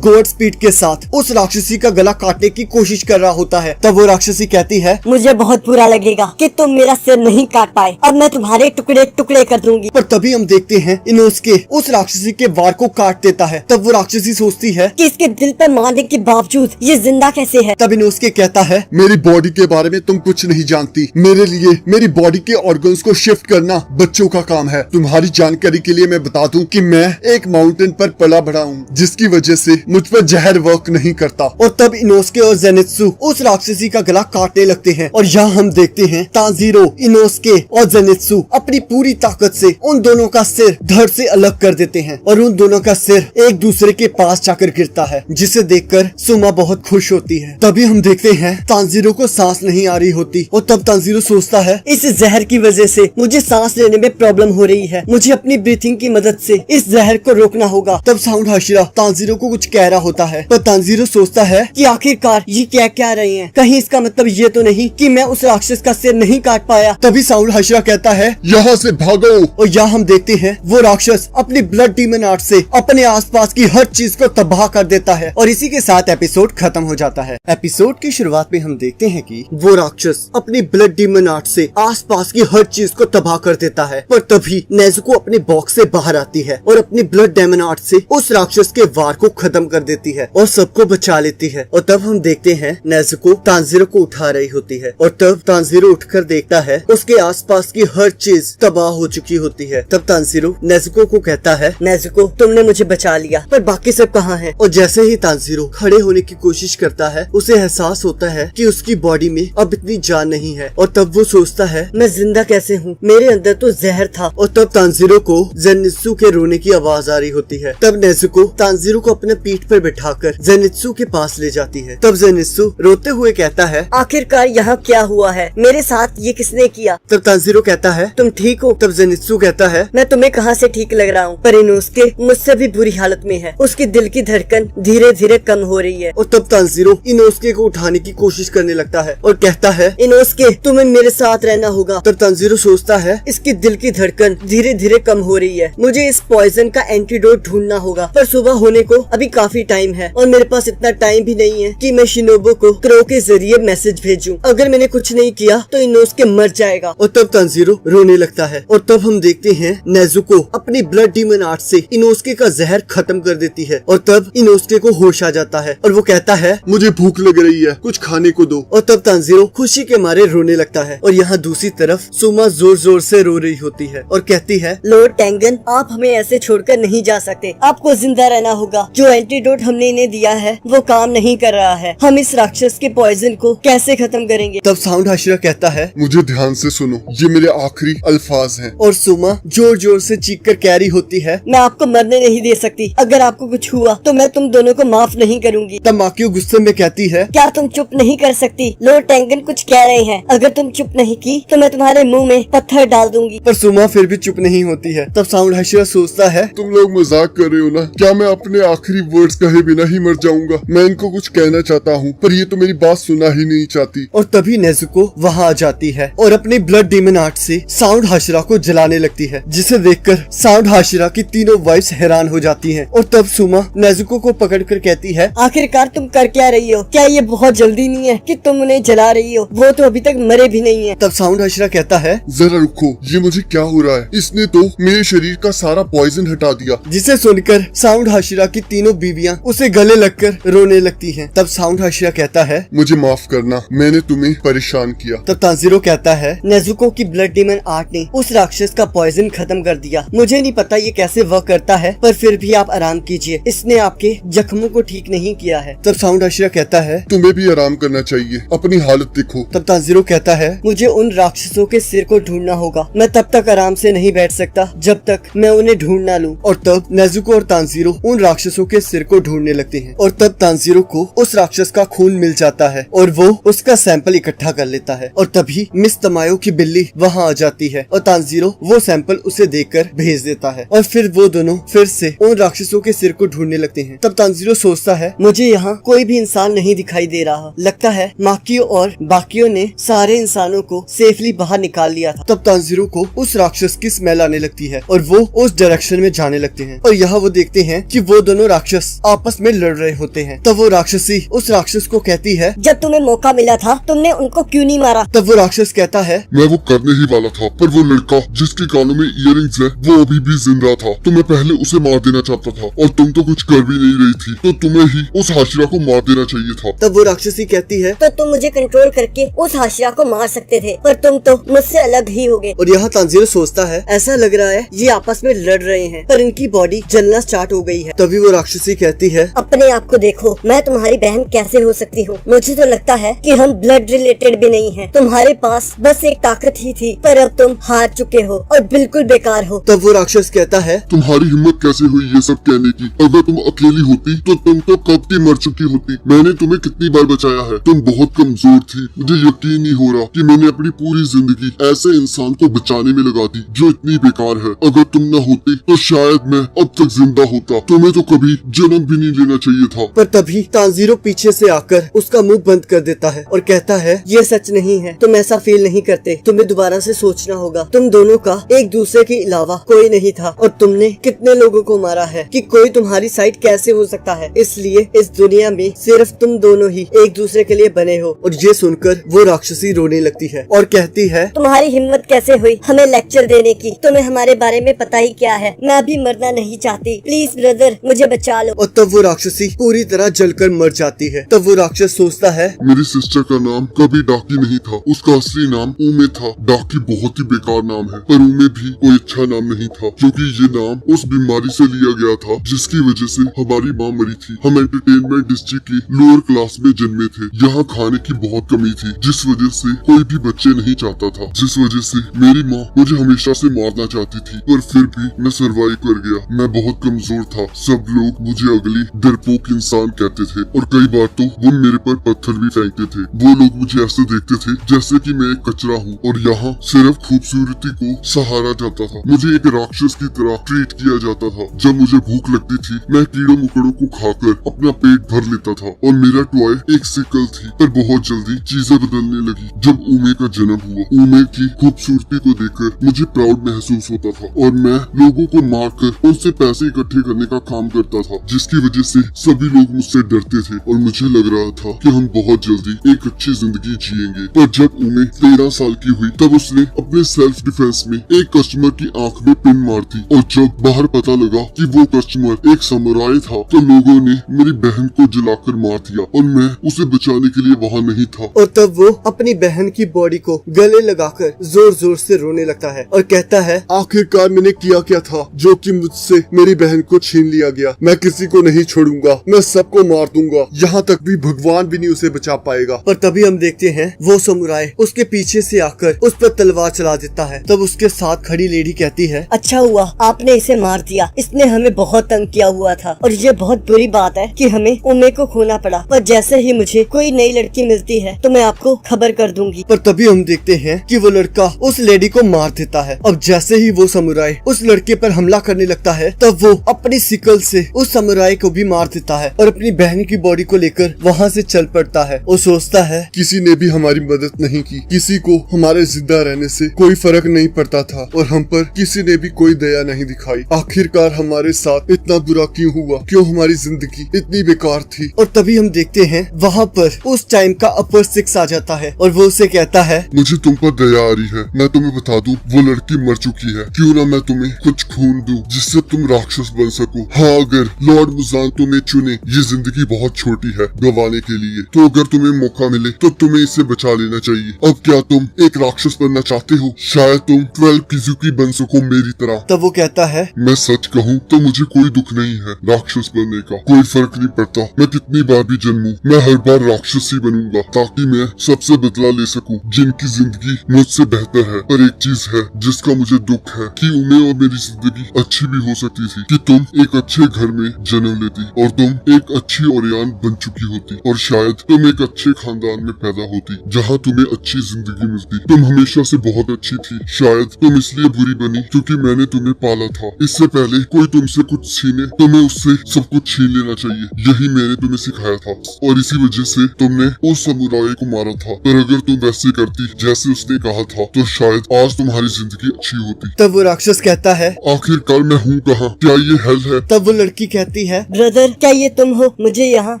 गॉड स्पीड के साथ उस राक्षसी का गला काटने की कोशिश कर रहा होता है। तब वो राक्षसी कहती है मुझे बहुत बुरा लगेगा कि तुम मेरा सिर नहीं काट पाए, अब मैं तुम्हारे टुकड़े टुकड़े कर दूंगी। पर तभी हम देखते हैं इनोस्के उस राक्षसी के वार को काट देता है। तब वो राक्षसी सोचती है कि इसके दिल पर मारने के बावजूद ये जिंदा कैसे है। तब इनोस्के कहता है मेरी बॉडी के बारे में तुम कुछ नहीं जानती। मेरे लिए मेरी बॉडी के ऑर्गन्स को शिफ्ट करना बच्चों का काम है। तुम्हारी जानकारी के लिए मैं बता दूं कि मैं एक माउंटेन पर पला बड़ा हूँ, जिसकी वजह से मुझ पर जहर वर्क नहीं करता। और तब इनोस्के और जेनित्सु उस राक्षसी का गला काटने लगते हैं। और यहाँ हम देखते हैं तांजीरो, इनोस्के और जेनित्सु अपनी पूरी ताकत से उन दोनों का सिर धड़ से अलग कर देते हैं और उन दोनों का सिर एक दूसरे के पास जाकर गिरता है, जिसे देखकर सुमा बहुत खुश होती है। तभी हम देखते हैं तांजीरो को सांस नहीं आ रही होती और तब तांजीरो सोचता है इस जहर की वजह से मुझे सांस लेने में प्रॉब्लम हो रही है, मुझे अपनी ब्रीथिंग की मदद से इस जहर को रोकना होगा। तब साउंड हाशिरा तांजीरो को कुछ कह रहा होता है पर तांजीरो सोचता है कि आखिरकार ये क्या कह रहे हैं, कहीं इसका मतलब ये तो नहीं कि मैं उस राक्षस का सिर नहीं काट पाया। तभी साउंड हाशिरा कहता है यहाँ से भागो। और यहाँ हम देखते हैं वो राक्षस अपनी ब्लड डीमन आर्ट से अपने आसपास की हर चीज को तबाह कर देता है और इसी के साथ एपिसोड खत्म हो जाता है। एपिसोड की शुरुआत में हम देखते हैं कि वो राक्षस अपनी ब्लड डीमन आर्ट से आसपास की हर चीज को तबाह कर देता है, पर तभी नेजुको अपने बॉक्स से बाहर आती है और अपनी ब्लड डेमन आर्ट से उस राक्षस के वार को खत्म कर देती है और सबको बचा लेती है। और तब हम देखते हैं नेजुको तांजीरो को उठा रही होती है और तब तांजीरो उठकर देखता है उसके आसपास की हर चीज तबाह हो चुकी होती है। तब तांजीरो नेजुको को कहता है नेजुको तुमने मुझे बचा लिया पर बाकी सब कहाँ हैं? और जैसे ही तांजीरो खड़े होने की कोशिश करता है उसे एहसास होता है कि उसकी बॉडी में अब इतनी जान नहीं है और तब वो सोचता है मैं जिंदा कैसे हूँ, मेरे अंदर तो जहर था। और तब तांजीरो को जेनित्सु के रोने की आवाज आ रही होती है। तब नेजुको तांजीरो को अपने पीठ पर बिठाकर जेनित्सु के पास ले जाती है। तब जेनित्सु रोते हुए कहता है आखिरकार यहाँ क्या हुआ है, मेरे साथ ये किसने किया? तब तांजीरो कहता है तुम ठीक हो? तब जेनित्सु कहता है मैं तुम्हें कहाँ से ठीक लग रहा हूँ, पर इनोस्के मुझसे भी बुरी हालत में है, उसकी दिल की धड़कन धीरे धीरे कम हो रही है। और तब तांजीरो इनोस्के को उठाने की कोशिश करने लगता है और कहता है इनोस्के तुम्हें मेरे साथ रहना होगा। तब तांजीरो सोचता है इसकी दिल की धड़कन धीरे धीरे कम हो रही है, मुझे इस पॉइजन का एंटीडोट ढूंढना होगा, पर सुबह होने को अभी काफी टाइम है और मेरे पास इतना टाइम भी नहीं है कि मैं शिनोबु को क्रो के जरिए मैसेज भेजूं। अगर मैंने कुछ नहीं किया तो इनोस्के मर जाएगा। और तब तांजीरो रोने लगता है और तब हम देखते हैं नेजुको अपनी ब्लड डीमन आर्ट से इनोस्के का जहर खत्म कर देती है और तब इनोस्के को होश आ जाता है और वो कहता है मुझे भूख लग रही है, कुछ खाने को दो। और तब तांजीरो खुशी के मारे रोने लगता है और यहाँ दूसरी तरफ सुमा जोर जोर से रो रही होती है और कहती है लॉर्ड टेंगन आप हमें ऐसे छोड़कर नहीं जा सकते, आपको जिंदा रहना होगा। जो एंटीडोट हमने इन्हें दिया है वो काम नहीं कर रहा है, हम इस राक्षस के पॉइजन को कैसे खत्म करेंगे? तब साउंड हाशिरा कहता है मुझे ध्यान से सुनो, ये मेरे आखिरी अल्फाज हैं। और सुमा जोर जोर से चीख कर कह रही होती है मैं आपको मरने नहीं दे सकती, अगर आपको कुछ हुआ तो मैं तुम दोनों को माफ नहीं करूंगी। तब माकियो गुस्से में कहती है क्या तुम चुप नहीं कर सकती? लॉर्ड टेंगन कुछ कह रहे हैं, अगर तुम चुप नहीं की तो मैं तुम्हारे मुंह में पत्थर डाल दूंगी। पर सुमा फिर भी चुप नहीं होती है। तब साउंड हाशिरा सोचता है तुम लोग मजाक कर रहे हो ना, क्या मैं अपने आखिरी वर्ड्स कहे बिना ही मर जाऊंगा? मैं इनको कुछ कहना चाहता हूँ पर ये तो मेरी बात सुना ही नहीं चाहती। और तभी नेजुको वहाँ आ जाती है और अपनी ब्लड डीमन आर्ट से साउंड हाशिरा को जलाने लगती है, जिसे देखकर साउंड हाशिरा की तीनों वाइफ्स हैरान हो जाती हैं। और तब सुमा नेजुको को पकड़कर कहती है आखिरकार तुम कर क्या रही हो? क्या ये बहुत जल्दी नहीं है कि तुम उन्हें जला रही हो? वो तो अभी तक मरे भी नहीं है। तब साउंड हाशिरा कहता है जरा रुको, ये मुझे क्या हो रहा है? इसने तो मेरे शरीर का सारा पॉइजन हटा दिया। जिसे सुनकर साउंड हाशिरा की तीनों बीवियां उसे गले लगकर रोने लगती हैं। तब साउंड हाशिरा कहता है मुझे माफ करना, मैंने तुम्हें परेशान किया। तब तांजीरो कहता है नेजुको की ब्लड डीमन आर्ट ने उस राक्षस का पॉइजन खत्म कर दिया, मुझे नहीं पता ये कैसे वर्क करता है पर फिर भी आप आराम कीजिए, इसने आपके जख्मों को ठीक नहीं किया है। तब तब साउंड हाशिरा कहता है तुम्हें भी आराम करना चाहिए, अपनी हालत देखो। तब तांजीरो कहता है मुझे उन राक्षसों के सिर को ढूंढना होगा। मैं तब तक आराम से नहीं बैठ सकता जब तक मैं उन्हें ढूंढ ना लूं। और तब नेजुको और तांजीरो उन राक्षसों के सिर को ढूंढने लगते हैं और तब तांजीरो को उस राक्षस का खून मिल जाता है और वो उसका सैंपल इकट्ठा कर लेता है और तभी मिस तमायो की बिल्ली वहाँ आ जाती है और तांजीरो वो सैंपल उसे देकर भेज देता है और फिर वो दोनों फिर से उन राक्षसों के सिर को ढूंढने लगते हैं। तब तांजीरो सोचता है मुझे यहाँ कोई भी इंसान नहीं दिखाई दे रहा। लगता है माकियो और बाकियों ने सारे इंसानों को सेफली बाहर निकाल लिया था। तब तांजीरो को उस राक्षस की स्मेल आने लगती है और वो उस डायरेक्शन में जाने लगते हैं और यहाँ वो देखते हैं कि वो दोनों राक्षस आपस में लड़ रहे होते हैं। तब वो राक्षसी उस राक्षस को कहती है जब तुम्हें मौका मिला था तुमने उनको क्यों नहीं मारा? तब वो राक्षस कहता है मैं वो करने ही वाला था, पर वो लड़का जिसके कानों में इयररिंग्स है वो अभी भी जिंदा था, तो मैं पहले उसे मार देना चाहता था और तुम तो कुछ कर भी नहीं रही थी, तो तुम्हें ही उस हाशिरा को मार देना चाहिए था। तब वो राक्षसी कहती है तो तुम मुझे कंट्रोल करके उस हाशिरा को मार सकते थे, पर तुम तो मुझसे अलग ही हो गए। और यहाँ तांजीरो सोचता है ऐसा लग रहा है ये आपस में लड़ रहे हैं पर इनकी बॉडी जलना स्टार्ट हो गई है। तभी वो राक्षसी कहती है अपने आप को देखो, मैं तुम्हारी बहन कैसे हो सकती हूँ? मुझे तो लगता है कि हम ब्लड रिलेटेड भी नहीं हैं। तुम्हारे पास बस एक ताकत ही थी, पर अब तुम हार चुके हो और बिल्कुल बेकार हो। तब वो राक्षस कहता है तुम्हारी हिम्मत कैसे हुई ये सब कहने की? अगर तुम अकेली होती तो तुम तो कब की मर चुकी होती। मैंने तुम्हें कितनी बार बचाया है, तुम बहुत कमजोर थी। मुझे यकीन नहीं हो रहा कि मैंने अपनी पूरी जिंदगी ऐसे इंसान को बचाने में लगा दी जो इतनी बेकार है। अगर तुम न होती तो शायद मैं अब तक जिंदा होता। तुम्हें तो कभी जन्म भी नहीं लेना चाहिए था। पर तभी तांजीरो पीछे से आकर उसका मुंह बंद कर देता है और कहता है ये सच नहीं है, तुम ऐसा फील नहीं करते। तुम्हें दोबारा से सोचना होगा। तुम दोनों का एक दूसरे के अलावा कोई नहीं था और तुमने कितने लोगों को मारा है कि कोई तुम्हारी साइड कैसे हो सकता है। इसलिए इस दुनिया में सिर्फ तुम दोनों ही एक दूसरे के लिए बने हो। और ये सुनकर वो राक्षसी रोने लगती है और कहती है तुम्हारी हिम्मत कैसे हुई हमें लेक्चर देने की? तुम्हें हमारे बारे में पता ही क्या है? मैं अभी मरना नहीं चाहती, प्लीज ब्रदर मुझे बचा लो। और तब वो राक्षसी पूरी तरह जलकर मर जाती है। तब वो राक्षस सोचता है मेरी सिस्टर का नाम कभी डाकी नहीं था, उसका असली नाम उमे था। डाकी बहुत ही बेकार नाम है, पर उमे भी कोई अच्छा नाम नहीं था, क्योंकि ये नाम उस बीमारी से लिया गया था जिसकी वजह से हमारी माँ मरी थी। हम एंटरटेनमेंट डिस्ट्रिक्ट की लोअर क्लास में जन्मे थे। यहाँ खाने की बहुत कमी थी, जिस वजह से कोई भी बच्चे नहीं चाहता था, जिस वजह से मेरी माँ मुझे हमेशा से मारना चाहती थी, पर फिर भी मैं सरवाइव कर गया। मैं बहुत कमजोर था, सब लोग मुझे अगली डरपोक इंसान कहते थे और कई बार तो वो मेरे पर पत्थर भी फेंकते थे। वो लोग मुझे ऐसे देखते थे जैसे कि मैं एक कचरा हूँ और यहाँ सिर्फ खूबसूरती को सहारा जाता था। मुझे एक राक्षस की तरह ट्रीट किया जाता था। जब मुझे भूख लगती थी मैं कीड़ों मकोड़ों को खाकर अपना पेट भर लेता था और मेरा टॉय एक सिकल थी। पर बहुत जल्दी चीजें बदलने लगी जब उमे का जन्म हुआ। उमे की खूबसूरती को देखकर मुझे प्राउड महसूस होता था और मैं लोगों को मारकर उनसे पैसे इकट्ठे करने का काम करता था, जिसकी वजह से सभी लोग मुझसे डरते थे और मुझे लग रहा था कि हम बहुत जल्दी एक अच्छी जिंदगी जिएंगे। पर जब उमे 13 साल की हुई तब उसने अपने सेल्फ डिफेंस में एक कस्टमर की आंख में पिन मार दी और जब बाहर पता लगा कि वो कस्टमर एक समुराई था तो लोगों ने मेरी बहन को जलाकर मार दिया और मैं उसे बचाने के लिए वहाँ नहीं था। और तब वो अपनी बहन की बॉडी को गले लगाकर जोर जोर से रोने लगता है और कहता है आखिरकार मैंने किया क्या था जो कि मुझसे मेरी बहन को छीन लिया गया। मैं किसी को नहीं छोड़ूंगा, मैं सबको मार दूंगा, यहाँ तक भी भगवान भी नहीं उसे बचा पाएगा। पर तभी हम देखते हैं वो समुराई उसके पीछे से आकर उस पर तलवार चला देता है। तब उसके साथ खड़ी लेडी कहती है अच्छा हुआ आपने इसे मार दिया, इसने हमें बहुत तंग किया हुआ था और ये बहुत बुरी बात है कि हमें उमे को खोना पड़ा। पर जैसे ही मुझे कोई नई लड़की मिलती है तो मैं आपको खबर कर दूंगी। पर तभी हम देखते हैं कि वो लड़का उस लेडी को मार देता है। अब जैसे ही वो समुराई उस लड़के पर हमला करने लगता है तब वो अपनी सिकल से उस समुराई को भी मार देता है और अपनी बहन की बॉडी को लेकर वहाँ से चल पड़ता है। वो सोचता है किसी ने भी हमारी मदद नहीं की, किसी को हमारे जिंदा रहने से कोई फर्क नहीं पड़ता था और हम पर किसी ने भी कोई दया नहीं दिखाई। आखिरकार हमारे साथ इतना बुरा क्यों हुआ? क्यों हमारी जिंदगी इतनी बेकार थी? और तभी हम देखते हैं वहाँ पर उस टाइम का अपर 6 आ जाता है और वो उसे कहता है मुझे तुम पर दया आ रही है। मैं तुम्हें बता दूं वो लड़की मर चुकी है, क्यों ना मैं तुम्हें कुछ खून दूं जिससे तुम राक्षस बन सको। हाँ, अगर लॉर्ड मुजान तुम्हें चुने, ये जिंदगी बहुत छोटी है गंवाने के लिए, तो अगर तुम्हें मौका मिले तो तुम्हें इसे बचा लेना चाहिए। अब क्या तुम एक राक्षस बनना चाहते हो? शायद तुम 12 किजुकी बन सको मेरी तरह। तब वो कहता है मैं सच कहूँ तो मुझे कोई दुख नहीं है राक्षस बनने का, कोई फर्क नहीं पड़ता। मैं कितनी बार भी जन्मूं, मैं हर बार राक्षस ही बनूंगा ताकि मैं सबसे बदला ले सकूं जिनकी जिंदगी मुझसे बेहतर है। पर एक चीज है जिसका मुझे दुख है कि उन्हें और मेरी जिंदगी अच्छी भी हो सकती थी कि तुम एक अच्छे घर में जन्म लेती और तुम एक अच्छी औरयान बन चुकी होती और शायद तुम एक अच्छे खानदान में पैदा होती जहाँ तुम्हें अच्छी जिंदगी मिलती। तुम हमेशा से बहुत अच्छी थी, शायद तुम इसलिए बुरी बनी क्योंकि मैंने तुम्हें पाला था। इससे पहले कोई तुमसे कुछ छीने तुम्हें उससे सब कुछ छीन लेना चाहिए, यही मैंने तुम्हें सिखाया था और इसी वजह से तुमने उस समुराय को मारा था। पर अगर तुम वैसे करती जैसे उसने कहा था तो शायद आज तुम्हारी जिंदगी अच्छी होती। तब वो राक्षस कहता है, आखिरकार मैं हूँ कहाँ? क्या ये हेल है? तब वो लड़की कहती है, ब्रदर क्या ये तुम हो? मुझे यहाँ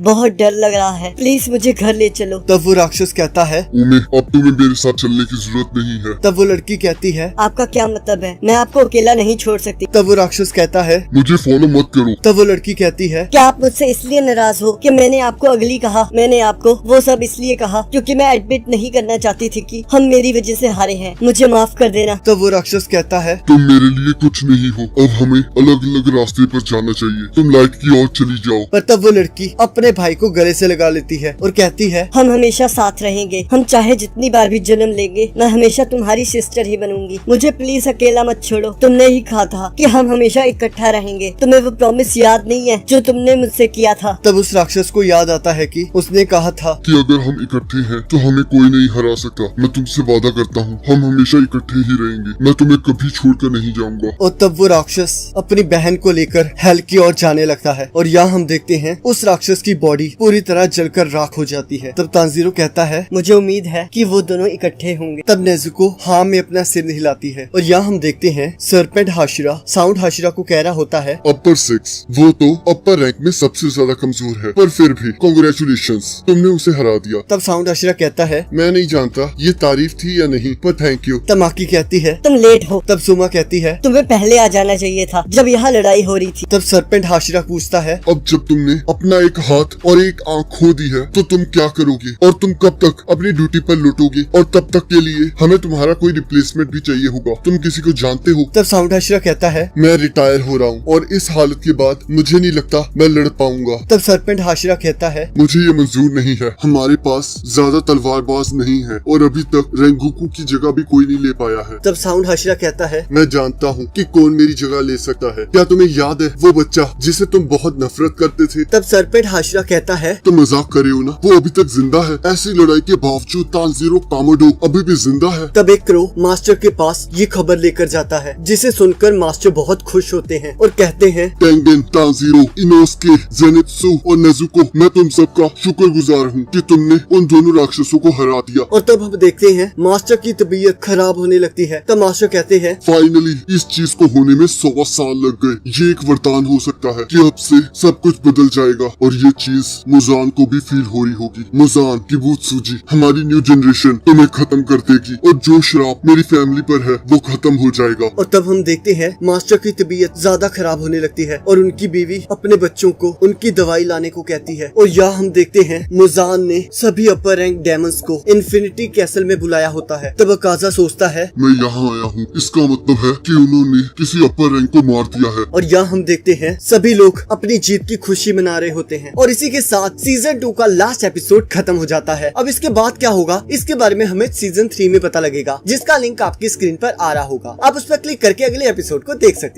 बहुत डर लग रहा है, प्लीज मुझे घर ले चलो। तब वो राक्षस कहता है, उमे अब तुम्हें मेरे साथ चलने की जरूरत नहीं है। तब वो लड़की कहती है, आपका क्या मतलब है? मैं आपको अकेला नहीं छोड़ सकती। तब वो राक्षस कहता है, मुझे फॉलो मत करो। तब वो लड़की कहती है, क्या आप मुझसे इसलिए नाराज हो कि मैंने आपको अगली कहा? मैंने आपको वो सब इसलिए कहा क्योंकि मैं एडमिट नहीं करना चाहती थी कि हम मेरी वजह से हारे हैं, मुझे माफ कर देना। तब वो राक्षस कहता है, तुम मेरे लिए कुछ नहीं हो, अब हमें अलग अलग रास्ते पर जाना चाहिए, तुम लाइट की ओर चली जाओ। पर तब वो लड़की अपने भाई को गले से लगा लेती है और कहती है, हम हमेशा साथ रहेंगे, हम चाहे जितनी बार भी जन्म लेंगे, मैं हमेशा तुम्हारी सिस्टर ही बनूंगी। मुझे प्लीज अकेला मत छोड़ो। तुमने ही कहा था कि हम हमेशा इकट्ठा रहेंगे, तुम्हें वो प्रॉमिस याद नहीं है जो तुमने मुझसे किया था? तब उस राक्षस को याद आता है कि उसने कहा था कि अगर हम इकट्ठे हैं तो हमें कोई नहीं हरा सकता। मैं तुमसे वादा करता हूँ हम हमेशा इकट्ठे ही रहेंगे, मैं तुम्हें कभी छोड़कर नहीं जाऊंगा। और तब वो राक्षस अपनी बहन को लेकर हेल की ओर जाने लगता है और यहाँ हम देखते हैं उस राक्षस की बॉडी पूरी तरह जलकर राख हो जाती है। तब तांजीरो कहता है, मुझे उम्मीद है कि वो दोनों इकट्ठे होंगे। तब नेजुको हाँ में अपना सिर हिलाती है और यहाँ हम देखते हैं सरपेंट हाशिरा साउंड हाशिरा को कह रहा होता है, अपर 6 वो तो अपर रैंक में सबसे ज्यादा कमजोर है, पर फिर भी कांग्रेचुलेशंस, तुमने उसे हरा दिया। तब साउंड हाशिरा कहता है, मैं नहीं जानता ये तारीफ थी या नहीं, पर थैंक यू। तब माकी कहती है, तुम लेट हो, तब सुमा कहती है, तुम्हें पहले आ जाना चाहिए था जब यहाँ लड़ाई हो रही थी। तब सरपेंट हाशिरा पूछता है, अब जब तुमने अपना एक हाथ और एक आंख खो दी है तो तुम क्या करोगे और तुम कब तक अपनी ड्यूटी पर लौटोगे और तब तक के लिए हमें तुम्हारा कोई रिप्लेसमेंट भी चाहिए होगा। तुम किसी को जानते हो? तब साउंड हाशिरा कहता है, मैं रिटायर हो रहा हूँ और इस हालत के बाद मुझे नहीं लगता मैं लड़ पाऊंगा। तब सरपेंट हाशिरा कहता है, मुझे ये मंजूर नहीं है, हमारे पास ज्यादा तलवारबाज नहीं है और अभी तक रेंगुकू की जगह भी कोई नहीं ले पाया है। तब साउंड हाशिरा कहता है, मैं जानता हूँ कि कौन मेरी जगह ले सकता है। क्या तुम्हें याद है वो बच्चा जिसे तुम बहुत नफरत करते थे? तब सरपेंट हाशिरा कहता है, तो मजाक करे हो ना, वो अभी तक जिंदा है। ऐसी लड़ाई के बावजूद तांजीरो कामोडो अभी भी जिंदा है। तब एक क्रो मास्टर के पास ये खबर लेकर जाता है जिसे सुनकर मास्टर बहुत खुश होते हैं और कहते हैं, टेंगेन, तांजीरो, इनोस्के, जेनित्सु और नेजुको, मैं तुम सबका शुक्रगुजार हूँ कि तुमने उन दोनों राक्षसों को हरा दिया। और तब हम देखते हैं मास्टर की तबीयत खराब होने लगती है। तब मास्टर कहते हैं, फाइनली इस चीज को होने में 100 साल लग गए। ये एक वरदान हो सकता है कि अब से सब कुछ बदल जाएगा और ये चीज मुजान को भी फील हो रही होगी। मुजान, किबुत्सुजी, हमारी न्यू जनरेशन तुम्हें खत्म कर देगी और जो श्राप मेरी फैमिली पर है वो खत्म हो जाएगा। और तब हम देखते हैं मास्टर की तबीयत ज्यादा खराब होने लगती है और उनकी बीवी अपने बच्चों को उनकी दवाई लाने को कहती है। और यहाँ हम देखते हैं मुजान ने सभी अपर रैंक डेमंस को इन्फिनिटी कैसल में बुलाया होता है। तब अकाजा सोचता है, मैं यहाँ आया हूँ, इसका मतलब है कि उन्होंने किसी अपर रैंक को मार दिया है। और यहाँ हम देखते हैं सभी लोग अपनी जीत की खुशी मना रहे होते हैं। और इसी के साथ सीजन 2 का लास्ट एपिसोड खत्म हो जाता है। अब इसके बाद क्या होगा इसके बारे में हमें सीजन 3 में पता लगेगा, जिसका लिंक आपकी स्क्रीन पर आ रहा होगा। आप उस पर क्लिक करके अगले एपिसोड को देख सकते हैं।